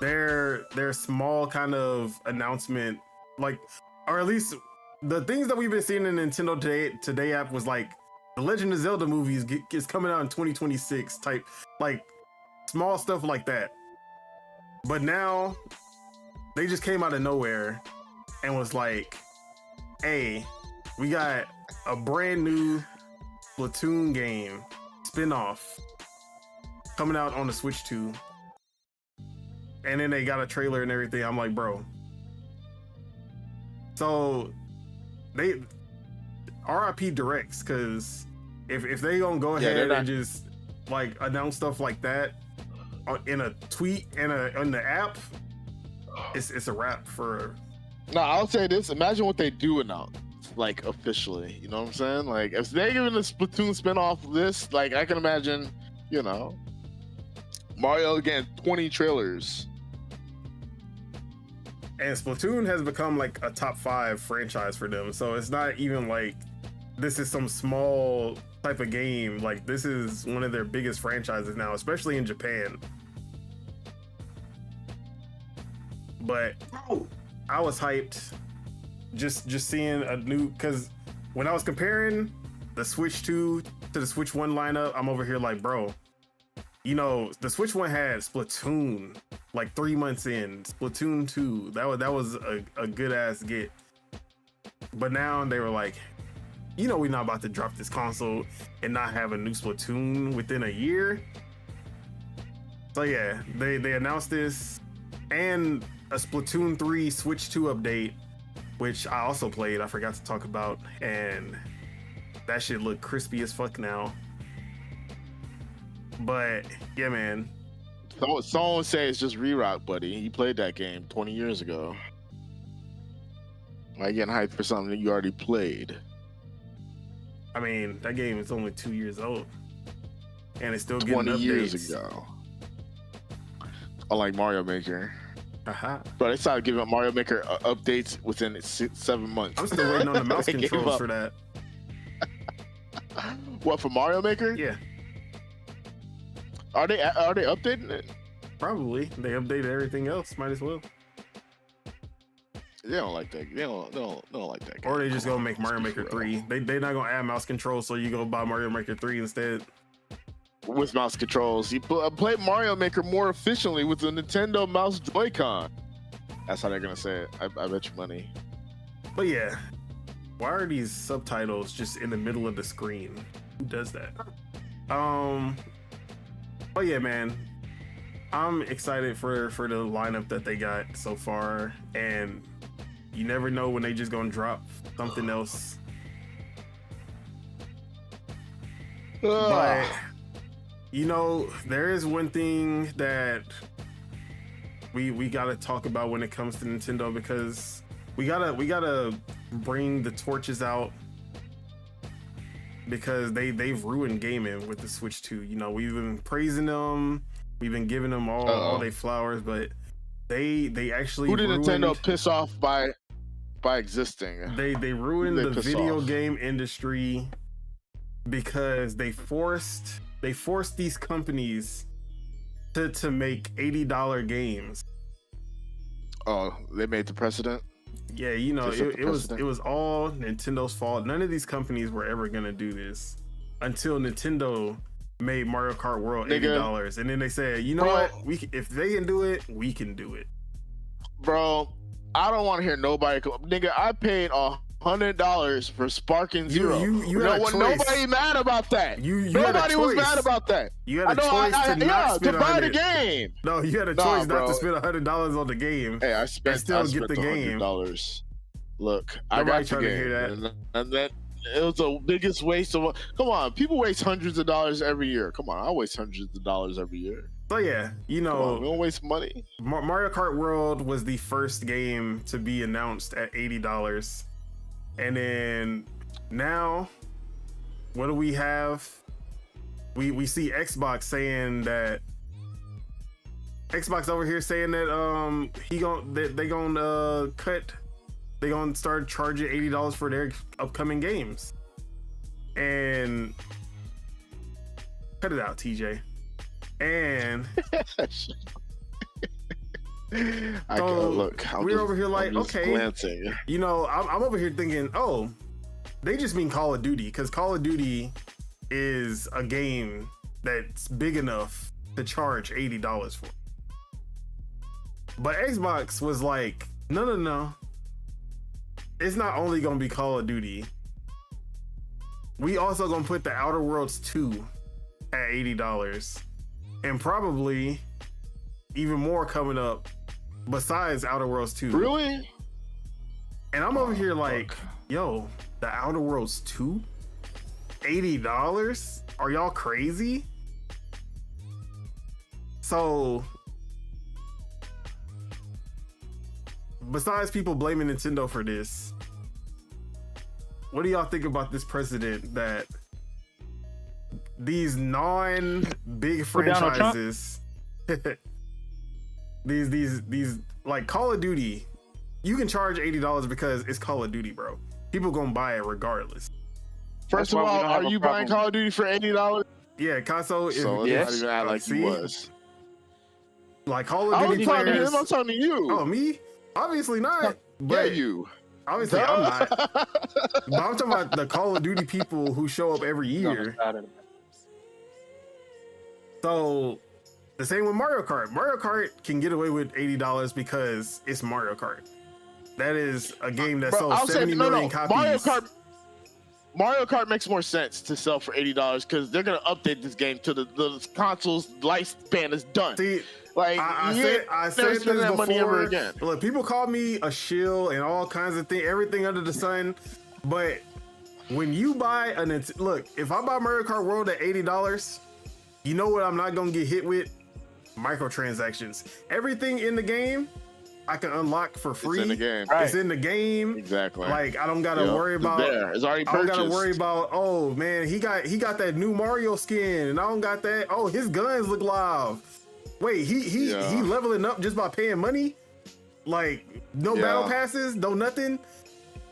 their small kind of announcement, like, or at least the things that we've been seeing in Nintendo Today app was like the Legend of Zelda movies is coming out in 2026 type, like small stuff like that. But now they just came out of nowhere and was like, hey, we got a brand new Splatoon game spin-off coming out on the Switch 2. And then they got a trailer and everything. I'm like, bro. So they RIP Directs, because if they gonna go ahead and just like announce stuff like that in a tweet and on the app, it's a wrap for. No, I'll say this. Imagine what they do announce, like officially. You know what I'm saying? Like if they're giving the Splatoon spinoff list, like I can imagine, you know, Mario getting 20 trailers. And Splatoon has become like a top 5 franchise for them. So it's not even like this is some small type of game. Like this is one of their biggest franchises now, especially in Japan. But I was hyped just seeing a new, because when I was comparing the Switch 2 to the Switch 1 lineup, I'm over here like, bro, you know, the Switch 1 had Splatoon like 3 months in, Splatoon 2. That was a good ass get. But now they were like, you know, we're not about to drop this console and not have a new Splatoon within a year. So yeah, they announced this and a Splatoon 3 Switch 2 update, which I also played. I forgot to talk about, and that shit look crispy as fuck now. But yeah, man. Someone say it's just re-rock, buddy. You played that game 20 years ago. Why you getting hyped for something that you already played? I mean, that game is only 2 years old, and it's still getting 20 updates. years ago. Unlike Mario Maker. But they started giving Mario Maker updates within 7 months. I'm still waiting on the mouse They gave controls up. for that. What, for Mario Maker? Yeah, Are they updating it? probably. They updated everything else. Might as well. They don't like that. They don't like that game. Or they just Come gonna on, make Mario let's be Maker real. 3. They not gonna add mouse controls, so you go buy Mario Maker 3 instead. With mouse controls. You play Mario Maker more efficiently with the Nintendo mouse Joy-Con. That's how they're gonna say it. I bet you money. But yeah, why are these subtitles just in the middle of the screen? Who does that? But yeah, man, I'm excited for the lineup that they got so far, and you never know when they just gonna drop something else. But you know, there is one thing that we gotta talk about when it comes to Nintendo, because we gotta bring the torches out, because they've ruined gaming with the Switch 2. You know, we've been praising them, we've been giving them all their flowers, but they actually Who did ruined, Nintendo piss off by existing? They ruined They the piss video off? game industry, because they forced these companies to make $80 games. Oh, they made the precedent. Yeah, you know, They set the it was precedent. all Nintendo's fault. None of these companies were ever gonna do this until Nintendo made Mario Kart World Nigga. $80, and then they said, you know Bro. what, if they can do it, we can do it. Bro, I don't want to hear nobody. Nigga, I paid $100 for Sparking Zero. You had a choice. Nobody mad about that. You had a Nobody was choice. mad about that. You had a choice to buy the $100. game. No, you had a Nah, choice not bro. to spend $100 on the game. Hey, I spent still get the the game. $100. Look, I Nobody got the trying to game, hear that. and that it was the biggest waste of. Come on, people waste hundreds of dollars every year. Come on, I waste hundreds of dollars every year. So yeah, you Come on, we know, don't waste money. Mario Kart World was the first game to be announced at $80, and then now, what do we have? We see Xbox saying that. Xbox over here saying that they gonna start charging $80 for their upcoming games. And cut it out, TJ. And look. We're over here like, I'm just okay, glancing. you know, I'm over here thinking, oh, they just mean Call of Duty, because Call of Duty is a game that's big enough to charge $80 for. But Xbox was like, no. It's not only gonna be Call of Duty. We also gonna put the Outer Worlds 2 at $80. And probably even more coming up besides Outer Worlds 2. Really? And I'm over here like, yo, the Outer Worlds 2? $80? Are y'all crazy? So besides people blaming Nintendo for this, what do y'all think about this precedent that these non-big franchises, these like Call of Duty, you can charge $80 because it's Call of Duty, bro. People gonna buy it regardless. First of all, are you buying Call of Duty for $80? Yeah, console is. So yes. not even act like he was. Like Call of I Duty was talking to players. him. I'm talking to you. Oh, me? Obviously not. Yeah, But you. obviously I'm not. But I'm talking about the Call of Duty people who show up every year. So the same with Mario Kart. Mario Kart can get away with $80 because it's Mario Kart. That is a game that sold 70 million copies. Mario Kart makes more sense to sell for $80 because they're gonna update this game to the console's lifespan is done. See, like I said never spend this that money before. ever again. Look, people call me a shill and all kinds of things, everything under the sun. But when you buy look, if I buy Mario Kart World at $80, you know what I'm not gonna get hit with? Microtransactions. Everything in the game I can unlock for free. It's in the game. It's in the game. Exactly. Like I don't gotta worry about. It's already I purchased. don't gotta worry about. Oh man, he got that new Mario skin, and I don't got that. Oh, his guns look live. Wait, he leveling up just by paying money? Like no battle passes, no nothing.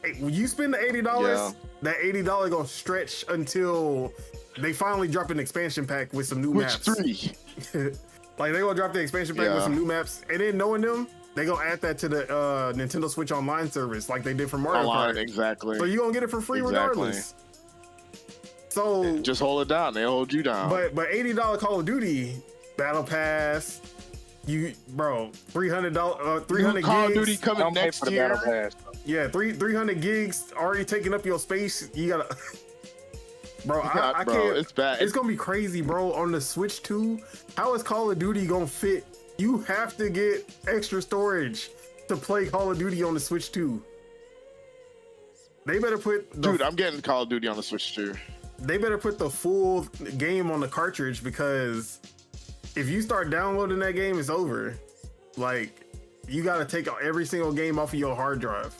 Hey, when you spend the $80, that $80 gonna stretch until they finally drop an expansion pack with some new maps. 3. Like they gonna drop the expansion pack with some new maps, and then knowing them, they gonna add that to the Nintendo Switch Online service, like they did for Mario Kart. Exactly. So you gonna get it for free regardless. So just hold it down. They hold you down. But $80 Call of Duty Battle Pass, $300 300 Call of gigs. Duty coming next year. Yeah, 300 gigs already taking up your space. You gotta. Bro, I can't. It's bad. It's gonna be crazy, bro. On the Switch 2, how is Call of Duty gonna fit? You have to get extra storage to play Call of Duty on the Switch 2. They better put. Dude, I'm getting Call of Duty on the Switch 2. They better put the full game on the cartridge, because if you start downloading that game, it's over. Like, you gotta take every single game off of your hard drive.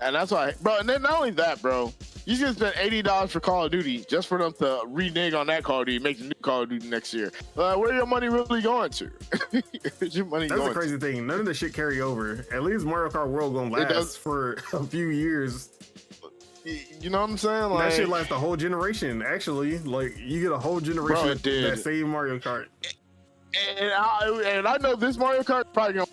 And that's why, bro. And then not only that, bro. You can spend $80 for Call of Duty just for them to renege on that Call of Duty, make the new Call of Duty next year. Where your money really going to? Where's your money going? That's the crazy thing. None of the shit carry over. At least Mario Kart World gonna last for a few years. You know what I'm saying? Like, that shit lasts a whole generation. Actually, like you get a whole generation that same Mario Kart. And I know this Mario Kart probably gonna.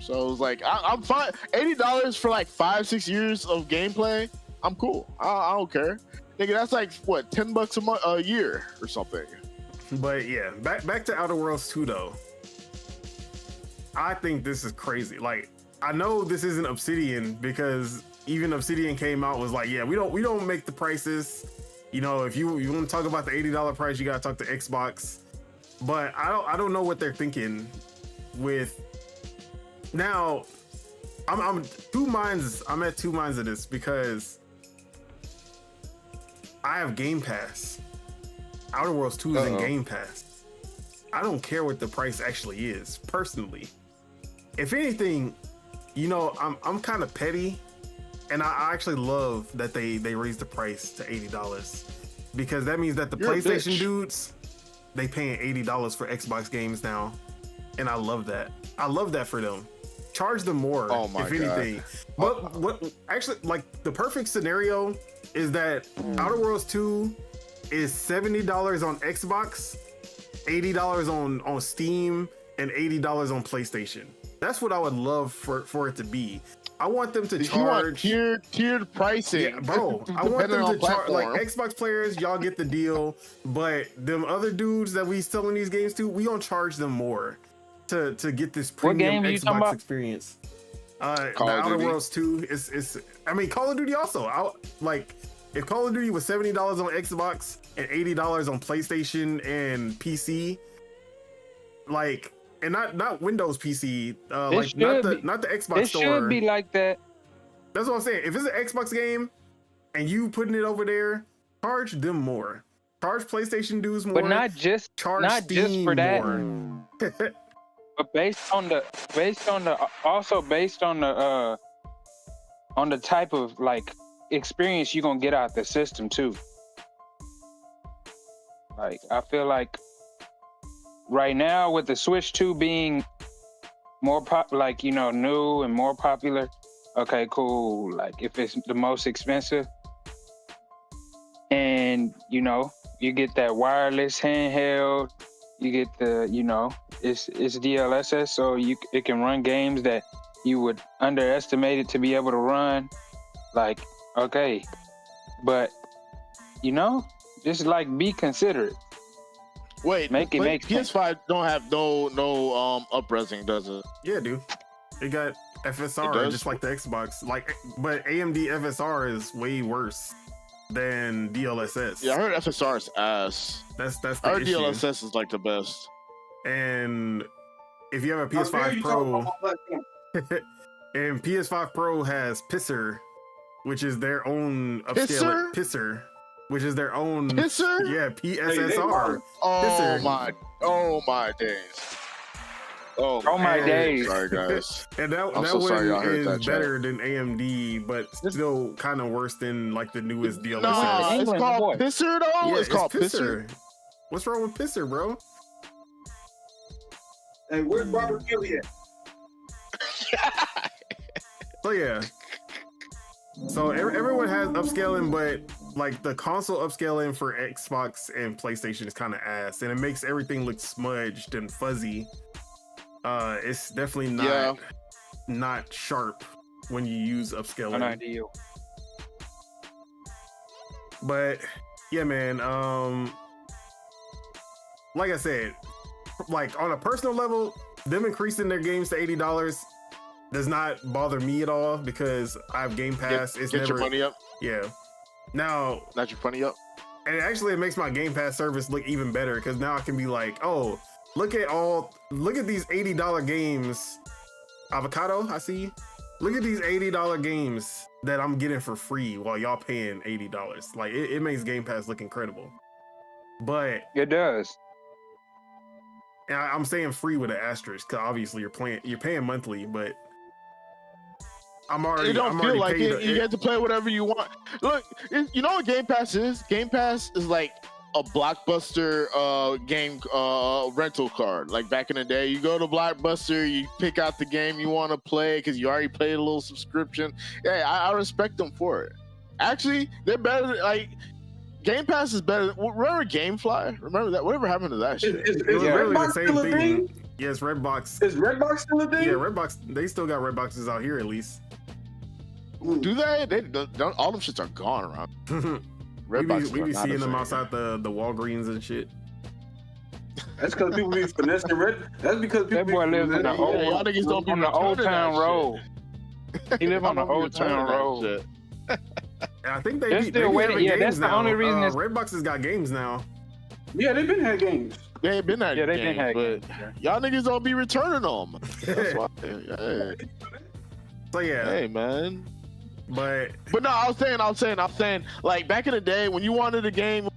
So it's like I'm fine. $80 for like 5-6 years of gameplay. I'm cool. I don't care. Nigga, that's like what, $10 a year or something. But yeah, back to Outer Worlds 2 though. I think this is crazy. Like, I know this isn't Obsidian, because even Obsidian came out was like, yeah, we don't make the prices. You know, if you want to talk about the $80 price, you gotta talk to Xbox. But I don't know what they're thinking with now. I'm two minds. I'm at two minds of this because I have Game Pass. Outer Worlds 2 is in Game Pass. I don't care what the price actually is, personally. If anything, you know, I'm kind of petty, and I actually love that they raised the price to $80 because that means that the PlayStation dudes, they paying $80 for Xbox games now, and I love that. I love that for them. Charge them more, if anything. But what actually, like, the perfect scenario is that Outer Worlds 2 is $70 on Xbox, $80 on Steam, and $80 on PlayStation. That's what I would love for it to be. I want them to charge tiered pricing. Yeah, bro. I want them to charge, like, Xbox players, y'all get the deal, but them other dudes that we selling these games to, we gonna charge them more to get this premium Xbox experience. The Outer Worlds 2 is I mean, Call of Duty also. If Call of Duty was $70 on Xbox and $80 on PlayStation and PC, like, and not Windows PC, like not the Xbox store. It should be like that. That's what I'm saying. If it's an Xbox game and you putting it over there, charge them more. Charge PlayStation dudes more. But not just for that. More. But based on the type of, like, experience you're gonna get out the system too. Like, I feel like right now with the Switch 2 being more new and more popular, okay, cool. Like, if it's the most expensive and, you know, you get that wireless handheld, you get the, you know, it's DLSS, so it can run games that you would underestimate it to be able to run. Like, okay, but, you know, just, like, be considerate. Wait, make PS5 don't have no up-resing, does it? Yeah, dude. It got FSR just like the Xbox. Like, but AMD FSR is way worse than DLSS. Yeah, I heard FSR is ass. That's the I heard issue. DLSS is like the best. And if you have a PS5 Pro, and PS5 Pro has Pisser, which is their own upscale Pisser, which is their own Pisser? Yeah, PSSR. Oh my days. Oh my days. Sorry guys. And that one is better than AMD, but still kind of worse than, like, the newest DLSS. No, it's called Pisser though. Yeah, it's called Pisser. What's wrong with Pisser, bro? Hey, where's Robert Gilliard? So yeah. So everyone has upscaling, but, like, the console upscaling for Xbox and PlayStation is kind of ass, and it makes everything look smudged and fuzzy. It's definitely not sharp when you use upscaling. Not ideal. But yeah, man. Like I said, like, on a personal level, them increasing their games to $80 does not bother me at all because I have Game Pass. Get your money up. Yeah. Now, not your money up. And it makes my Game Pass service look even better because now I can be like, oh, look at these $80 games. Avocado, I see. Look at these $80 games that I'm getting for free while y'all paying $80. Like, it makes Game Pass look incredible. But it does. And I'm saying free with an asterisk because obviously you're paying monthly, but I'm already. It don't feel like it. You get to play whatever you want. Look, you know what Game Pass is? Game Pass is like a Blockbuster game rental card. Like, back in the day, you go to Blockbuster, you pick out the game you want to play because you already played a little subscription. Yeah, I respect them for it. Actually, they're better. Like, Game Pass is better. Remember GameFly? Remember that? Whatever happened to that shit? Is Redbox still a thing? Yes, Redbox. Is Redbox still a thing? Yeah, Redbox. They still got Redboxes out here at least. Do they? They don't, all them shits are gone around. we be seeing them outside the Walgreens and shit. That's because people be finessing That's because people. That boy lives in the Old Town Road. He lives on the Old Town Road. I think they're still waiting. Yeah, that's the only reason. Redbox has got games now. Yeah, they've been had games. They've been had games, but y'all niggas don't be returning them. That's why. So yeah. Hey man. But no, I'm saying, like back in the day when you wanted a game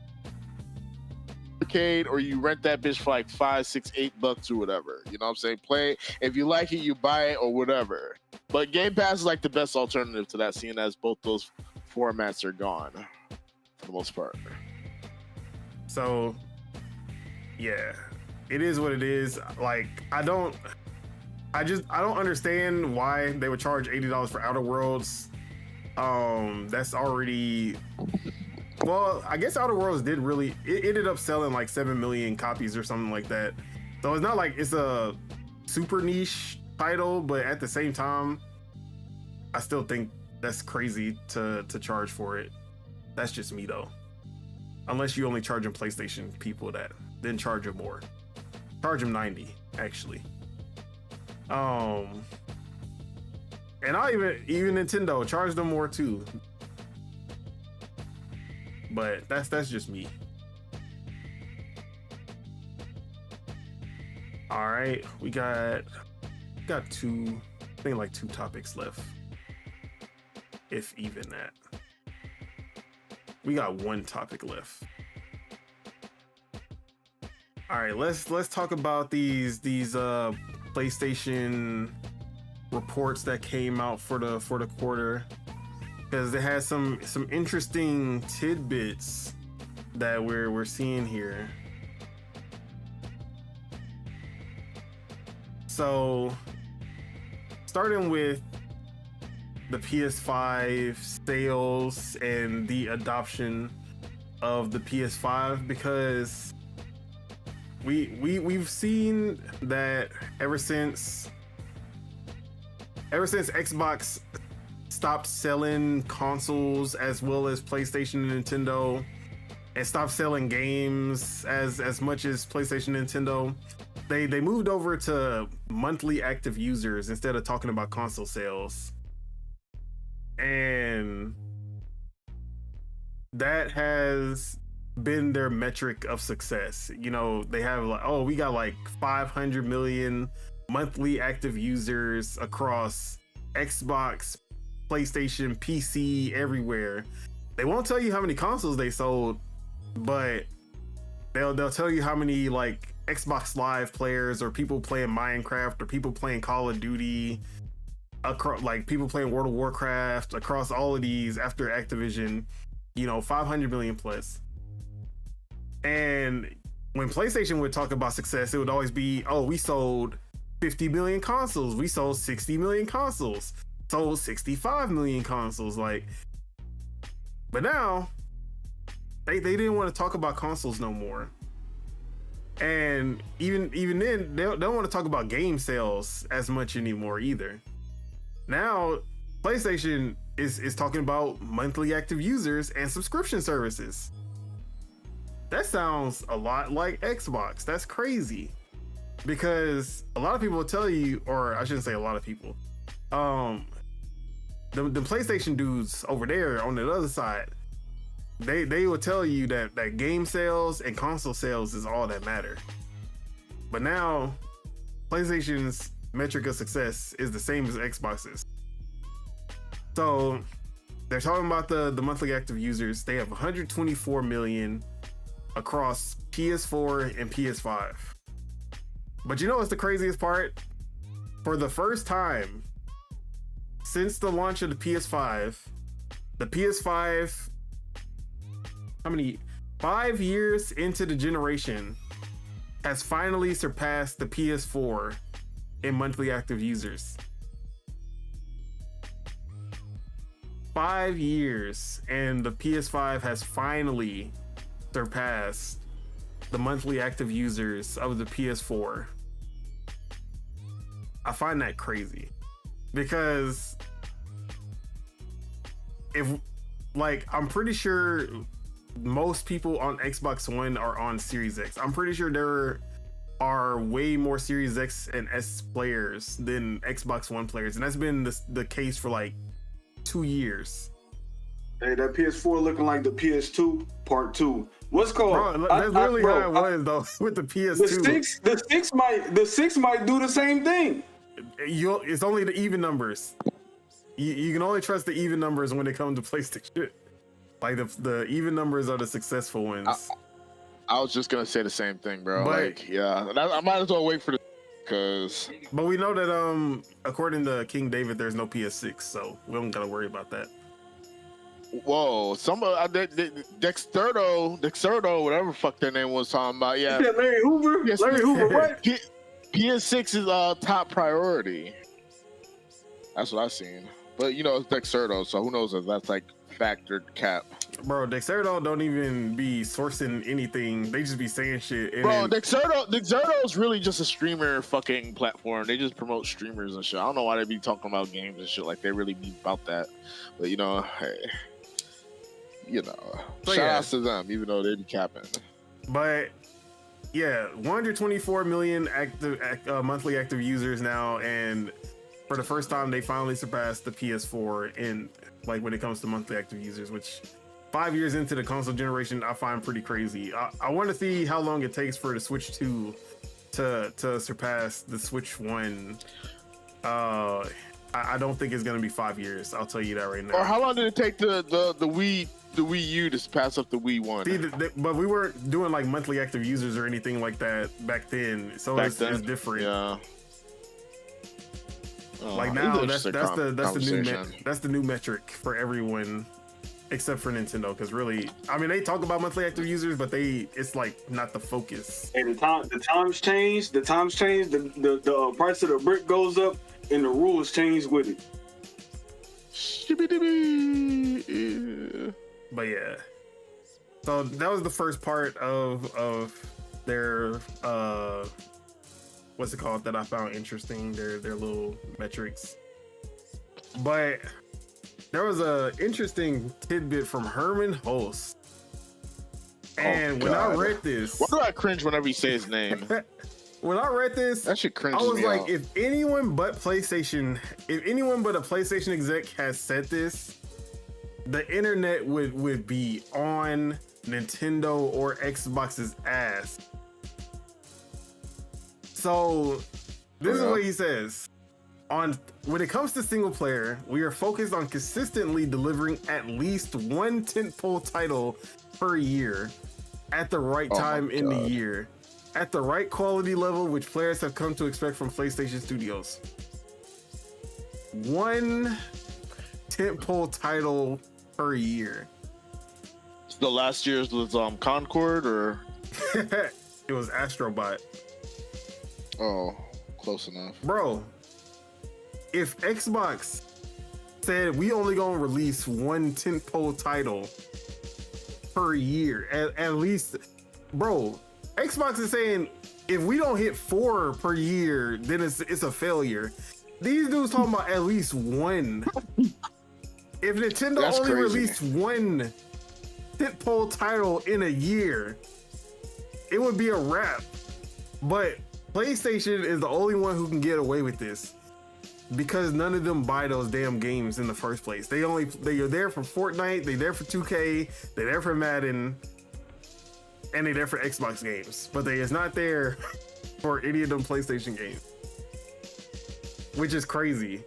arcade or you rent that bitch for like $5, $6, $8 or whatever. You know what I'm saying? Play if you like it, you buy it or whatever. But Game Pass is like the best alternative to that, seeing as both those formats are gone for the most part. So yeah, it is what it is. Like I don't understand why they would charge $80 for Outer Worlds. That's already, well, I guess Outer Worlds did really, it ended up selling like 7 million copies or something like that. So it's not like it's a super niche title, but at the same time, I still think that's crazy to charge for it. That's just me though. Unless you only charging PlayStation people that, then charge them more. Charge them 90 actually. And I'll even Nintendo charge them more too. But that's just me. All right, we got two, I think like 2 topics left, if even that. We got 1 topic left. All right, let's talk about these PlayStation reports that came out for the quarter, because it has some interesting tidbits that we're seeing here. So starting with the PS5 sales and the adoption of the PS5, because we've seen that ever since Xbox stopped selling consoles as well as PlayStation and Nintendo, and stopped selling games as much as PlayStation and Nintendo, they moved over to monthly active users instead of talking about console sales. And that has been their metric of success. You know, they have like, oh, we got like 500 million monthly active users across Xbox, PlayStation, PC, everywhere. They won't tell you how many consoles they sold, but they'll tell you how many like Xbox Live players, or people playing Minecraft, or people playing Call of Duty, across, like people playing World of Warcraft, across all of these after Activision, you know, 500 million plus. And when PlayStation would talk about success, it would always be, oh, we sold 50 million consoles, we sold 60 million consoles, sold 65 million consoles. Like, but now they didn't want to talk about consoles no more. And even then, they don't want to talk about game sales as much anymore either. Now PlayStation is talking about monthly active users and subscription services. That sounds a lot like Xbox. That's crazy, because a lot of people will tell you, or I shouldn't say a lot of people, the PlayStation dudes over there on the other side, they will tell you that game sales and console sales is all that matter. But now PlayStation's metric of success is the same as Xbox's. So they're talking about the monthly active users. They have 124 million across PS4 and PS5. But you know what's the craziest part? For the first time since the launch of the PS5, how many? 5 years into the generation, has finally surpassed the PS4 in monthly active users. 5 years, and the PS5 has finally surpassed the monthly active users of the PS4. I find that crazy, because I'm pretty sure most people on Xbox One are on Series X. I'm pretty sure there are way more Series X and S players than Xbox One players, and that's been the case for like 2 years. Hey, that PS4 looking like the PS2 Part 2. What's called? Bro, that's literally how it was though with the PS2. The six might do the same thing. It's only the even numbers. you can only trust the even numbers when it comes to PlayStation. Like the even numbers are the successful ones. I was just gonna say the same thing, bro. But- like, yeah, I might as well wait for the because But we know that according to King David, there's no PS6, so we don't gotta worry about that. whoa, Dexerto, whatever the fuck their name was talking about. Yeah, You said Larry Hoover? Yes. Larry Hoover, what? PS6 is top priority. That's what I've seen. But you know, it's Dexerto, so who knows if that's like factored cap. Bro, Dexerto don't even be sourcing anything. They just be saying shit. And Bro, then- Dexerto is really just a streamer fucking platform. They just promote streamers and shit. I don't know why they be talking about games and shit like they really be about that. But you know, hey, you know, So, shout yeah. outs to them, even though they be capping. But yeah, 124 million monthly active users now, and for the first time, they finally surpassed the PS4 in like when it comes to monthly active users, which 5 years into the console generation, I find pretty crazy. I want to see how long it takes for the Switch 2 to surpass the Switch 1. I don't think it's gonna be 5 years. I'll tell you that right now. Or how long did it take the Wii U to pass up the Wii 1? See, but we weren't doing like monthly active users or anything like that back then, so Back it's then? different. Yeah. Like It's now, an that's interesting the new metric for everyone except for Nintendo. Because really, I mean, they talk about monthly active users, but it's like not the focus. Hey, the times change. The times change. The price of the brick goes up, and the rules change with it. But yeah, so that was the first part of their what's it called that I found interesting, their little metrics. But there was a interesting tidbit from Herman Hulse, and when I God. read this, Why do I cringe whenever you say his name? when I read this, That shit I cringes was me like, out. if anyone but a PlayStation exec has said this, the internet would be on Nintendo or Xbox's ass. So this is what he says. When it comes to single player, we are focused on consistently delivering at least one tentpole title per year at the right Oh my time in the God. year, at the right quality level, which players have come to expect from PlayStation Studios. One tentpole title per year. The last year's was Concord or It was Astrobot. oh, close enough. Bro, if Xbox said we only gonna release one tentpole title per year, at least, bro, Xbox is saying if we don't hit 4 per year, then it's a failure. These dudes talking about at least one. If Nintendo That's only crazy. released one tentpole title in a year, it would be a wrap. But PlayStation is the only one who can get away with this because none of them buy those damn games in the first place. They are there for Fortnite, they're there for 2K, they're there for Madden, and they're there for Xbox games. But they is not there for any of them PlayStation games, which is crazy.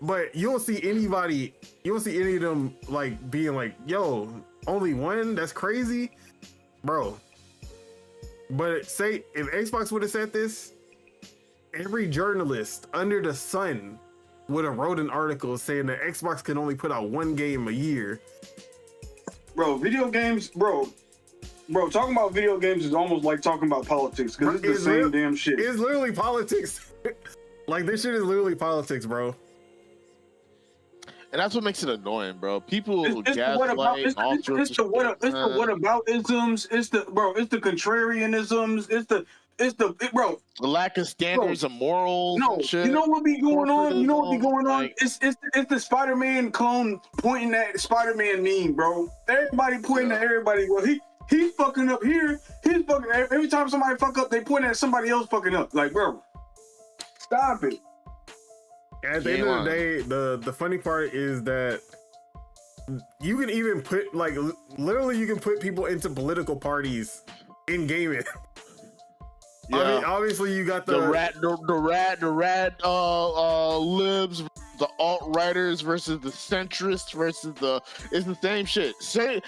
But you don't see any of them like being like, yo, only one? That's crazy, bro. But say if Xbox would have said this, every journalist under the sun would have wrote an article saying that Xbox can only put out one game a year. Bro, video games, bro, talking about video games is almost like talking about politics because it's the It's same real- damn shit. It's literally politics. Like this shit is literally politics, bro. And that's what makes it annoying, bro. People It's the gaslight and all sorts of the whataboutisms. It's the contrarianisms. Bro. the lack of standards and morals. No, and shit. you know what be going on? You know what be going on? Like- It's the Spider-Man clone pointing at Spider-Man meme, bro. Everybody pointing at everybody. Well, he's fucking up here. He's fucking every time somebody fuck up, they point at somebody else fucking up. Like, bro, stop it. At the end of the day, the funny part is that you can even put like literally you can put people into political parties in gaming. Yeah. I mean, obviously you got the rat libs the alt-righters versus the centrists versus it's the same shit. Same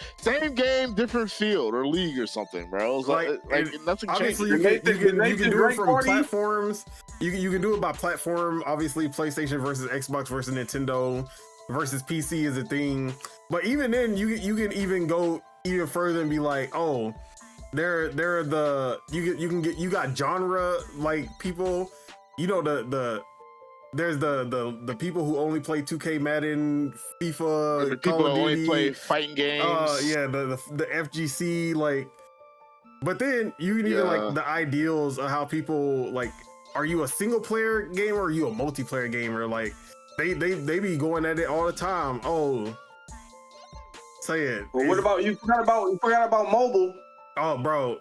game, different field or league or something, bro. It's like nothing obviously changes. you can do it from platforms. You can do it by platform. Obviously, PlayStation versus Xbox versus Nintendo versus PC is a thing. But even then, you can even go even further and be like, oh, you got genre like people. You know there's the people who only play 2K, Madden, FIFA, the people Call of who Duty, only play fighting games. The FGC, like. But then you can even like the ideals of how people like. Are you a single player gamer or are you a multiplayer gamer? Like they be going at it all the time. Oh, say it. Well, what about you? Forgot about mobile. Oh, bro,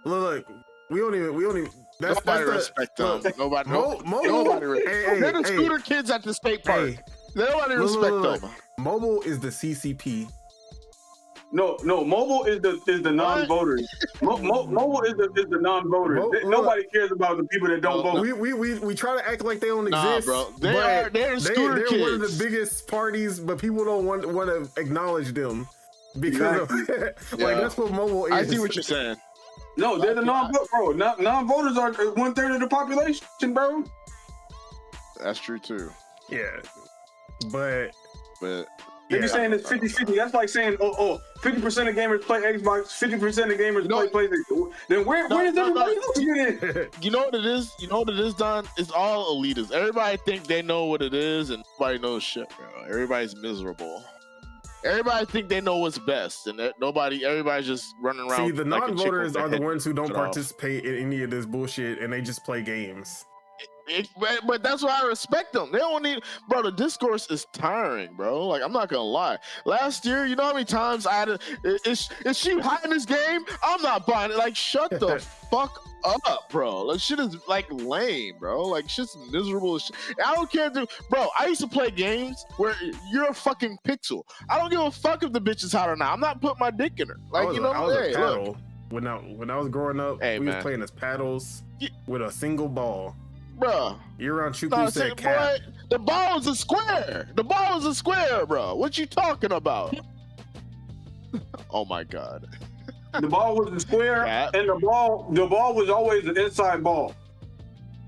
look, we don't even. Nobody respect them. Nobody. They're the scooter kids at the state park. Nobody respect them. Mobile is the CCP. No. Mobile is the non-voters. Mobile is the non-voters. Nobody cares about the people that don't vote. We try to act like they don't exist. Bro. They're scooter kids. They're one of the biggest parties, but people don't want to acknowledge them because of, that's what mobile is. I see what you're saying. No, they're the non-vote, bro. Non-voters are 1/3 of the population, bro. That's true too. Yeah, but You're saying it's 50-50. That's like saying, 50% of gamers play Xbox, 50% of gamers play PlayStation. Then where does everybody else get in? You know what it is? Don? It's all elitists. Everybody think they know what it is, and nobody knows shit, bro. Everybody's miserable. Everybody think they know what's best, and everybody's just running around. See, the non-voters are the ones who don't participate in any of this bullshit, and they just play games. But that's why I respect them. They don't need, bro. The discourse is tiring, bro. Like, I'm not gonna lie. Last year, you know how many times I had is she hot in this game? I'm not buying it. Like, shut the fuck up, bro. Like, shit is like lame, bro. Like, shit's miserable as shit. I don't care, dude. Bro, I used to play games where you're a fucking pixel. I don't give a fuck if the bitch is hot or not. I'm not putting my dick in her. Like, I was a paddle. When I was growing up, we was playing as paddles with a single ball. Bro, you're on Chupu said cap. Boy, the ball is a square. The ball is a square, bro. What you talking about? Oh my god. The ball was a square, and the ball was always an inside ball.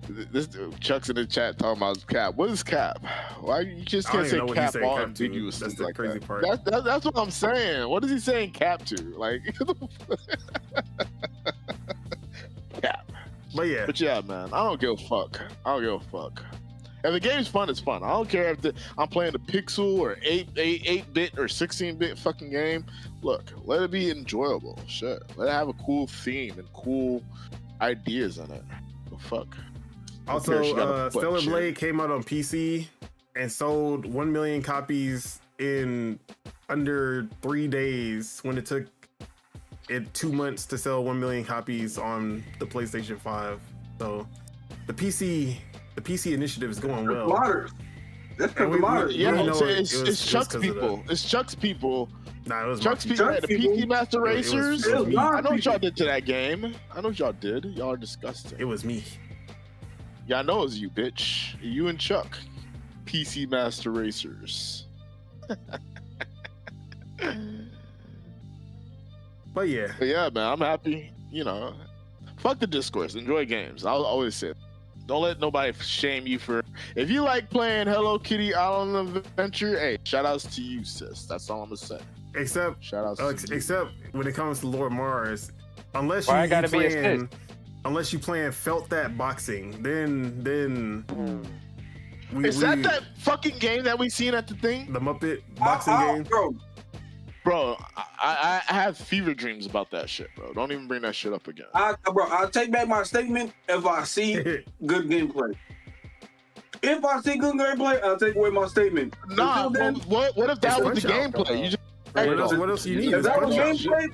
This Chuck's in the chat talking about cap. What is cap? Why you just can't say cap all ambiguous? That's the crazy part. That's what I'm saying. What is he saying cap to? Like cap. But yeah, man, I don't give a fuck. If the game's fun, it's fun. I don't care if I'm playing a pixel or 8-bit or 16-bit fucking game. Look, let it be enjoyable. Shit, let it have a cool theme and cool ideas in it. The fuck. Also, Stellar Blade came out on PC and sold 1 million copies in under 3 days when it took it 2 months to sell 1 million copies on the PlayStation 5. So the PC initiative is going well. That's modern. It's Chuck's people. It's Chuck's people. Nah, it was Chuck's people. The PC Master Racers. I know what y'all did to that game. I know what y'all did. Y'all are disgusting. It was me. Yeah, I know it was you, bitch. You and Chuck. PC Master Racers. But yeah, man, I'm happy. Fuck the discourse. Enjoy games. I'll always say, don't let nobody shame you for. If you like playing Hello Kitty Island Adventure, hey, shout outs to you, sis. That's all I'm gonna say. Except when it comes to Lord Mars, unless you playing Felt That Boxing, then. Is that fucking game that we seen at the thing? The Muppet boxing game, Bro, I have fever dreams about that shit, bro. Don't even bring that shit up again. I'll take back my statement if I see good gameplay. If I see good gameplay, I'll take away my statement. Nah, what if that was the gameplay? What else you need? If that was gameplay,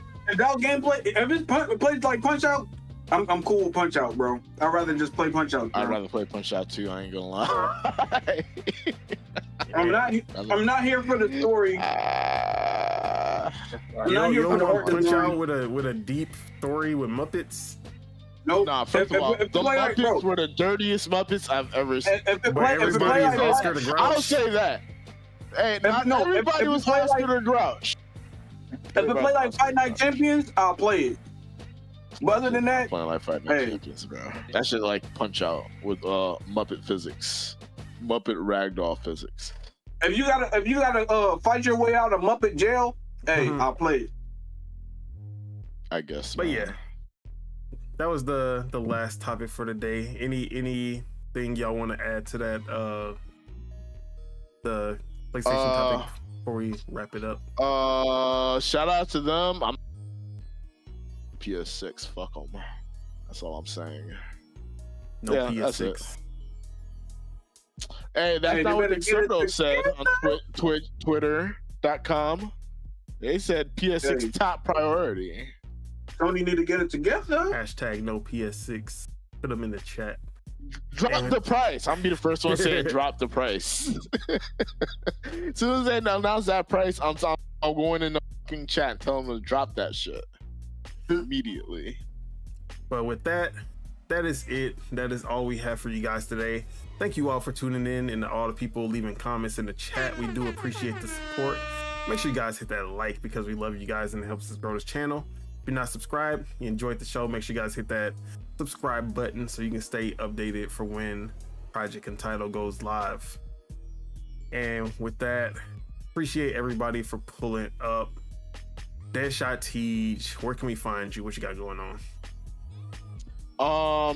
if it's plays like Punch Out, I'm cool with Punch Out, bro. I'd rather just play Punch Out. I'd rather play Punch Out too. I ain't gonna lie. I'm not here for the story. You don't want Punch Out with a deep story with Muppets? Nope. Nah, first of all, the Muppets were the dirtiest Muppets I've ever seen. Everybody is Oscar the Grouch. I'll say that. Hey, not everybody was Oscar the Grouch. If it play like Fight Night Champions, I'll play it. But other than that, playing like Fight Night Champions, bro. That shit like Punch Out with Muppet physics, Muppet ragdoll physics. If you gotta fight your way out of Muppet jail, hey, I'll play it. I guess. But yeah, that was the last topic for today. Anything y'all want to add to that? The PlayStation topic before we wrap it up. Shout out to them. I'm PS6. Fuck them. That's all I'm saying. No PS6. Hey, that's not what Exerto said on Twitter.com. They said PS6 top priority. Sony need to get it together. Hashtag no PS6. Put them in the chat. Drop the price. I'm gonna be the first one saying drop the price. As soon as they announce that price, I'm going in the fucking chat and tell them to drop that shit immediately. But with that, that is it. That is all we have for you guys today. Thank you all for tuning in and all the people leaving comments in the chat. We do appreciate the support. Make sure you guys hit that like because we love you guys and it helps us grow this channel. If you're not subscribed, you enjoyed the show, make sure you guys hit that subscribe button so you can stay updated for when Project Untitled goes live. And with that, appreciate everybody for pulling up. Deadshot Teach, where can we find you? What you got going on?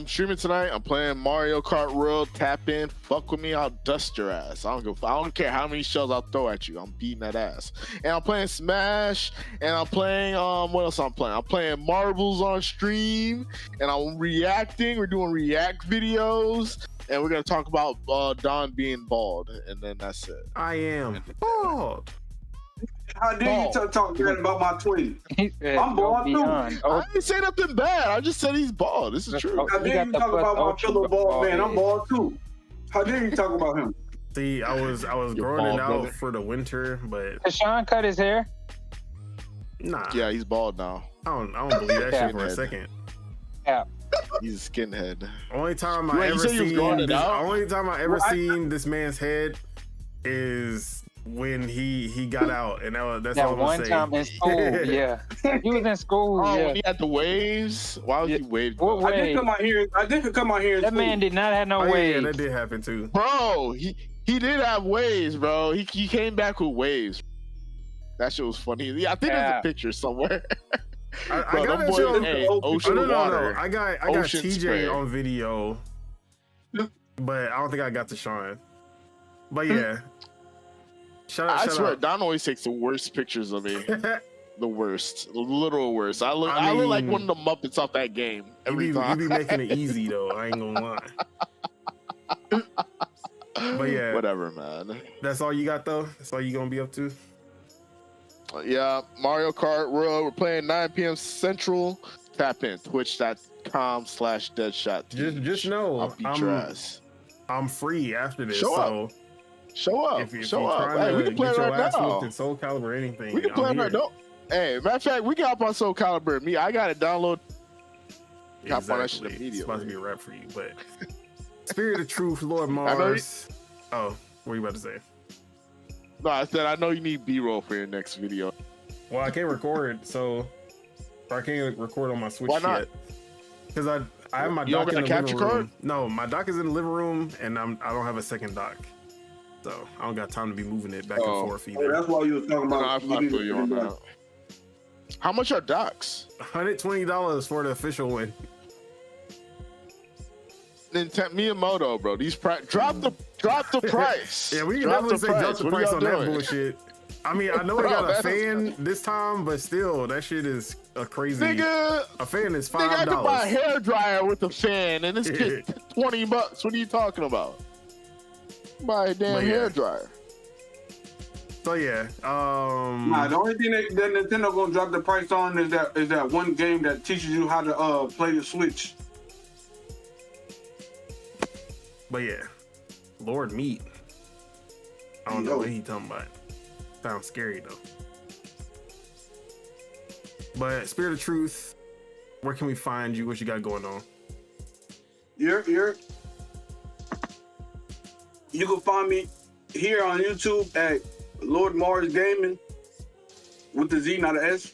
Streaming tonight. I'm playing Mario Kart World. Tap in, fuck with me. I'll dust your ass. I don't care how many shells I'll throw at you. I'm beating that ass. And I'm playing Smash. And I'm playing what else I'm playing? I'm playing Marbles on stream. And I'm reacting. We're doing react videos. And we're gonna talk about Don being bald. And then that's it. I am bald. How dare you talk bad about my twin? I'm bald too. I didn't say nothing bad. I just said he's bald. This is true. How dare you talk about my fellow bald man? I'm bald too. How dare you talk about him? See, I was growing it out for the winter, but Has Sean cut his hair? Nah. Yeah, he's bald now. I don't believe that shit for a second. Yeah. He's a skinhead. Only time I ever seen this man's head is when he got out, and that's all I'm one saying. time in school. Yeah, he was in school. When he had the waves. Why was he waved? What I did come out here. That man did not have no waves. Yeah, that did happen too. Bro, he did have waves, bro. He came back with waves. That shit was funny. Yeah, I think there's a picture somewhere. I got that shit on ocean water. No. I got TJ spray on video, but I don't think I got to Sean. But yeah. I swear, Don always takes the worst pictures of me. The worst, the literal worst. I look like one of the Muppets off that game every time. You be making it easy though. I ain't gonna lie. But yeah, whatever, man. That's all you got though. That's all you gonna be up to. Yeah, Mario Kart World. We're playing 9 p.m. Central. Tap in twitch.com/deadshot. Just know I'll beat your ass. I'm free after this. Show up. Show up. Hey, we can play right now. Soul Calibur, anything. We can play right now. Hey, matter of fact, we can hop on Soul Calibur. I got it download. Hop on that shit immediately. It's supposed to be a rap for you, but Spirit of Truth, Lord Mars. Oh, what were you about to say? No, I said I know you need B-roll for your next video. Well, I can't record, so I can't record on my Switch yet. Because I have my dock in the living room. No, my dock is in the living room, and I don't have a second dock. So I don't got time to be moving it back and forth either. That's why you was talking about. I feel you on that. How much are docks? $120 for the official one. Miyamoto, bro. These drop the price. Yeah, we can definitely say drop the price on that bullshit. I mean, I know I got a fan this time, but still, that shit is a crazy. Nigga, a fan is $5. Nigga, I could buy a hairdryer with a fan, and it's $20. What are you talking about? Buy a damn hairdryer. So yeah, the only thing that Nintendo gonna drop the price on is that one game that teaches you how to play the Switch. But yeah, Lord Meat. I don't know what he talking about. Sounds scary though. But Spirit of Truth, where can we find you? What you got going on? You can find me here on YouTube at Lord Mars Gaming with the Z, not an S.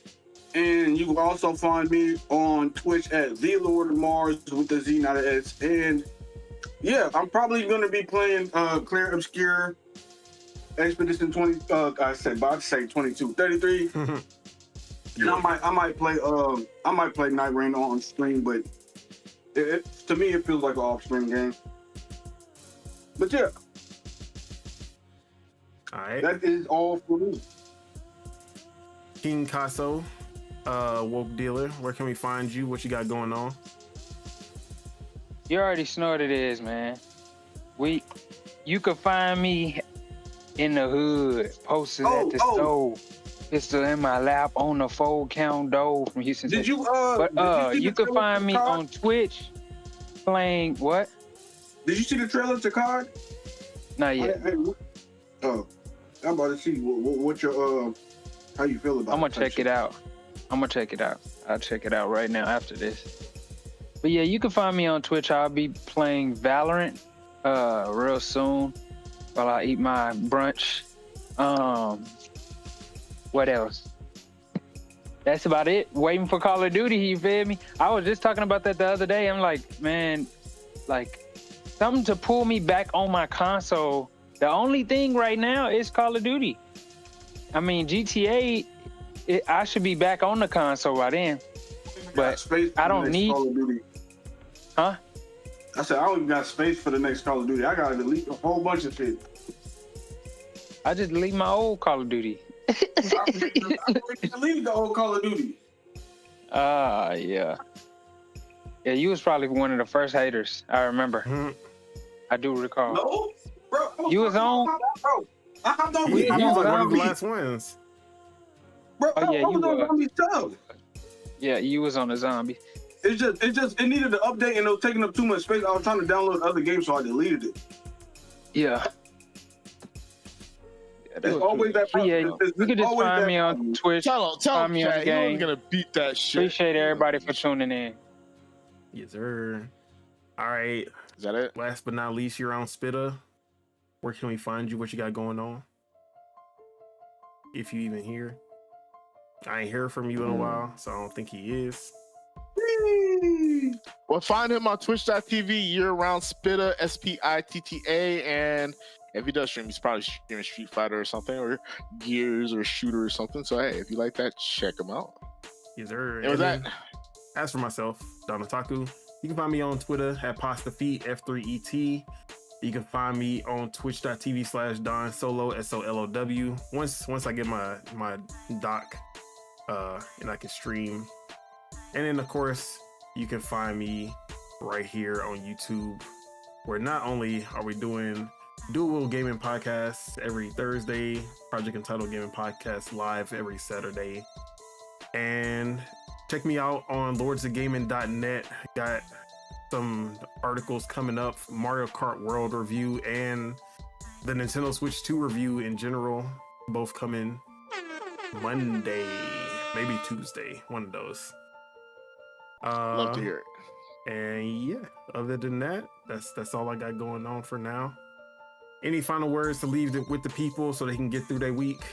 And you can also find me on Twitch at The Lord Mars with the Z, not an S. And yeah, I'm probably going to be playing Clear Obscure Expedition 20. I said about to say 22, 33. And I might play Night Rain on stream, but to me it feels like an off-stream game. But yeah, All right. that is all for me. King Casso, woke dealer. Where can we find you? What you got going on? You already know what it is, man. You can find me in the hood, posted at the stove, pistol in my lap on the fold count door from Houston. Did you you can find me on Twitch playing what? Did you see the trailer to Card? Not yet. I'm about to see what your how you feel about it. I'm gonna check it out. I'll check it out right now after this. But yeah, you can find me on Twitch. I'll be playing Valorant real soon while I eat my brunch. What else? That's about it. Waiting for Call of Duty, you feel me? I was just talking about that the other day. I'm like, man, like something to pull me back on my console. The only thing right now is Call of Duty. I mean, GTA, I should be back on the console by then. But I don't need... Call of Duty. Huh? I said, I don't even got space for the next Call of Duty. I got to delete a whole bunch of shit. I just delete my old Call of Duty. I deleted the old Call of Duty. Yeah. Yeah, you was probably one of the first haters. I remember. Mm-hmm. I do recall. No, bro. You was on? Bro, I hopped on He was like one of the zombie. last ones. Bro, Oh, yeah, I was you on were. zombie stuff. Yeah, you was on the zombie. It needed an update and it was taking up too much space. I was trying to download other games, so I deleted it. Yeah. There's always that problem. Yeah, you can just find me on Twitch. Tell Find me him, on Chad, the he game. was gonna beat that shit. Appreciate everybody for tuning in. Yes, sir. All right. Is that it? Last but not least, you're on Spitta. Where can we find you? What you got going on? If you even here. I ain't heard from you in a while, so I don't think he is. Well, find him on twitch.tv year-round Spitta, SPITTA, and if he does stream, he's probably streaming Street Fighter or something, or Gears or Shooter or something. So hey, if you like that, check him out. Yes, sir. And with that, as for myself, Donataku, you can find me on Twitter at PastaFeet, F3ET. You can find me on twitch.tv/Don Solo, SOLOW. Once I get my doc and I can stream. And then of course, you can find me right here on YouTube, where not only are we doing Dual Gaming Podcasts every Thursday, Project Untitled Gaming Podcast live every Saturday. And check me out on lordsofgaming.net. Got some articles coming up, Mario Kart World review and the Nintendo Switch 2 review in general, both coming Monday, maybe Tuesday, one of those. love to hear it. And yeah, other than that, that's all I got going on for now. Any final words to leave with the people so they can get through their week?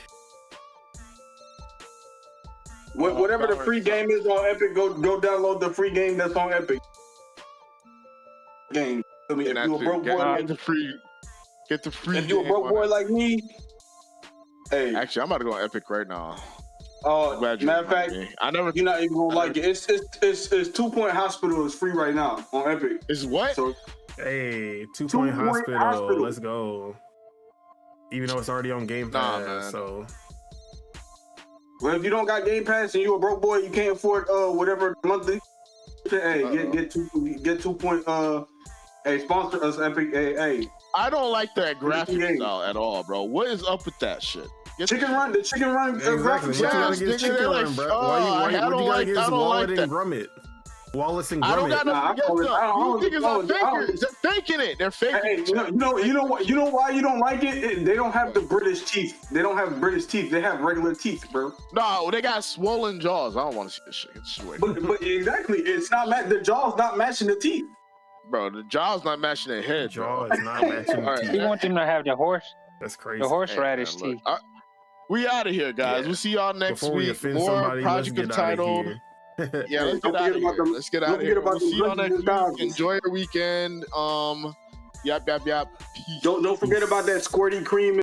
Whatever the free game is on Epic, go download the free game that's on Epic. Game. I mean, if you a broke boy, get the free. If you a broke boy like me, hey. Actually, I'm about to go on Epic right now. Matter of fact, you're not even gonna like it. It's 2 Point Hospital is free right now on Epic. Is what? So, hey, 2 Point Hospital. Let's go. Even though it's already on Game Pass, so. Well, if you don't got Game Pass and you a broke boy, you can't afford whatever monthly. Hey, get 2 Point. Hey, sponsor us, Epic. Hey. I don't like that graphic style at all, bro. What is up with that shit? The chicken run exactly. graphics. You gotta get chicken run, bro. Why you gotta get his Wallet and Grummet? Wallace and Grummet. I don't got nothing against them. They're faking it. They're faking it. You know why you don't like it? They don't have the British teeth. They don't have British teeth. They have regular teeth, bro. No, they got swollen jaws. I don't want to see this shit. But exactly, it's not the jaws not matching the teeth. Bro, the jaw's not matching their head, Jaw bro. is not matching All right. the You teeth. want them to have the That's crazy. horseradish Hey, man, teeth. look, we out of here, guys. Yeah. We'll see y'all next Before we week. offend More somebody, let's Project get out of Untitled. here. Yeah, let's Don't get out forget of about here. them- Let's get don't out of here. forget about We'll them see y'all next Legends week. Enjoy your weekend. Yap. Peace. Don't forget about that squirty cream.